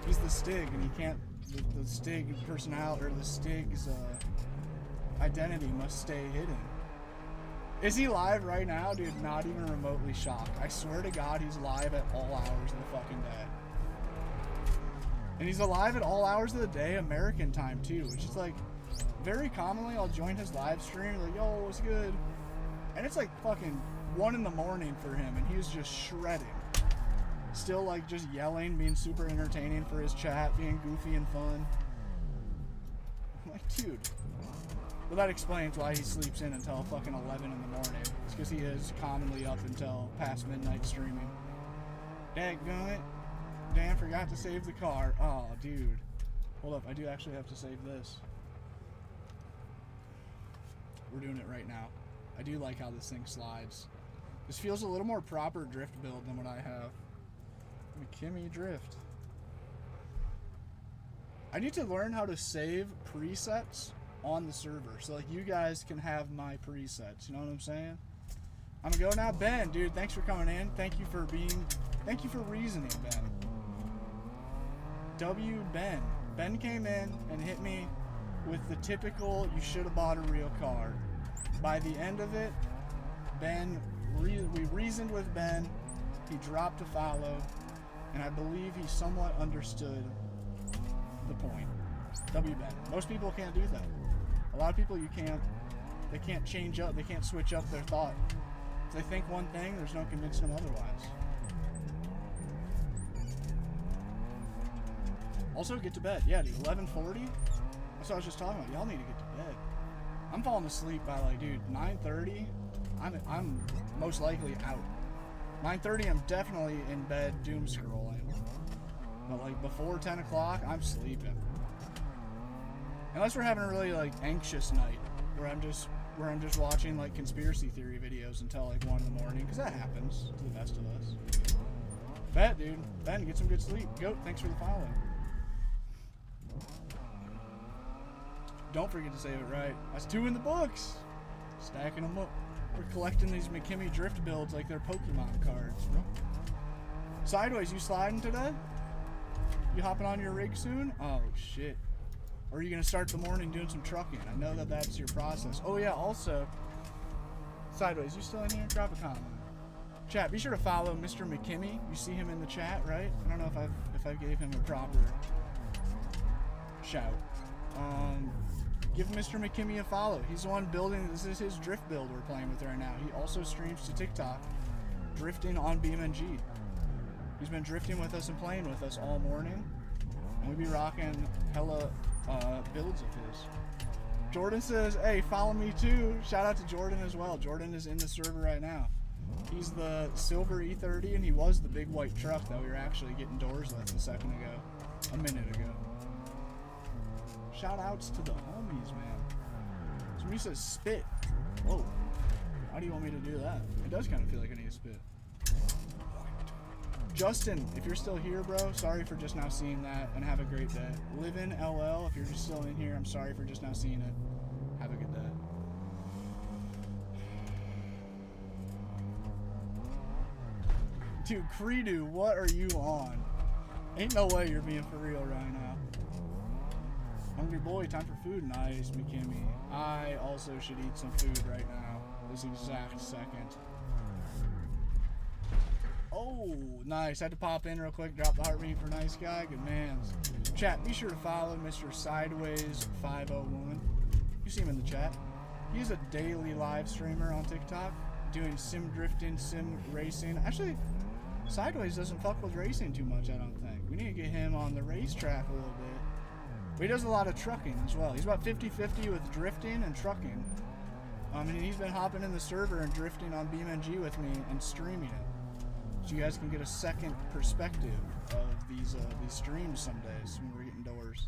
He's the Stig, and he can't, the Stig personality, or the Stig's, identity must stay hidden. Is he live right now? Dude, not even remotely shocked. I swear to God, he's live at all hours of the fucking day. And he's alive at all hours of the day, American time too, which is like, very commonly I'll join his live stream, like, yo, what's good? And it's like fucking 1 in the morning for him, and he was just shredding. Still like just yelling, being super entertaining for his chat, being goofy and fun. I'm like, dude. Well, that explains why he sleeps in until fucking 11 in the morning. It's because he is commonly up until past midnight streaming. Dadgummit. Dan forgot to save the car. Oh, dude. Hold up, I do actually have to save this. We're doing it right now. I do like how this thing slides. This feels a little more proper drift build than what I have. McKimmy Drift. I need to learn how to save presets on the server, so like you guys can have my presets, you know what I'm saying? I'm gonna go now. Ben, dude, thanks for coming in. Thank you for reasoning, Ben. Ben came in and hit me with the typical you should have bought a real car. By the end of it, we reasoned with Ben, he dropped a follow, and I believe he somewhat understood the point. Ben. Most people can't do that. A lot of people they can't change up, they can't switch up their thought. If they think one thing, there's no convincing them otherwise. Also, get to bed. Yeah, dude, 11:40? That's what I was just talking about. Y'all need to get to bed. I'm falling asleep by like, dude, 9:30, I'm most likely out. 9:30, I'm definitely in bed doom scrolling. But like before 10 o'clock, I'm sleeping. Unless we're having a really like anxious night where I'm just watching like conspiracy theory videos until like 1 in the morning, because that happens to the best of us. Bet, dude. Ben, get some good sleep. Goat, thanks for the following. Don't forget to save it right. That's 2 in the books. Stacking them up. We're collecting these McKimmy Drift builds like they're Pokemon cards, bro. Sideways, you sliding today? You hopping on your rig soon? Oh, shit. Or are you going to start the morning doing some trucking? I know that that's your process. Oh, yeah, also, Sideways, you still in here? Drop a comment. Chat, be sure to follow Mr. McKimmy. You see him in the chat, right? I don't know if I gave him a proper shout. Give Mr. McKimmy a follow. He's the one building, this is his drift build we're playing with right now. He also streams to TikTok, drifting on BeamNG. He's been drifting with us and playing with us all morning. And we be rocking hella builds of his. Jordan says, hey, follow me too. Shout out to Jordan as well. Jordan is in the server right now. He's the silver E30, and he was the big white truck that we were actually getting doors with a minute ago. Shout outs to the homies, man. Somebody says spit. Whoa. How do you want me to do that? It does kind of feel like I need to spit. Justin, if you're still here, bro, sorry for just now seeing that, and have a great day. Live in LL, if you're just still in here, I'm sorry for just now seeing it. Have a good day. Dude, Creedu, what are you on? Ain't no way you're being for real right now. Hungry boy, time for food. Nice, McKimmy. I also should eat some food right now. This exact second. Oh, nice. Had to pop in real quick, drop the heartbeat for nice guy. Good man. Chat, be sure to follow Mr. Sideways501. You see him in the chat. He's a daily live streamer on TikTok doing sim drifting, sim racing. Actually, Sideways doesn't fuck with racing too much, I don't think. We need to get him on the racetrack a little bit. But he does a lot of trucking as well. He's about 50-50 with drifting and trucking. And he's been hopping in the server and drifting on BeamNG with me and streaming it. So you guys can get a second perspective of these streams some days when we're getting doors.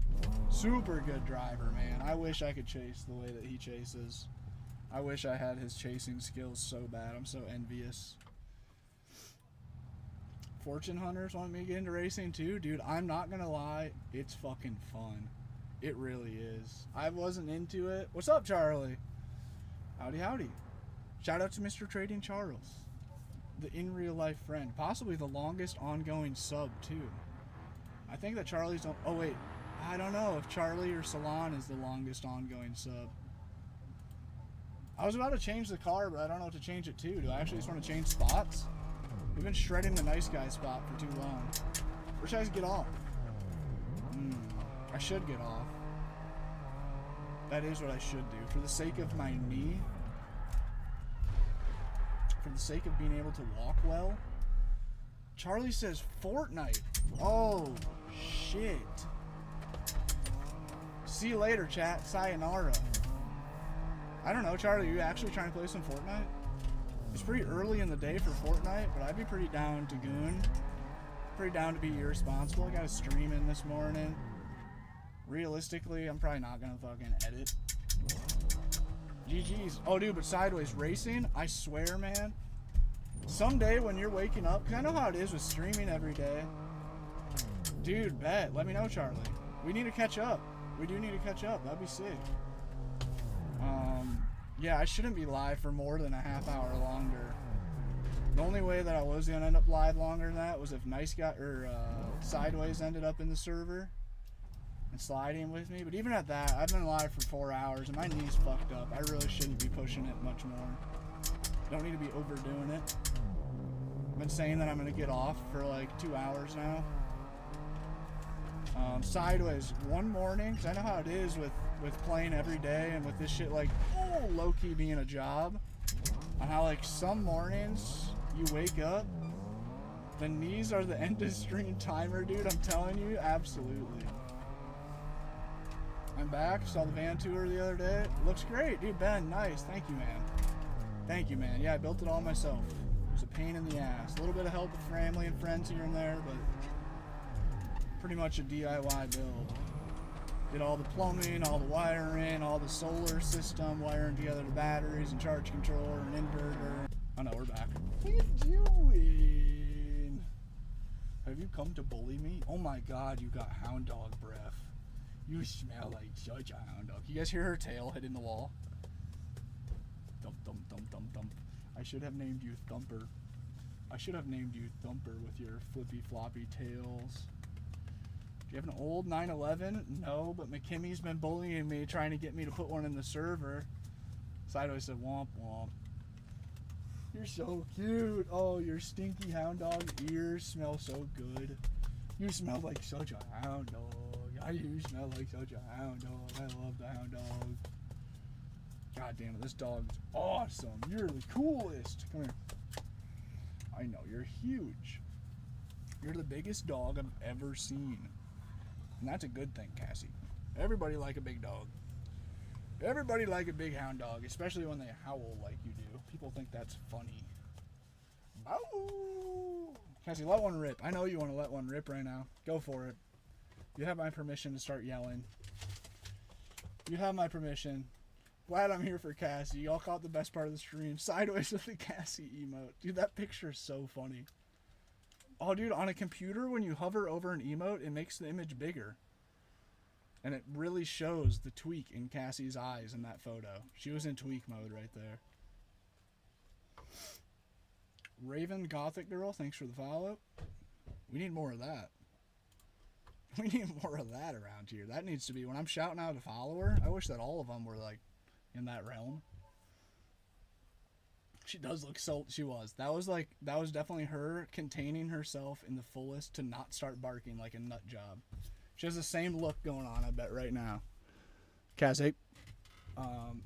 Super good driver, man. I wish I could chase the way that he chases. I wish I had his chasing skills so bad. I'm so envious. Fortune hunters want me to get into racing too? Dude, I'm not gonna lie. It's fucking fun. It really is. I wasn't into it. What's up, Charlie? Howdy, howdy. Shout out to Mr. Trading Charles. The in real life friend, possibly the longest ongoing sub too. I think that Charlie's oh wait, I don't know if Charlie or Salon is the longest ongoing sub. I was about to change the car, but I don't know what to change it to. Do I actually just want to change spots? We've been shredding the nice guy spot for too long. Or should I just get off? I should get off. That is what I should do. For the sake of my knee. For the sake of being able to walk well. Charlie says Fortnite. Oh, shit. See you later, chat. Sayonara. I don't know, Charlie, are you actually trying to play some Fortnite? It's pretty early in the day for Fortnite, but I'd be pretty down to goon. Pretty down to be irresponsible. I got a stream in this morning. Realistically, I'm probably not gonna fucking edit. GG's. Oh, dude, but Sideways racing, I swear, man. Someday when you're waking up, because I know how it is with streaming every day. Dude, bet. Let me know, Charlie. We need to catch up. We do need to catch up. That'd be sick. Yeah, I shouldn't be live for more than a half hour longer. The only way that I was gonna end up live longer than that was if Nice Guy or Sideways ended up in the server and sliding with me. But even at that, I've been live for 4 hours and my knee's fucked up. I really shouldn't be pushing it much more. Don't need to be overdoing it. I've been saying that I'm gonna get off for like 2 hours now. Sideways one morning, because I know how it is with playing every day and with this shit like low-key being a job, and how like some mornings you wake up, the knees are the end of stream timer, dude. I'm telling you, absolutely. I'm back. Saw the van tour the other day. Looks great, dude. Ben, nice. Thank you, man. Thank you, man. Yeah, I built it all myself. It was a pain in the ass. A little bit of help with family and friends here and there, but pretty much a DIY build. Did all the plumbing, all the wiring, all the solar system, wiring together the batteries and charge controller and inverter. Oh no, we're back. What are you doing? Have you come to bully me? Oh my god, you got hound dog breath. You smell like such a hound dog. You guys hear her tail hitting the wall? Thump, thump, thump, thump, thump. I should have named you Thumper. I should have named you Thumper with your flippy floppy tails. Do you have an old 911? No, but McKimmy's been bullying me, trying to get me to put one in the server. Sideways said, womp womp. You're so cute. Oh, your stinky hound dog ears smell so good. You smell like such a hound dog. You smell like such a hound dog. I love the hound dog. God damn it, this dog's awesome. You're the coolest. Come here. I know, you're huge. You're the biggest dog I've ever seen. And that's a good thing, Cassie. Everybody like a big dog. Everybody like a big hound dog, especially when they howl like you do. People think that's funny. Bow! Cassie, let one rip. I know you want to let one rip right now. Go for it. You have my permission to start yelling. You have my permission. Glad I'm here for Cassie. Y'all caught the best part of the stream. Sideways with the Cassie emote. Dude, that picture is so funny. Oh, dude, on a computer, when you hover over an emote, it makes the image bigger. And it really shows the tweak in Cassie's eyes in that photo. She was in tweak mode right there. Raven Gothic Girl, thanks for the follow. We need more of that. We need more of that around here. That needs to be, when I'm shouting out a follower, I wish that all of them were like in that realm. She does look so, she was. That was definitely her containing herself in the fullest to not start barking like a nut job. She has the same look going on, I bet, right now. Cassie, I'm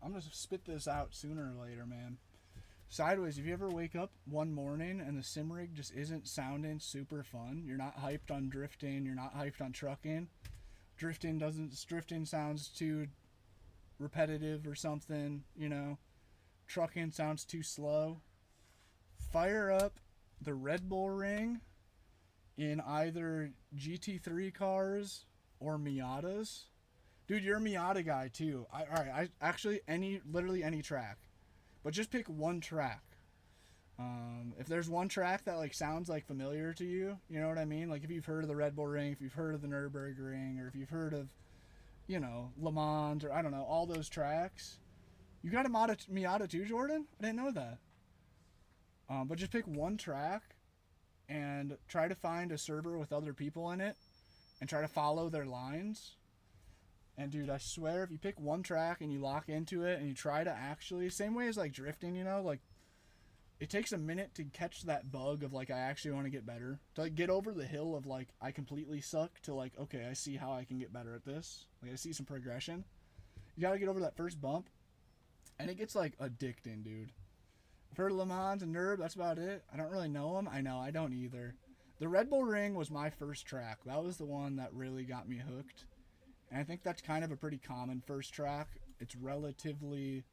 going to spit this out sooner or later, man. Sideways, if you ever wake up one morning and the sim rig just isn't sounding super fun, you're not hyped on drifting, you're not hyped on trucking, drifting sounds too repetitive or something, you know, trucking sounds too slow, fire up the Red Bull Ring in either GT3 cars or Miatas. Dude, you're a Miata guy too. Alright, actually literally any track. But just pick one track. If there's one track that like sounds like familiar to you, you know what I mean? Like if you've heard of the Red Bull Ring, if you've heard of the Nürburgring, or if you've heard of, you know, Le Mans, or I don't know, all those tracks. You got a Miata too, Jordan? I didn't know that. But just pick one track and try to find a server with other people in it and try to follow their lines. And dude, I swear, if you pick one track and you lock into it and you try to actually, same way as like drifting, you know, like it takes a minute to catch that bug of like, I actually want to get better, to like get over the hill of like, I completely suck, to like, okay, I see how I can get better at this. Like I see some progression. You got to get over that first bump and it gets like addicting, dude. I've heard of Le Mans and Nürb, that's about it. I don't really know them. I know, I don't either. The Red Bull Ring was my first track. That was the one that really got me hooked. And I think that's kind of a pretty common first track. It's relatively...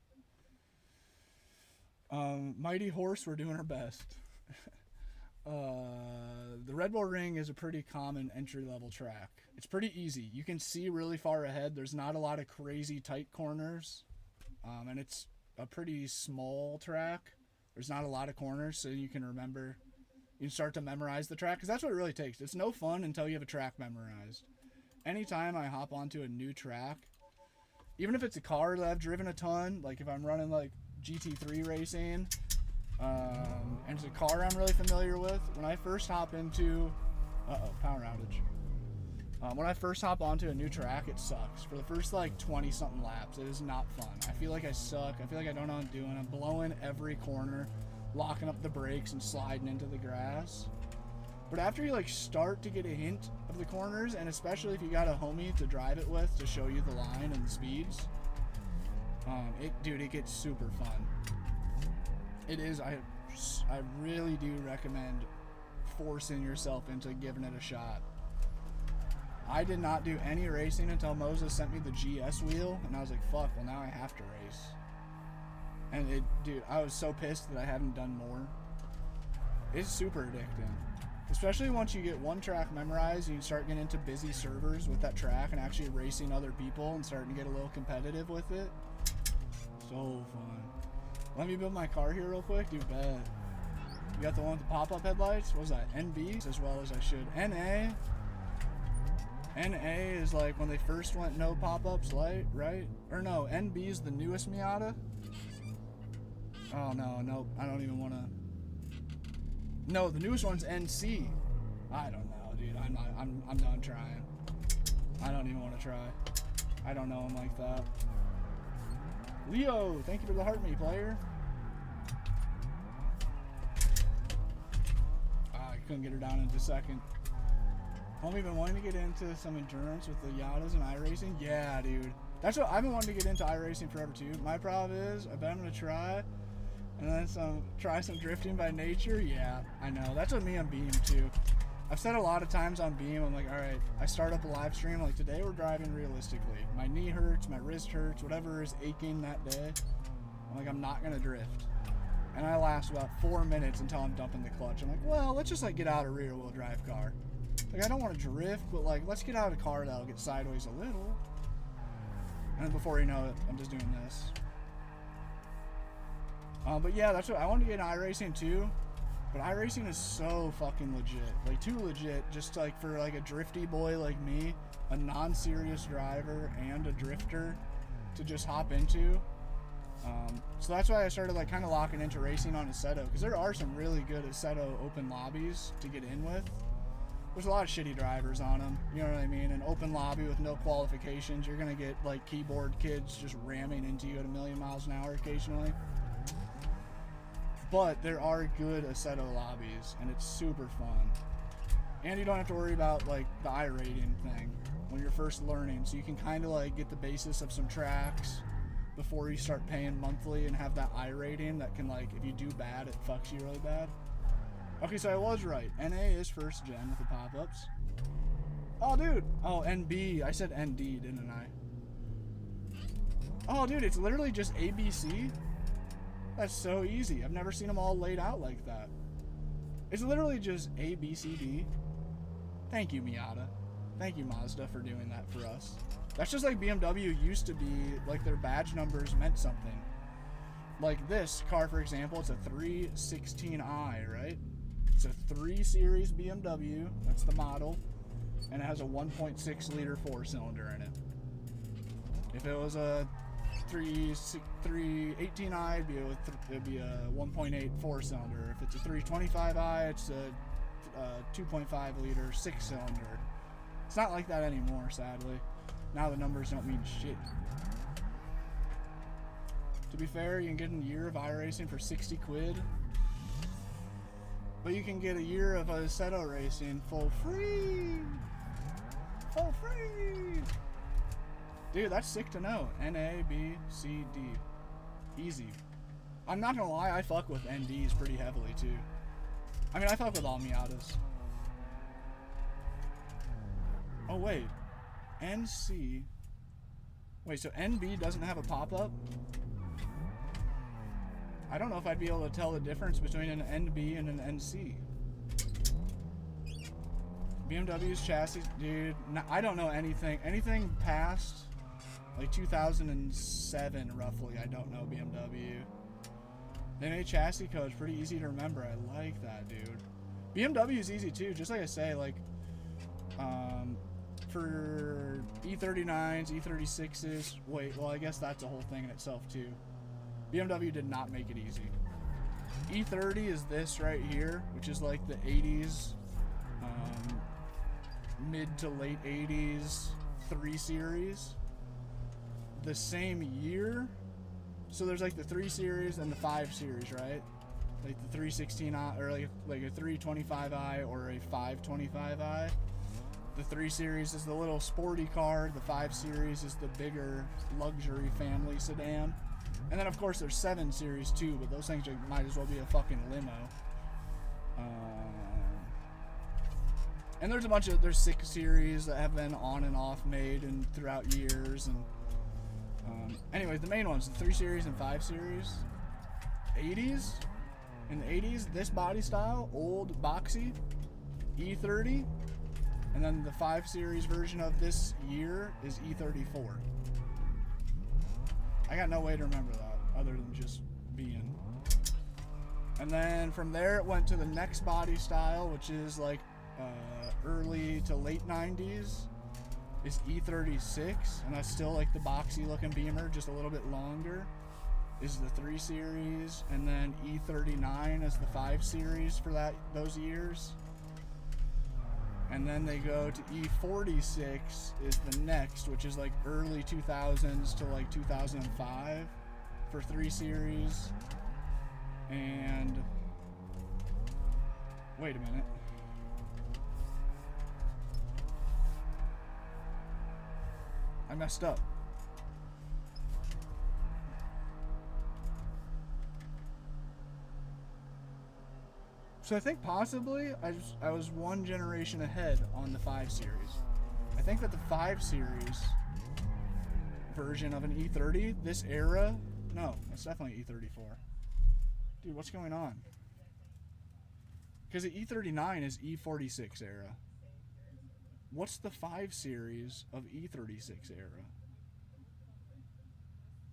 Mighty Horse, we're doing our best. The Red Bull Ring is a pretty common entry-level track. It's pretty easy. You can see really far ahead. There's not a lot of crazy tight corners. And it's a pretty small track. There's not a lot of corners, so you can remember... You can start to memorize the track, because that's what it really takes. It's no fun until you have a track memorized. Anytime I hop onto a new track, even if it's a car that I've driven a ton, like if I'm running like GT3 racing, and it's a car I'm really familiar with, when I first hop into, power outage. When I first hop onto a new track, it sucks. For the first like 20 something laps, it is not fun. I feel like I suck. I feel like I don't know what I'm doing. I'm blowing every corner, locking up the brakes and sliding into the grass. But after you like start to get a hint of the corners, and especially if you got a homie to drive it with to show you the line and the speeds, it gets super fun. It is. I really do recommend forcing yourself into giving it a shot. I did not do any racing until MOSA sent me the GS wheel, and I was like, fuck, well now I have to race. And I was so pissed that I haven't done more. It's super addicting. Especially once you get one track memorized, you start getting into busy servers with that track and actually racing other people and starting to get a little competitive with it. So fun. Let me build my car here real quick. You bet. You got the one with the pop-up headlights? What was that? NB? As well as I should. NA? NA is like when they first went no pop-ups light, right? Or no, NB is the newest Miata? Oh no, I don't even want to... No, the newest one's NC. I don't know, dude. I'm done trying. I don't even want to try. I don't know him like that. Leo, thank you for the heart me, player. I couldn't get her down into second. Homie been wanting to get into some endurance with the Yatas and iRacing? Yeah, dude. That's what I've been wanting to get into iRacing forever too. My problem is, I bet I'm gonna try. And then try some drifting by nature. Yeah, I know. That's what me on Beam too. I've said a lot of times on Beam, I'm like, all right, I start up a live stream, like today we're driving realistically. My knee hurts, my wrist hurts, whatever is aching that day. I'm like, I'm not gonna drift. And I last about 4 minutes until I'm dumping the clutch. I'm like, well, let's just like get out a rear wheel drive car. Like I don't want to drift, but like let's get out a car that'll get sideways a little. And then before you know it, I'm just doing this. But yeah, that's what I wanted to get in iRacing too. But iRacing is so fucking legit. Like, too legit, just like for like a drifty boy like me, a non-serious driver and a drifter to just hop into. So that's why I started like kind of locking into racing on Assetto, because there are some really good Assetto open lobbies to get in with. There's a lot of shitty drivers on them, you know what I mean? An open lobby with no qualifications, you're gonna get like keyboard kids just ramming into you at 1,000,000 miles an hour occasionally. But there are good Assetto lobbies, and it's super fun. And you don't have to worry about like the iRating thing when you're first learning, so you can kind of like get the basis of some tracks before you start paying monthly and have that iRating that can, like, if you do bad, it fucks you really bad. Okay, so I was right. NA is first gen with the pop-ups. Oh, dude. Oh, NB. I said ND, didn't I? Oh, dude, it's literally just ABC? That's so easy. I've never seen them all laid out like that. It's literally just A, B, C, D. Thank you, Miata. Thank you, Mazda, for doing that for us. That's just like BMW used to be, like their badge numbers meant something. Like this car, for example, it's a 316i, right? It's a 3 Series BMW, that's the model, and it has a 1.6 liter 4-cylinder in it. If it was a 318i, it'd be a 1.8 4-cylinder. If it's a 325i, it's a 2.5 liter 6-cylinder. It's not like that anymore, sadly. Now the numbers don't mean shit. To be fair, you can get a year of iRacing for 60 quid. But you can get a year of Assetto racing for free! For free! Dude, that's sick to know. N, A, B, C, D. Easy. I'm not gonna lie, I fuck with NDs pretty heavily too. I mean, I fuck with all Miatas. Oh wait. NC. Wait, so NB doesn't have a pop-up? I don't know if I'd be able to tell the difference between an NB and an NC. BMW's chassis, dude, I don't know anything. Anything past like 2007 roughly, I don't know BMW. They made chassis codes pretty easy to remember. I like that, dude. BMW is easy too, just like I say, like for E39s, E36s, wait, well I guess that's a whole thing in itself too. BMW did not make it easy. E30 is this right here, which is like the 80s, mid to late 80s 3 Series. The same year, so there's like the 3 Series and the 5 Series, right? Like the 316i, or like a 325i or a 525i. The 3 Series is the little sporty car. The 5 Series is the bigger luxury family sedan. And then of course there's 7 Series too, but those things might as well be a fucking limo. And there's there's 6 Series that have been on and off made and throughout years. And anyways, the main ones, the 3 Series and 5 Series. 80s? In the 80s, this body style, old boxy, E30. And then the 5 Series version of this year is E34. I got no way to remember that other than just being. And then from there it went to the next body style, which is like early to late 90s, is E36, and that's still like the boxy looking Beamer, just a little bit longer, is the 3 Series, and then E39 is the 5 Series for those years. And then they go to E46 is the next, which is like early 2000s to like 2005 for 3 Series. And wait a minute. I messed up. So I think possibly I was one generation ahead on the 5 Series. I think that the 5 Series version of an E30, this era, no, it's definitely E34. Dude, what's going on? Because the E39 is E46 era. What's the 5 Series of E36 era?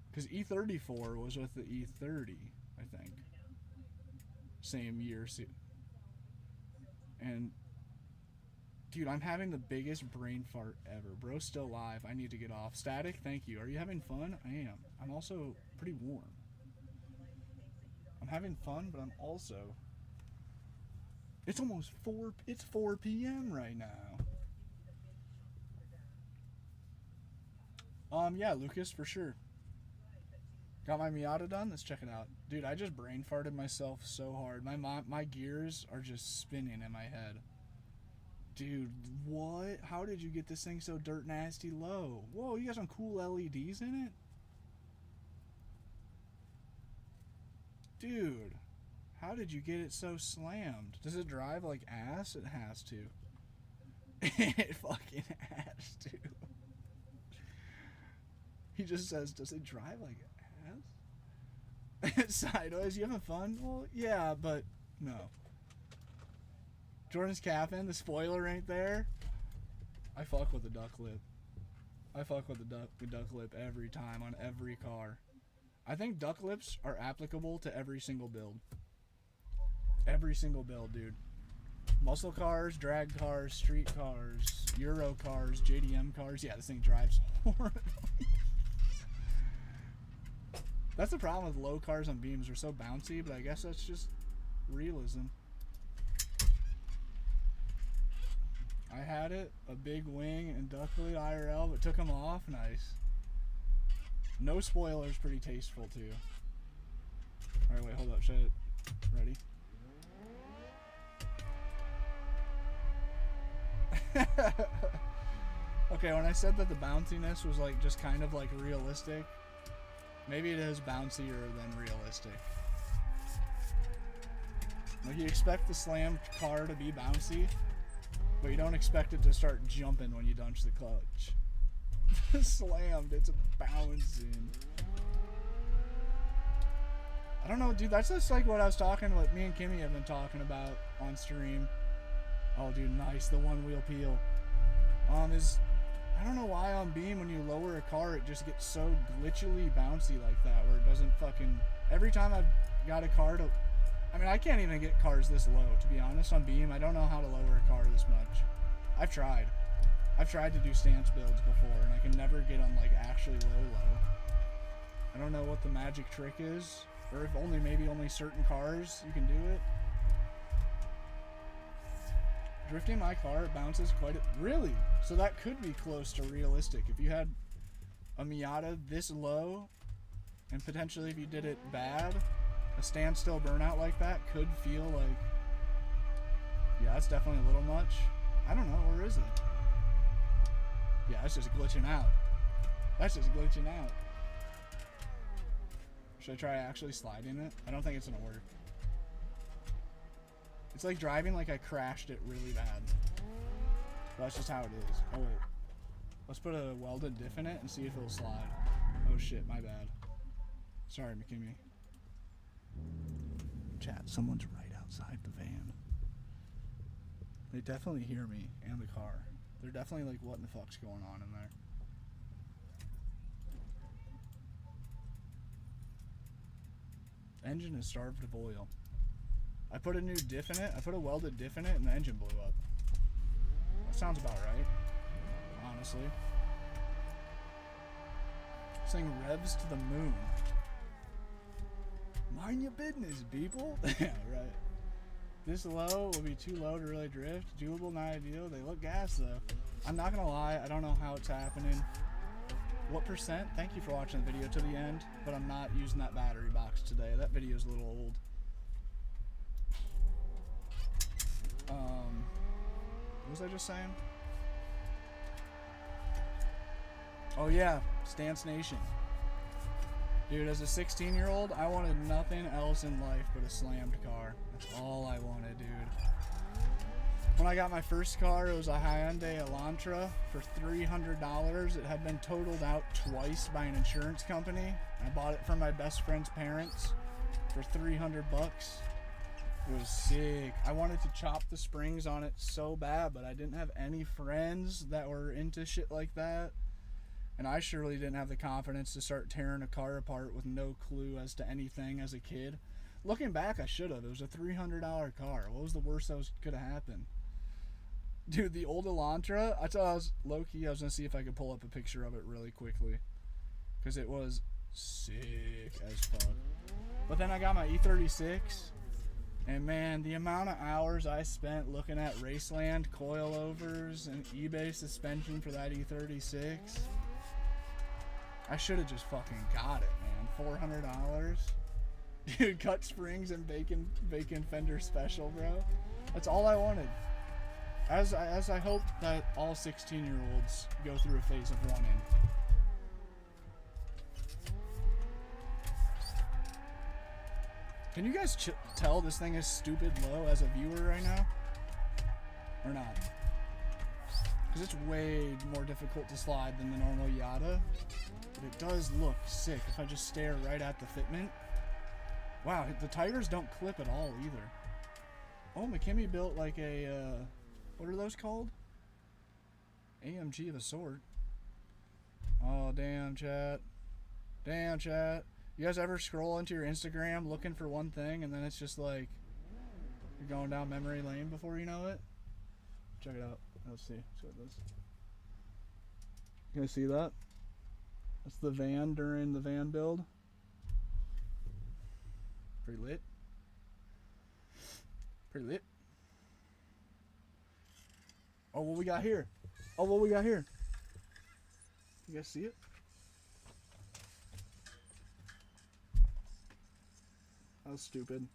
Because E34 was with the E30, I think. Same year. And dude, I'm having the biggest brain fart ever. Bro's still live. I need to get off. Static, thank you. Are you having fun? I am. I'm also pretty warm. I'm having fun, but I'm also... It's almost 4 p.m. right now. Yeah, Lucas, for sure. Got my Miata done? Let's check it out. Dude, I just brain farted myself so hard. My gears are just spinning in my head. Dude, what? How did you get this thing so dirt nasty low? Whoa, you got some cool LEDs in it? Dude, how did you get it so slammed? Does it drive like ass? It has to. It fucking has to. He just says, does it drive like ass? Sideways, you having fun? Well, yeah, but no. Jordan's capping, the spoiler ain't there. I fuck with the duck lip. I fuck with the duck lip every time on every car. I think duck lips are applicable to every single build. Every single build, dude. Muscle cars, drag cars, street cars, Euro cars, JDM cars. Yeah, this thing drives horribly. That's the problem with low cars on beams. They're so bouncy, but I guess that's just realism. I had it, a big wing and ducklet IRL, but took them off. Nice. No spoilers, pretty tasteful too. Alright, wait, hold up, shit. Ready? Okay, when I said that the bounciness was like just kind of like realistic, maybe it is bouncier than realistic. Like you expect the slammed car to be bouncy, but you don't expect it to start jumping when you dunch the clutch. Slammed, it's bouncing. I don't know, dude, that's just like what I was talking, what me and Kimmy have been talking about on stream. Oh, dude, nice, the one wheel peel. I don't know why on Beam when you lower a car it just gets so glitchily bouncy like that, where it doesn't fucking... Every time I've got a car to... I mean, I can't even get cars this low, to be honest, on Beam. I don't know how to lower a car this much. I've tried to do stance builds before, and I can never get them, like, actually low. I don't know what the magic trick is, or if maybe only certain cars you can do it. Drifting my car, it bounces quite a... Really? So that could be close to realistic. If you had a Miata this low, and potentially if you did it bad, a standstill burnout like that could feel like... Yeah, that's definitely a little much. I don't know, or is it? Yeah, that's just glitching out. That's just glitching out. Should I try actually sliding it? I don't think it's gonna work. It's like driving like I crashed it really bad. But that's just how it is. Oh wait. Let's put a welded diff in it and see if it'll slide. Oh shit, my bad. Sorry, McKimmy. Chat, someone's right outside the van. They definitely hear me and the car. They're definitely like, what in the fuck's going on in there? Engine is starved of oil. I put a new diff in it. I put a welded diff in it and the engine blew up. That sounds about right, honestly. This thing revs to the moon. Mind your business, people. Yeah, right. This low will be too low to really drift. Doable, not ideal. They look gas though. I'm not gonna lie, I don't know how it's happening. What percent? Thank you for watching the video to the end, but I'm not using that battery box today. That video's a little old. What was I just saying? Oh yeah, Stance Nation. Dude, as a 16-year-old, I wanted nothing else in life but a slammed car. That's all I wanted, dude. When I got my first car, it was a Hyundai Elantra for $300. It had been totaled out twice by an insurance company. I bought it from my best friend's parents for $300 bucks. It was sick. I wanted to chop the springs on it so bad, but I didn't have any friends that were into shit like that. And I surely didn't have the confidence to start tearing a car apart with no clue as to anything as a kid. Looking back, I should have. It was a $300 car. What was the worst that could have happened? Dude, the old Elantra, I thought I was low-key, I was going to see if I could pull up a picture of it really quickly. Because it was sick as fuck. But then I got my E36, and man, the amount of hours I spent looking at Raceland coilovers and eBay suspension for that E36, I should have just fucking got it, man. $400? Dude, cut springs and bacon fender special, bro. That's all I wanted. As I hope that all 16-year-olds go through a phase of wanting. Can you guys tell this thing is stupid low as a viewer right now? Or not? Because it's way more difficult to slide than the normal Yada. But it does look sick if I just stare right at the fitment. Wow, the tires don't clip at all either. Oh, McKimmy built like a, what are those called? AMG of a sort. Oh, damn, chat. Damn, chat. You guys ever scroll into your Instagram looking for one thing and then it's just like you're going down memory lane before you know it? Check it out. Let's see. Let's see what this. You guys see that? That's the van during the van build. Pretty lit. Pretty lit. Oh, what we got here? Oh, what we got here? You guys see it? That was stupid.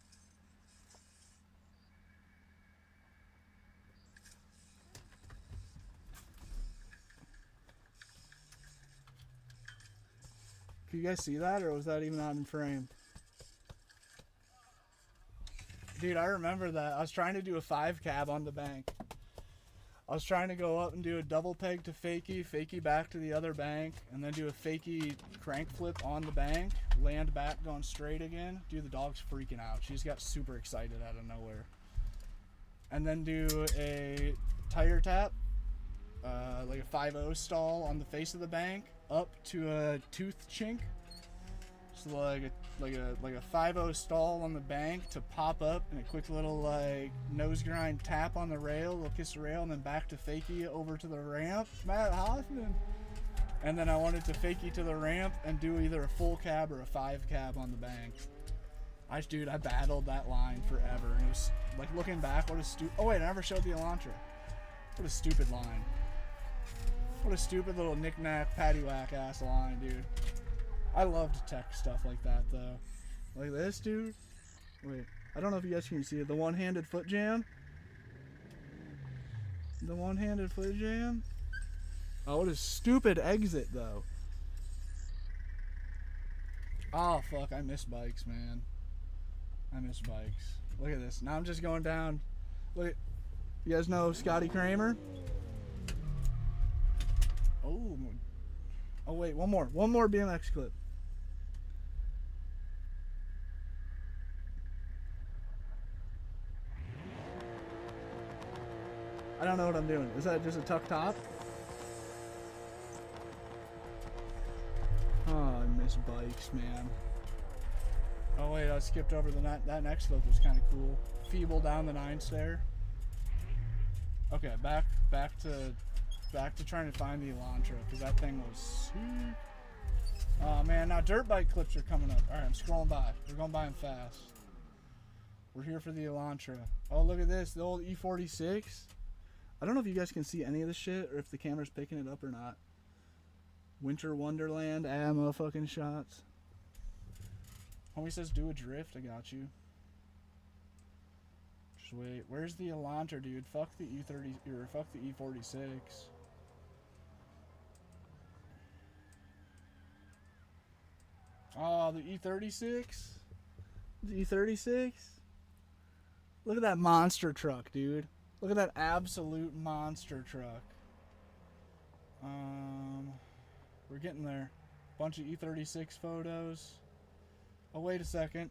Can you guys see that, or was that even not in frame? Dude, I remember that. I was trying to do a 5 cab on the bank. I was trying to go up and do a double peg to fakie back to the other bank, and then do a fakie crank flip on the bank, land back going straight again. Dude, the dog's freaking out. She just got super excited out of nowhere. And then do a tire tap, like a 5-0 stall on the face of the bank, up to a tooth chink. So like a 5-0 stall on the bank to pop up, and a quick little like nose grind tap on the rail, little kiss the rail, and then back to fakie over to the ramp. Matt Hoffman. And then I wanted to fakie to the ramp and do either a full cab or a 5 cab on the bank. Dude, I battled that line forever. And it was like, looking back, what a stupid. Oh wait, I never showed the Elantra. What a stupid line. What a stupid little knick-knack, paddywhack ass line, dude. I loved tech stuff like that, though. Like this, dude. Wait, I don't know if you guys can see it. The one-handed foot jam. The one-handed foot jam. Oh, what a stupid exit, though. Oh, fuck. I miss bikes, man. I miss bikes. Look at this. Now I'm just going down. Look. You guys know Scotty Kramer? Oh. Oh, wait. One more. One more BMX clip. I don't know what I'm doing. Is that just a tuck top? Oh, I miss bikes, man. Oh wait, I skipped over that next clip was kind of cool. Feeble down the 9 stair. Okay, back to trying to find the Elantra, because that thing was sick. Oh man, now dirt bike clips are coming up. All right, I'm scrolling by. We're going by them fast. We're here for the Elantra. Oh, look at this, the old E46. I don't know if you guys can see any of this shit or if the camera's picking it up or not. Winter Wonderland ammo fucking shots. Homie says do a drift. I got you. Just wait. Where's the Elantra, dude? Fuck the E30 or fuck the E46. Oh, the E36? The E36? Look at that monster truck, dude. Look at that absolute monster truck. We're getting there. Bunch of E36 photos. Oh, wait a second.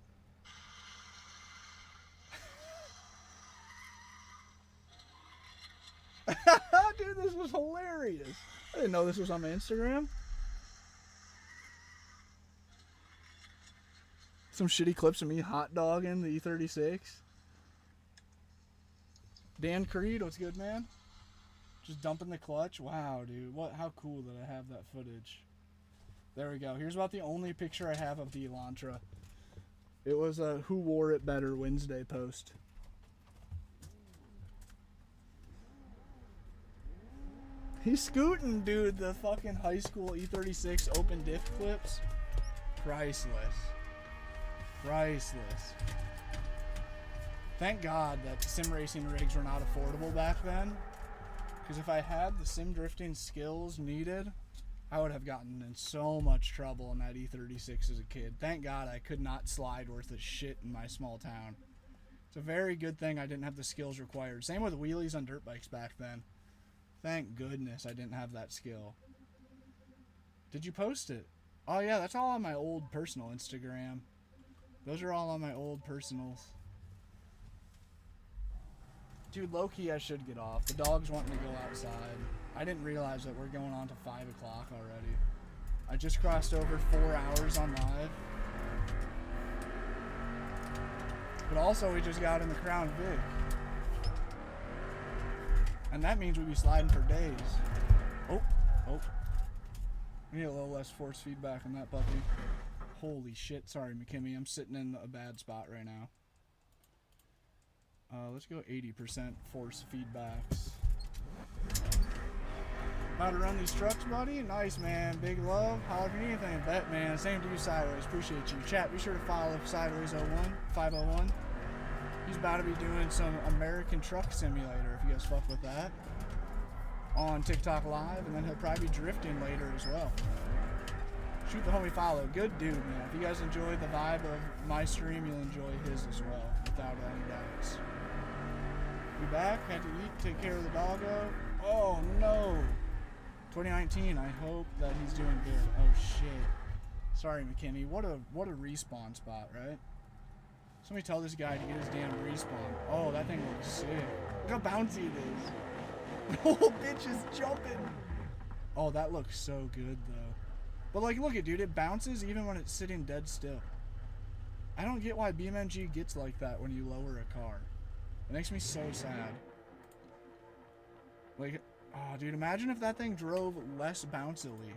Dude, this was hilarious. I didn't know this was on my Instagram. Some shitty clips of me hot dogging the E36. Dan Creed, what's good, man? Just dumping the clutch. Wow, dude. How cool that I have that footage. There we go. Here's about the only picture I have of the Elantra. It was a Who Wore It Better Wednesday post. He's scooting, dude. The fucking high school E36 open diff clips. Priceless. Priceless. Thank God that sim racing rigs were not affordable back then. Because if I had the sim drifting skills needed, I would have gotten in so much trouble in that E36 as a kid. Thank God I could not slide worth a shit in my small town. It's a very good thing I didn't have the skills required. Same with wheelies on dirt bikes back then. Thank goodness I didn't have that skill. Did you post it? Oh yeah, that's all on my old personal Instagram. Those are all on my old personals. Dude, low-key I should get off. The dog's wanting to go outside. I didn't realize that we're going on to 5 o'clock already. I just crossed over 4 hours on live. But also we just got in the Crown Vic. And that means we'd be sliding for days. Oh. We need a little less force feedback on that puppy. Holy shit, sorry McKimmy, I'm sitting in a bad spot right now. Let's go 80% force feedbacks. About to run these trucks, buddy? Nice, man. Big love. Holler if you need anything. Bet, man. Same to you, Sideways. Appreciate you. Chat, be sure to follow Sideways01, 501. He's about to be doing some American Truck Simulator, if you guys fuck with that, on TikTok Live, and then he'll probably be drifting later as well. Shoot the homie follow. Good dude, man. If you guys enjoy the vibe of my stream, you'll enjoy his as well, without any doubts. We back. Had to eat. Take care of the doggo. Oh, no. 2019. I hope that he's doing good. Oh, shit. Sorry, McKinney. What a respawn spot, right? Somebody tell this guy to get his damn respawn. Oh, that thing looks sick. Look how bouncy it is. The whole bitch is jumping. Oh, that looks so good, though. But, like, look it, dude. It bounces even when it's sitting dead still. I don't get why BeamNG gets like that when you lower a car. It makes me so sad. Like, oh, dude, imagine if that thing drove less bouncily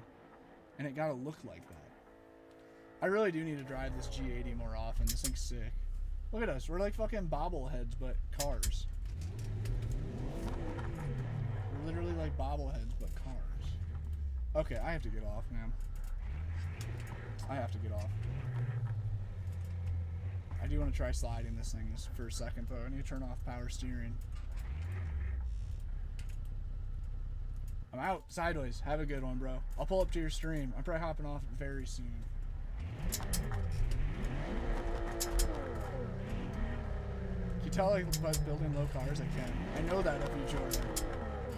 and it got to look like that. I really do need to drive this G80 more often. This thing's sick. Look at us. We're like fucking bobbleheads, but cars. We're literally like bobbleheads, but cars. Okay, I have to get off, man. I have to get off. I do want to try sliding this thing for a second, though. I need to turn off power steering. I'm out. Sideways. Have a good one, bro. I'll pull up to your stream. I'm probably hopping off very soon. Can you tell I was building low cars? I can. I know that of you, Jordan.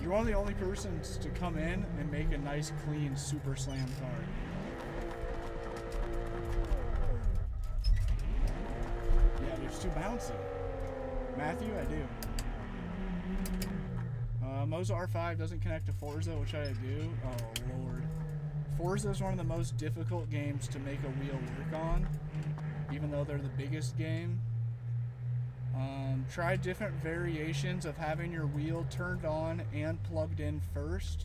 You're one of the only persons to come in and make a nice, clean, super slam car. Too bouncy. Matthew, I do. MOSA R5 doesn't connect to Forza, which I do. Oh, Lord. Forza is one of the most difficult games to make a wheel work on, even though they're the biggest game. Try different variations of having your wheel turned on and plugged in first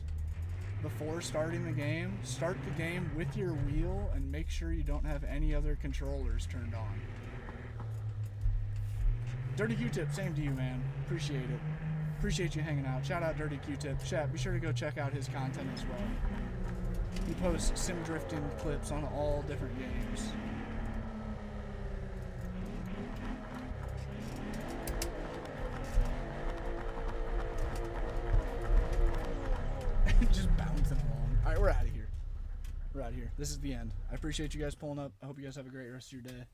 before starting the game. Start the game with your wheel and make sure you don't have any other controllers turned on. Dirty Q-Tip, same to you, man. Appreciate it. Appreciate you hanging out. Shout out Dirty Q-Tip. Chat, be sure to go check out his content as well. He posts sim drifting clips on all different games. Just bouncing along. Alright, we're out of here. We're out of here. This is the end. I appreciate you guys pulling up. I hope you guys have a great rest of your day.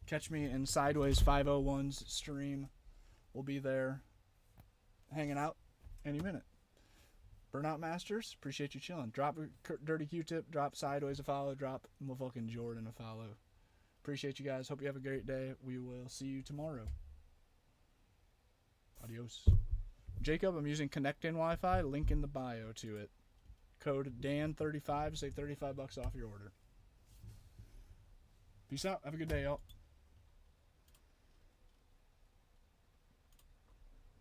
Catch me in Sideways 501's stream. We'll be there hanging out any minute. Burnout Masters, appreciate you chilling. Drop Dirty Q-Tip, drop Sideways a follow, drop motherfucking Jordan a follow. Appreciate you guys. Hope you have a great day. We will see you tomorrow. Adios. Jacob, I'm using Connect-In Wi-Fi. Link in the bio to it. Code DAN35 to save $35 off your order. Peace out. Have a good day, y'all.